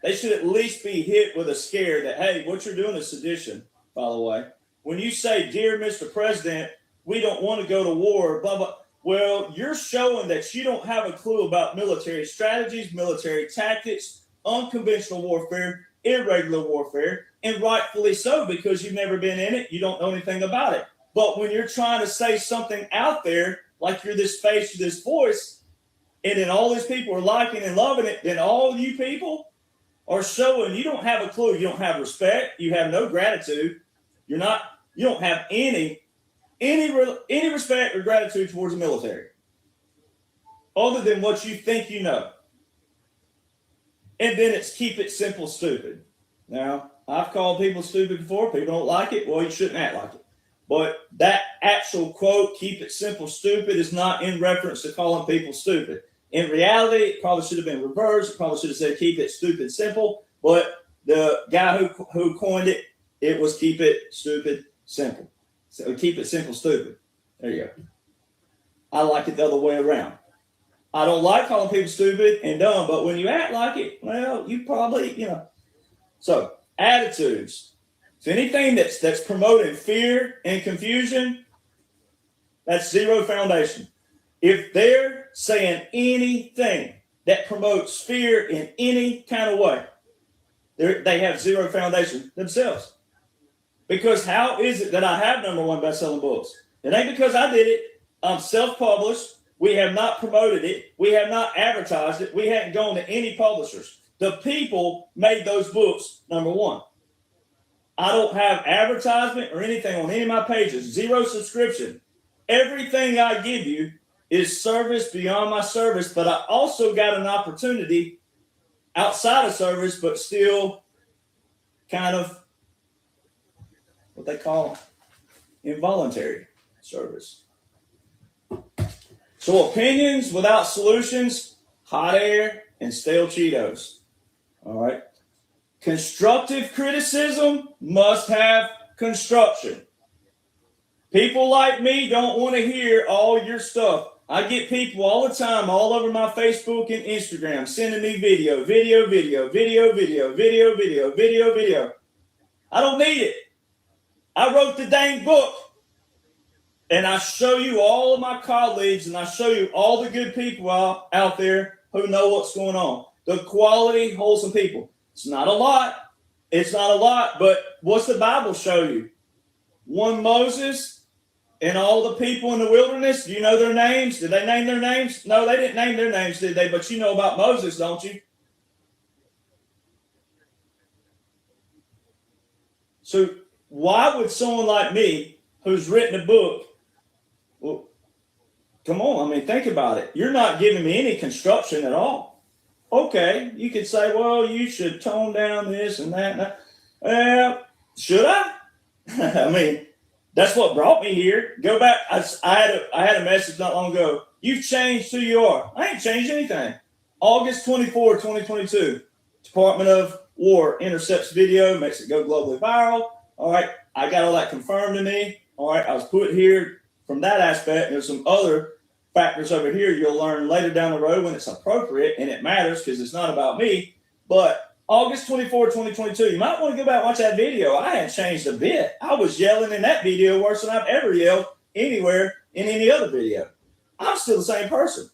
They should at least be hit with a scare that, hey, what you're doing is sedition, by the way. When you say, dear Mr. President, we don't want to go to war, blah, blah. Well, you're showing that you don't have a clue about military strategies, military tactics, unconventional warfare, irregular warfare, and rightfully so, because you've never been in it. You don't know anything about it. But when you're trying to say something out there, like you're this face, this voice, and then all these people are liking and loving it, then all you people are showing you don't have a clue. You don't have respect. You have no gratitude. You don't have any respect or gratitude towards the military, other than what you think you know. And then it's keep it simple, stupid. Now, I've called people stupid before. People don't like it. Well, you shouldn't act like it. But that actual quote, keep it simple, stupid, is not in reference to calling people stupid. In reality, it probably should have been reversed. It probably should have said keep it stupid, simple. But the guy who coined it, it was keep it stupid, simple. So keep it simple, stupid. There you go. I like it the other way around. I don't like calling people stupid and dumb, but when you act like it, well, you probably, So attitudes. So anything that's promoting fear and confusion, that's zero foundation. If they're saying anything that promotes fear in any kind of way, they have zero foundation themselves. Because how is it that I have #1 best-selling books? It ain't because I did it. I'm self-published. We have not promoted it. We have not advertised it. We hadn't gone to any publishers. The people made those books #1. I don't have advertisement or anything on any of my pages. Zero subscription. Everything I give you is service beyond my service, but I also got an opportunity outside of service, but still kind of what they call involuntary service. So opinions without solutions, hot air and stale Cheetos. All right. Constructive criticism must have construction. People like me don't want to hear all your stuff. I get people all the time, all over my Facebook and Instagram, sending me video. I don't need it. I wrote the dang book. And I show you all of my colleagues, and I show you all the good people out there who know what's going on. The quality, wholesome people. It's not a lot. It's not a lot, but what's the Bible show you? One Moses and all the people in the wilderness, do you know their names? Did they name their names? No, they didn't name their names, did they? But you know about Moses, don't you? So why would someone like me, who's written a book, well, come on, I mean, think about it. You're not giving me any construction at all. Okay, you could say, well, you should tone down this and that. Should I? I mean, that's what brought me here. Go back. I had a message not long ago. You've changed who you are. I ain't changed anything. August 24, 2022. Department of War intercepts video, makes it go globally viral. All right, I got all that confirmed to me. All right, I was put here from that aspect. There's some other factors over here you'll learn later down the road when it's appropriate and it matters because it's not about me. But August 24, 2022, you might want to go back and watch that video. I hadn't changed a bit. I was yelling in that video worse than I've ever yelled anywhere in any other video. I'm still the same person.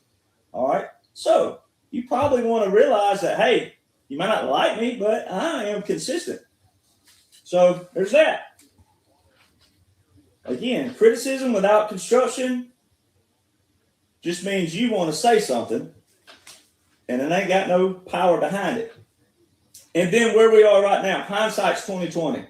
All right. So you probably want to realize that, hey, you might not like me, but I am consistent. So there's that. Again, criticism without construction just means you want to say something and it ain't got no power behind it. And then where we are right now, hindsight's 2020.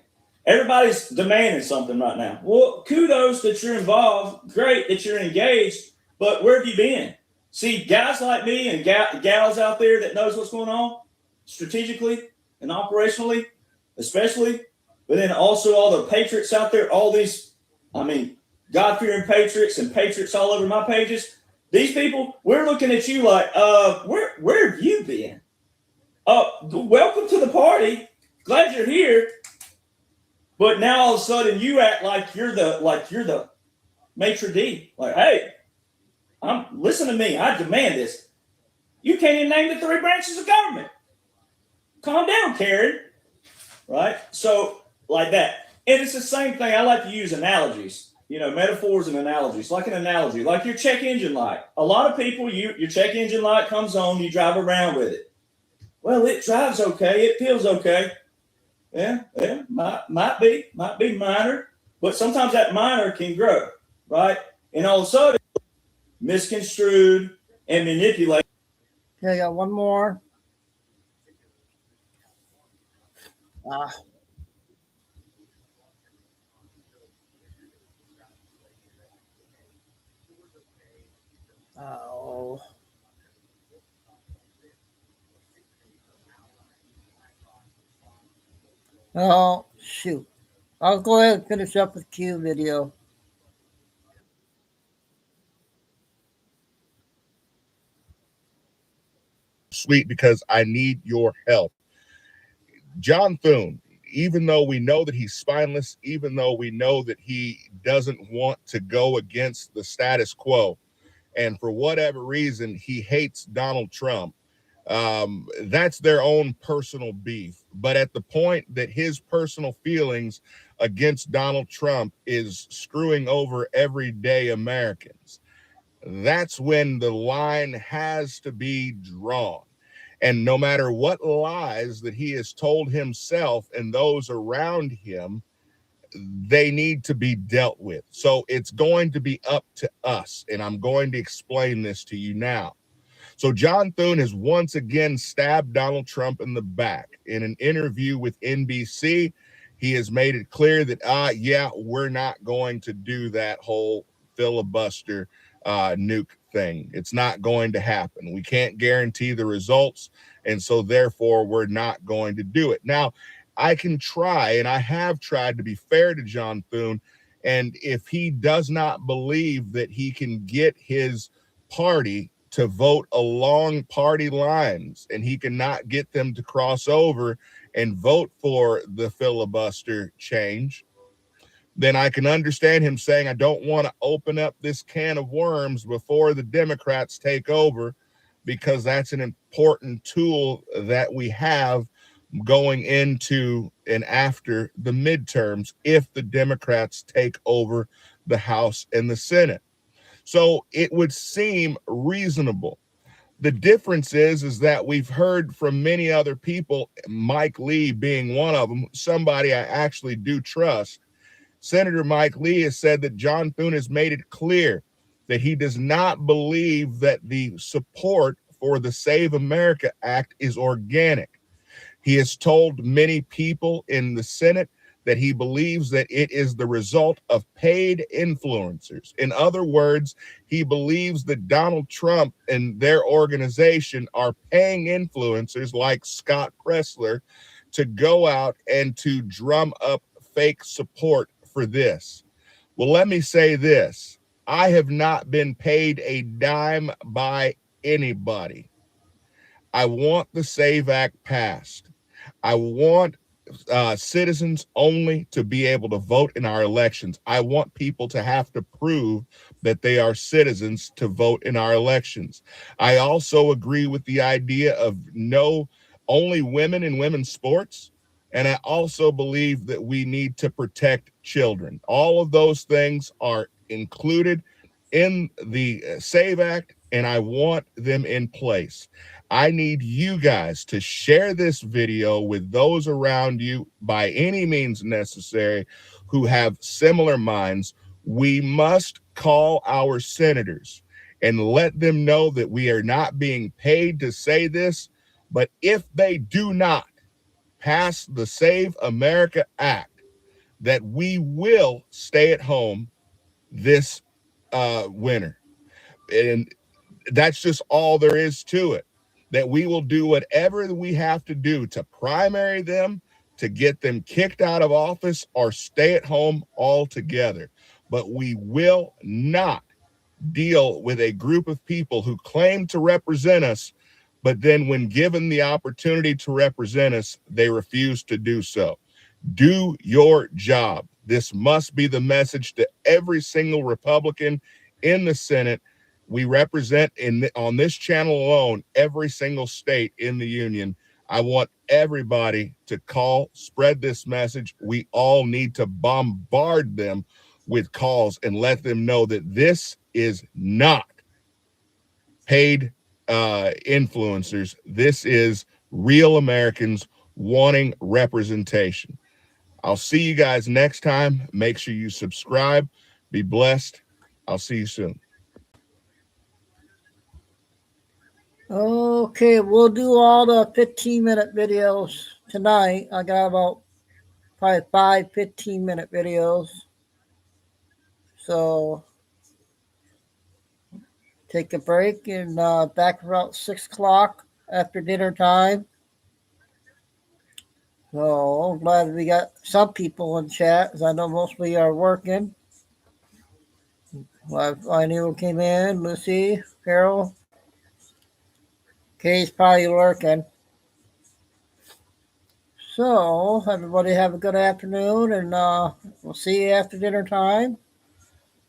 Everybody's demanding something right now. Well, kudos that you're involved. Great that you're engaged, but where have you been? See, guys like me and gals out there that knows what's going on strategically and operationally, especially, but then also all the patriots out there, all these, I mean, God-fearing patriots and patriots all over my pages, these people, we're looking at you like, where have you been? Welcome to the party. Glad you're here. But now all of a sudden you act like you're the maitre d'. Like, hey, listen to me. I demand this. You can't even name the 3 branches of government. Calm down, Karen. Right? So, like that. And it's the same thing. I like to use analogies, metaphors and analogies. Like an analogy, like your check engine light. A lot of people, your check engine light comes on, you drive around with it. Well, it drives okay. It feels okay. Yeah, might be minor, but sometimes that minor can grow, right? And all of a sudden, misconstrued and manipulated. Okay, I got one more. Oh, shoot. I'll go ahead and finish up with Q video. Sweet, because I need your help. John Thune, even though we know that he's spineless, even though we know that he doesn't want to go against the status quo, and for whatever reason, he hates Donald Trump, that's their own personal beef. But at the point that his personal feelings against Donald Trump is screwing over everyday Americans, that's when the line has to be drawn. And no matter what lies that he has told himself and those around him, they need to be dealt with. So it's going to be up to us. And I'm going to explain this to you now. So John Thune has once again stabbed Donald Trump in the back. In an interview with NBC, he has made it clear that, we're not going to do that whole filibuster nuke thing. It's not going to happen. We can't guarantee the results, and so therefore we're not going to do it. Now, I can try, and I have tried to be fair to John Thune, and if he does not believe that he can get his party to vote along party lines, and he cannot get them to cross over and vote for the filibuster change, then I can understand him saying, I don't want to open up this can of worms before the Democrats take over, because that's an important tool that we have going into and after the midterms if the Democrats take over the House and the Senate. So it would seem reasonable. The difference is that we've heard from many other people, Mike Lee being one of them, somebody I actually do trust. Senator Mike Lee has said that John Thune has made it clear that he does not believe that the support for the Save America Act is organic. He has told many people in the Senate that he believes that it is the result of paid influencers. In other words, he believes that Donald Trump and their organization are paying influencers like Scott Pressler to go out and to drum up fake support for this. Well, let me say this. I have not been paid a dime by anybody. I want the SAVE Act passed. I want citizens only to be able to vote in our elections. I want people to have to prove that they are citizens to vote in our elections. I also agree with the idea of only women in women's sports. And I also believe that we need to protect children. All of those things are included in the SAVE Act, and I want them in place. I need you guys to share this video with those around you by any means necessary who have similar minds. We must call our senators and let them know that we are not being paid to say this, but if they do not pass the Save America Act, that we will stay at home this winter. And that's just all there is to it. That we will do whatever we have to do to primary them, to get them kicked out of office, or stay at home altogether. but we will not deal with a group of people who claim to represent us, but then when given the opportunity to represent us, they refuse to do so. Do your job. This must be the message to every single Republican in the Senate. We represent on this channel alone every single state in the union. I want everybody to call, spread this message. We all need to bombard them with calls and let them know that this is not paid influencers. This is real Americans wanting representation. I'll see you guys next time. Make sure you subscribe. Be blessed. I'll see you soon. Okay, we'll do all the 15-minute videos tonight. I got about probably 5 15-minute videos. So take a break and back about 6 o'clock after dinner time. So I'm glad we got some people in chat, because I know mostly are working. I knew came in, Lucy, Carol. Kay's probably working. So everybody have a good afternoon, and we'll see you after dinner time.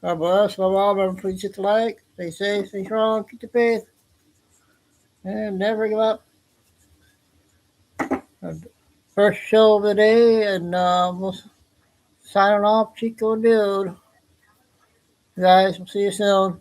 God bless. Love all. Remember, please hit the like. Stay safe, stay strong, keep the faith, and never give up. First show of the day, and we'll sign off, Chico and Dude. Guys, we'll see you soon.